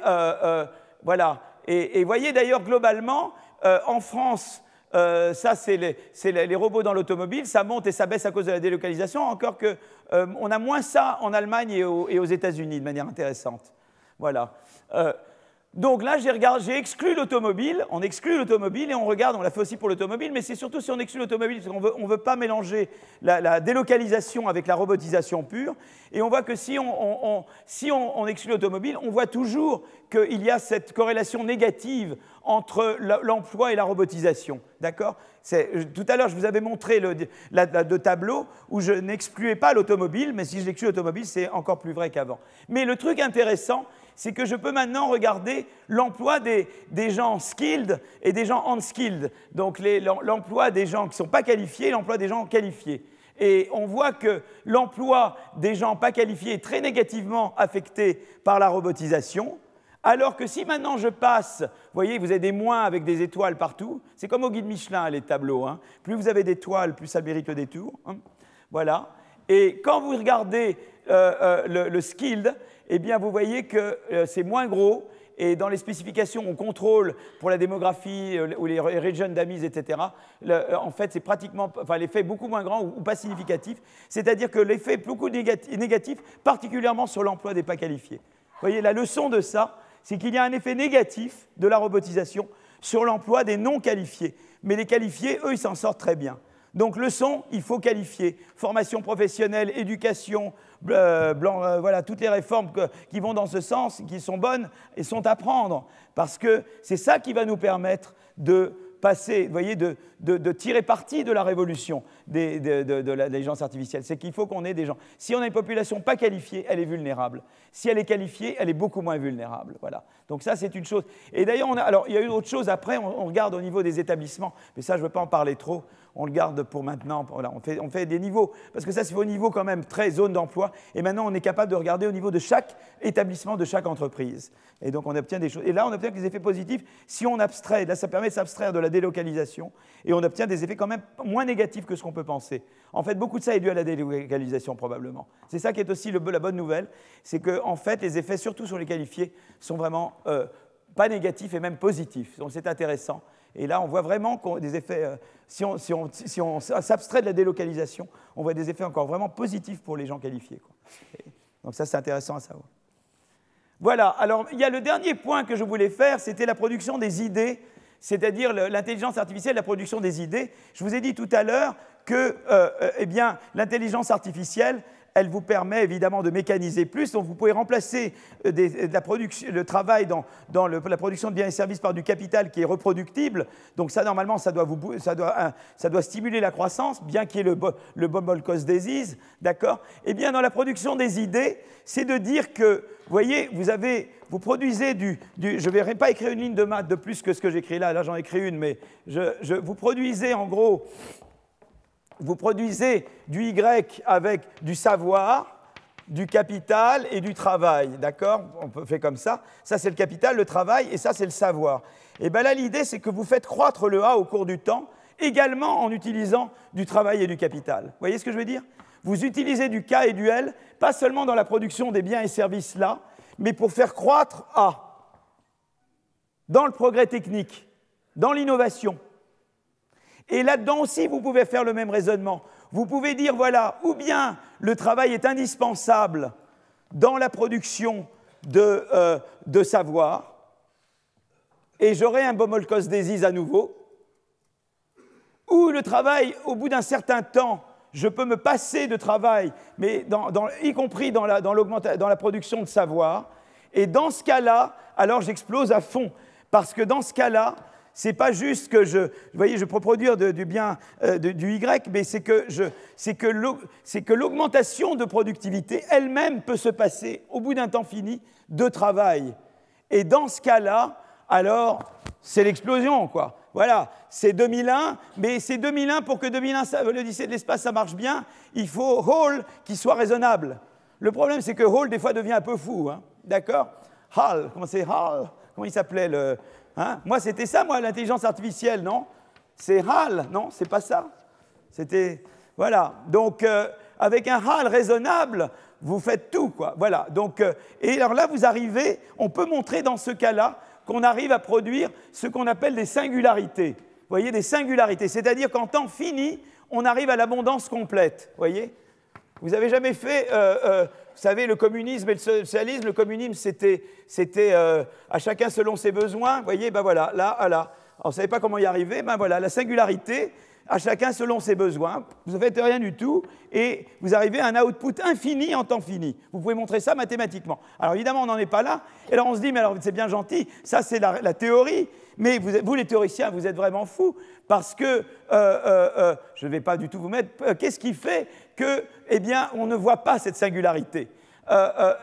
voilà. Et voyez d'ailleurs, globalement, en France, ça, c'est les robots dans l'automobile. Ça monte et ça baisse à cause de la délocalisation, encore qu'on a moins ça en Allemagne et aux États-Unis, de manière intéressante. Voilà. Donc là, j'ai exclu l'automobile, on exclut l'automobile et on regarde, on l'a fait aussi pour l'automobile, mais c'est surtout si on exclut l'automobile, parce qu'on ne veut pas mélanger la délocalisation avec la robotisation pure. Et on voit que si on exclut l'automobile, on voit toujours qu'il y a cette corrélation négative entre l'emploi et la robotisation. D'accord? Tout à l'heure, je vous avais montré le tableau où je n'excluais pas l'automobile, mais si j'exclus l'automobile, c'est encore plus vrai qu'avant. Mais le truc intéressant, c'est que je peux maintenant regarder l'emploi des gens skilled et des gens unskilled. Donc l'emploi des gens qui ne sont pas qualifiés et l'emploi des gens qualifiés. Et on voit que l'emploi des gens pas qualifiés est très négativement affecté par la robotisation, alors que si maintenant je passe, vous voyez, vous avez des moins avec des étoiles partout, c'est comme au guide Michelin, les tableaux. Hein. Plus vous avez d'étoiles, plus ça mérite le détour. Hein. Voilà. Et quand vous regardez le skilled, eh bien, vous voyez que c'est moins gros. Et dans les spécifications, on contrôle pour la démographie ou les regions d'amis, etc. En fait, c'est pratiquement, enfin, l'effet est beaucoup moins grand ou pas significatif. C'est-à-dire que l'effet est beaucoup négatif, particulièrement sur l'emploi des pas qualifiés. Vous voyez, la leçon de ça, c'est qu'il y a un effet négatif de la robotisation sur l'emploi des non qualifiés. Mais les qualifiés, eux, ils s'en sortent très bien. Donc, leçon, il faut qualifier. Formation professionnelle, éducation, voilà, toutes les réformes qui vont dans ce sens, qui sont bonnes et sont à prendre. Parce que c'est ça qui va nous permettre de passer, vous voyez, de tirer parti de la révolution de l'intelligence artificielle. C'est qu'il faut qu'on ait des gens. Si on a une population pas qualifiée, elle est vulnérable. Si elle est qualifiée, elle est beaucoup moins vulnérable. Voilà. Donc ça, c'est une chose. Et d'ailleurs, alors, il y a eu autre chose après, on regarde au niveau des établissements, mais ça, je ne veux pas en parler trop. On le garde pour maintenant. Voilà, on fait des niveaux, parce que ça, c'est au niveau quand même très zone d'emploi. Et maintenant, on est capable de regarder au niveau de chaque établissement, de chaque entreprise. Et donc, on obtient des choses. Et là, on obtient des effets positifs si on abstrait. Là, ça permet de s'abstraire de la délocalisation. Et on obtient des effets quand même moins négatifs que ce qu'on peut penser. En fait, beaucoup de ça est dû à la délocalisation, probablement. C'est ça qui est aussi la bonne nouvelle. C'est qu'en fait, les effets, surtout sur les qualifiés, sont vraiment pas négatifs et même positifs. Donc, c'est intéressant. Et là, on voit vraiment des effets, si on s'abstrait de la délocalisation, on voit des effets encore vraiment positifs pour les gens qualifiés, quoi. Donc ça, c'est intéressant à savoir. Voilà, alors il y a le dernier point que je voulais faire, c'était la production des idées, c'est-à-dire l'intelligence artificielle, la production des idées. Je vous ai dit tout à l'heure que eh bien, l'intelligence artificielle, elle vous permet évidemment de mécaniser plus, donc vous pouvez remplacer le travail dans la production de biens et services par du capital qui est reproductible. Donc ça, normalement, ça doit stimuler la croissance, bien qu'il y ait le bubble cost disease, d'accord? Eh bien, dans la production des idées, c'est de dire que, vous voyez, vous produisez je ne vais pas écrire une ligne de maths de plus que ce que j'écris là j'en écris une, mais vous produisez en gros... Vous produisez du Y avec du savoir, du capital et du travail, d'accord? On fait comme ça. Ça, c'est le capital, le travail, et ça, c'est le savoir. Et bien là, l'idée, c'est que vous faites croître le A au cours du temps, également en utilisant du travail et du capital. Vous voyez ce que je veux dire? Vous utilisez du K et du L, pas seulement dans la production des biens et services là, mais pour faire croître A, dans le progrès technique, dans l'innovation. Et là-dedans aussi, vous pouvez faire le même raisonnement. Vous pouvez dire, voilà, ou bien le travail est indispensable dans la production de savoir, et j'aurai un bubble cost disease à nouveau, ou le travail, au bout d'un certain temps, je peux me passer de travail, mais y compris dans la production de savoir, et dans ce cas-là, alors j'explose à fond, parce que dans ce cas-là, c'est pas juste que vous voyez, je peux produire du Y, mais c'est que l'augmentation de productivité elle-même peut se passer, au bout d'un temps fini, de travail. Et dans ce cas-là, alors, c'est l'explosion, quoi. Voilà, c'est 2001, mais c'est 2001, pour que 2001, l'Odyssée de l'espace, ça marche bien, il faut Hall qui soit raisonnable. Le problème, c'est que Hall, des fois, devient un peu fou, hein, d'accord? Hall, comment c'est Hall? Comment il s'appelait Hein? Moi, c'était ça, moi, l'intelligence artificielle, non? C'est HAL, non? C'est pas ça. C'était... Voilà. Donc, avec un HAL raisonnable, vous faites tout, quoi. Voilà. Donc, et alors là, vous arrivez, on peut montrer dans ce cas-là qu'on arrive à produire ce qu'on appelle des singularités. Vous voyez, des singularités. C'est-à-dire qu'en temps fini, on arrive à l'abondance complète. Vous voyez? Vous n'avez jamais fait... vous savez, le communisme et le socialisme, le communisme, c'était à chacun selon ses besoins. Vous voyez, ben voilà, là. Alors, on ne savait pas comment y arriver. Ben voilà, la singularité, à chacun selon ses besoins. Vous ne faites rien du tout et vous arrivez à un output infini en temps fini. Vous pouvez montrer ça mathématiquement. Alors, évidemment, on n'en est pas là. Et alors, on se dit, mais alors, c'est bien gentil, ça, c'est la théorie. Mais vous, les théoriciens, vous êtes vraiment fous parce que, je ne vais pas du tout vous mettre, qu'est-ce qui fait que, eh bien, on ne voit pas cette singularité?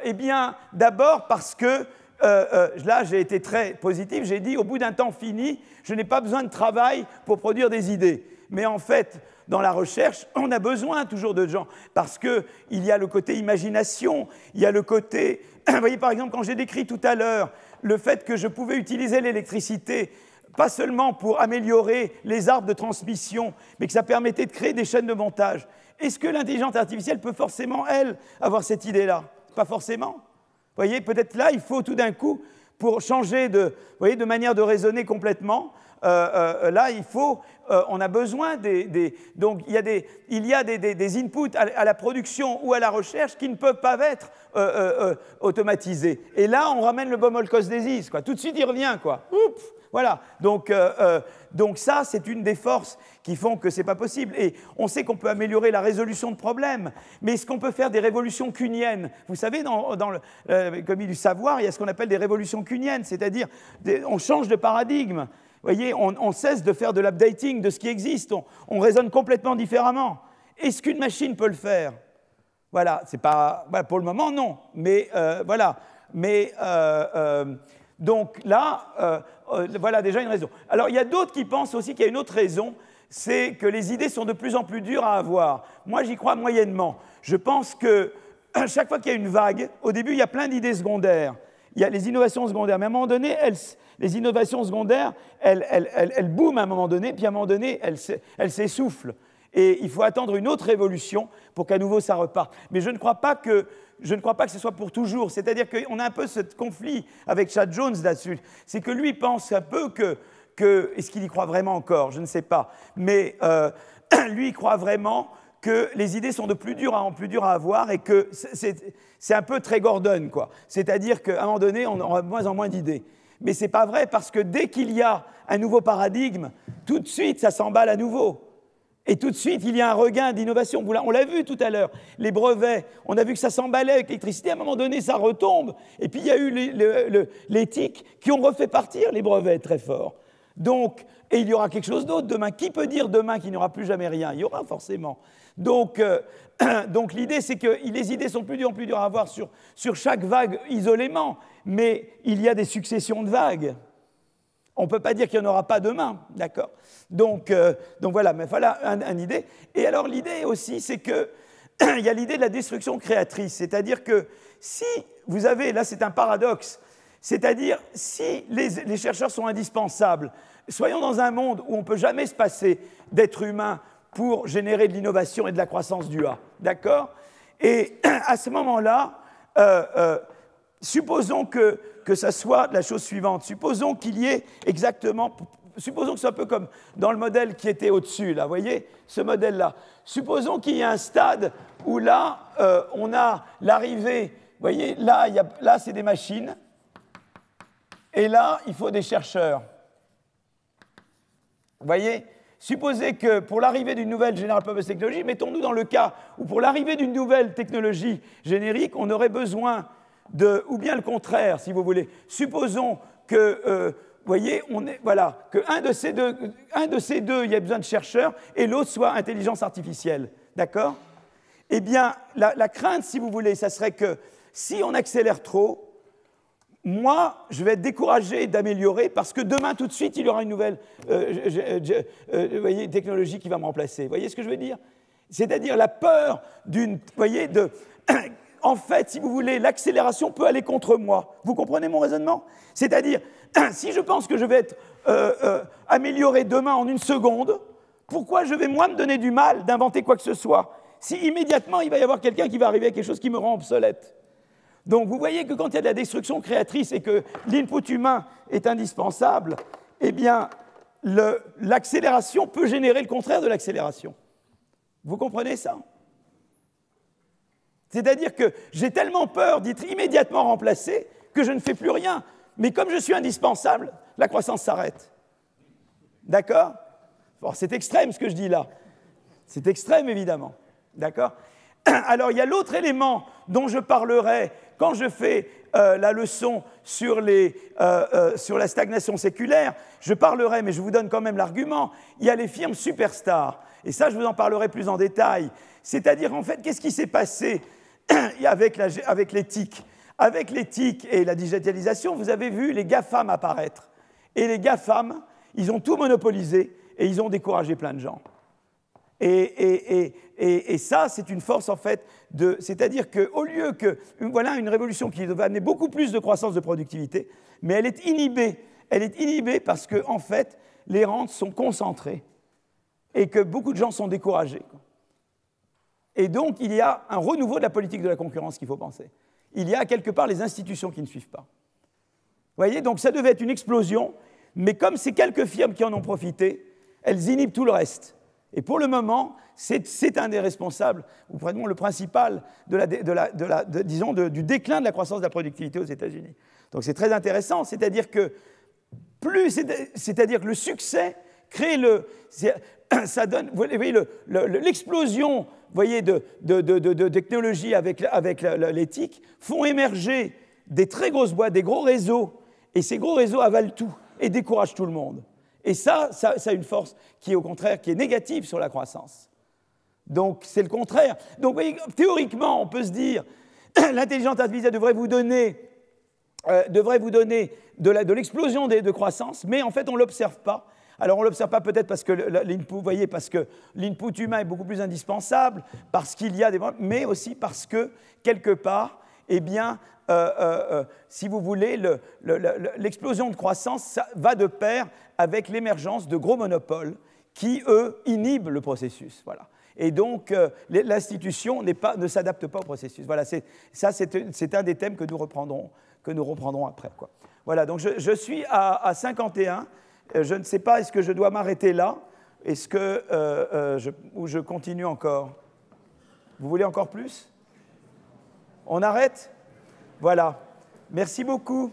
Eh bien, d'abord parce que, là, j'ai été très positif, j'ai dit, au bout d'un temps fini, je n'ai pas besoin de travail pour produire des idées. Mais en fait, dans la recherche, on a besoin toujours de gens, parce qu'il y a le côté imagination, il y a le côté... Vous voyez, par exemple, quand j'ai décrit tout à l'heure le fait que je pouvais utiliser l'électricité, pas seulement pour améliorer les arbres de transmission, mais que ça permettait de créer des chaînes de montage. Est-ce que l'intelligence artificielle peut forcément, elle, avoir cette idée-là? Pas forcément. Vous voyez, peut-être là, il faut tout d'un coup, pour changer de manière de raisonner complètement, là, on a besoin donc il y a des inputs à la production ou à la recherche qui ne peuvent pas être automatisés. Et là, on ramène le Bomolkos-Desis, quoi. Tout de suite, il revient, quoi. Oups, voilà. Donc ça, c'est une des forces qui font que ce n'est pas possible. Et on sait qu'on peut améliorer la résolution de problèmes, mais est-ce qu'on peut faire des révolutions kuhniennes? Vous savez, dans l'économie du savoir, il y a ce qu'on appelle des révolutions kuhniennes, c'est-à-dire on change de paradigme. Vous voyez, on cesse de faire de l'updating de ce qui existe, on raisonne complètement différemment. Est-ce qu'une machine peut le faire? Voilà, c'est pas, voilà, pour le moment, non. Mais voilà. Mais donc là, voilà déjà une raison. Alors, il y a d'autres qui pensent aussi qu'il y a une autre raison, c'est que les idées sont de plus en plus dures à avoir. Moi, j'y crois moyennement. Je pense que chaque fois qu'il y a une vague, au début, il y a plein d'idées secondaires. Il y a les innovations secondaires, mais à un moment donné, les innovations secondaires, elles booment à un moment donné, puis à un moment donné, elles s'essoufflent. Et il faut attendre une autre révolution pour qu'à nouveau ça reparte. Mais je ne crois pas que ce soit pour toujours. C'est-à-dire qu'on a un peu ce conflit avec Chad Jones là-dessus. C'est que lui pense un peu est-ce qu'il y croit vraiment encore? Je ne sais pas. Mais lui, il croit vraiment que les idées sont de plus dur à avoir et que c'est un peu très Gordon, quoi. C'est-à-dire qu'à un moment donné, on aura de moins en moins d'idées. Mais ce n'est pas vrai parce que dès qu'il y a un nouveau paradigme, tout de suite, ça s'emballe à nouveau. Et tout de suite, il y a un regain d'innovation. On l'a vu tout à l'heure, les brevets, on a vu que ça s'emballait avec l'électricité, à un moment donné, ça retombe. Et puis, il y a eu l'éthique qui ont refait partir les brevets très fort. Donc, et il y aura quelque chose d'autre demain. Qui peut dire demain qu'il n'y aura plus jamais rien? Il y aura forcément. Donc l'idée, c'est que les idées sont de plus en plus dures à avoir sur chaque vague isolément, mais il y a des successions de vagues. On ne peut pas dire qu'il n'y en aura pas demain, d'accord? Donc voilà, mais voilà une idée. Et alors l'idée aussi, c'est qu'il y a l'idée de la destruction créatrice, c'est-à-dire que si vous avez, là c'est un paradoxe, c'est-à-dire si les chercheurs sont indispensables, soyons dans un monde où on ne peut jamais se passer d'êtres humains pour générer de l'innovation et de la croissance du A, d'accord? Et à ce moment-là, supposons que ça soit la chose suivante. Supposons qu'il y ait exactement... Supposons que ce soit un peu comme dans le modèle qui était au-dessus, là, vous voyez, ce modèle-là. Supposons qu'il y ait un stade où là, on a l'arrivée... Vous voyez, là c'est des machines. Et là, il faut des chercheurs. Vous voyez? Supposez que pour l'arrivée d'une nouvelle General Purpose Technology, mettons-nous dans le cas où pour l'arrivée d'une nouvelle technologie générique, on aurait besoin ou bien le contraire, si vous voulez. Supposons que, vous voyez, qu'un de ces deux, il y a besoin de chercheurs, et l'autre soit intelligence artificielle. D'accord? Eh bien, la crainte, si vous voulez, ça serait que si on accélère trop, moi, je vais être découragé d'améliorer parce que demain, tout de suite, il y aura une nouvelle technologie qui va me remplacer. Vous voyez ce que je veux dire? C'est-à-dire la peur d'une... Vous voyez, en fait, si vous voulez, l'accélération peut aller contre moi. Vous comprenez mon raisonnement? C'est-à-dire, si je pense que je vais être amélioré demain en une seconde, pourquoi je vais, moi, me donner du mal d'inventer quoi que ce soit si immédiatement, il va y avoir quelqu'un qui va arriver à quelque chose qui me rend obsolète? Donc, vous voyez que quand il y a de la destruction créatrice et que l'input humain est indispensable, eh bien, l'accélération peut générer le contraire de l'accélération. Vous comprenez ça? C'est-à-dire que j'ai tellement peur d'être immédiatement remplacé que je ne fais plus rien. Mais comme je suis indispensable, la croissance s'arrête. D'accord? Bon, c'est extrême ce que je dis là. C'est extrême, évidemment. D'accord? Alors, il y a l'autre élément dont je parlerai quand je fais la leçon sur la stagnation séculaire. Je parlerai, mais je vous donne quand même l'argument. Il y a les firmes superstars. Et ça, je vous en parlerai plus en détail. C'est-à-dire, en fait, qu'est-ce qui s'est passé avec l'éthique? Avec l'éthique et la digitalisation, vous avez vu les GAFAM apparaître. Et les GAFAM, ils ont tout monopolisé et ils ont découragé plein de gens. Et ça, c'est une force, en fait, c'est-à-dire qu'au lieu que... Voilà une révolution qui va amener beaucoup plus de croissance de productivité, mais elle est inhibée. Elle est inhibée parce que, en fait, les rentes sont concentrées et que beaucoup de gens sont découragés. Et donc, il y a un renouveau de la politique de la concurrence qu'il faut penser. Il y a quelque part les institutions qui ne suivent pas. Vous voyez, donc ça devait être une explosion, mais comme ces quelques firmes qui en ont profité, elles inhibent tout le reste. Et pour le moment, c'est un des responsables, ou vraiment le principal, disons, du déclin de la croissance de la productivité aux États-Unis. Donc c'est très intéressant, c'est-à-dire que le succès crée ça donne, vous voyez, l'explosion, vous voyez, de technologies avec l'éthique font émerger des très grosses boîtes, des gros réseaux, et ces gros réseaux avalent tout et découragent tout le monde. Et ça a une force qui est au contraire, qui est négative sur la croissance. Donc c'est le contraire. Donc vous voyez, théoriquement, on peut se dire, l'intelligence artificielle devrait vous donner de l'explosion de croissance, mais en fait on ne l'observe pas. Alors on ne l'observe pas peut-être parce que l'input, vous voyez, parce que l'input humain est beaucoup plus indispensable, parce qu'il y a mais aussi parce que quelque part, eh bien, si vous voulez, l'explosion de croissance ça va de pair avec l'émergence de gros monopoles qui, eux, inhibent le processus. Voilà. Et donc, l'institution ne s'adapte pas au processus. Voilà, c'est un des thèmes que nous reprendrons après, quoi. Voilà, donc je suis à 51. Je ne sais pas, est-ce que je dois m'arrêter là? Est-ce que ou je continue encore? Vous voulez encore plus? On arrête? Voilà. Merci beaucoup.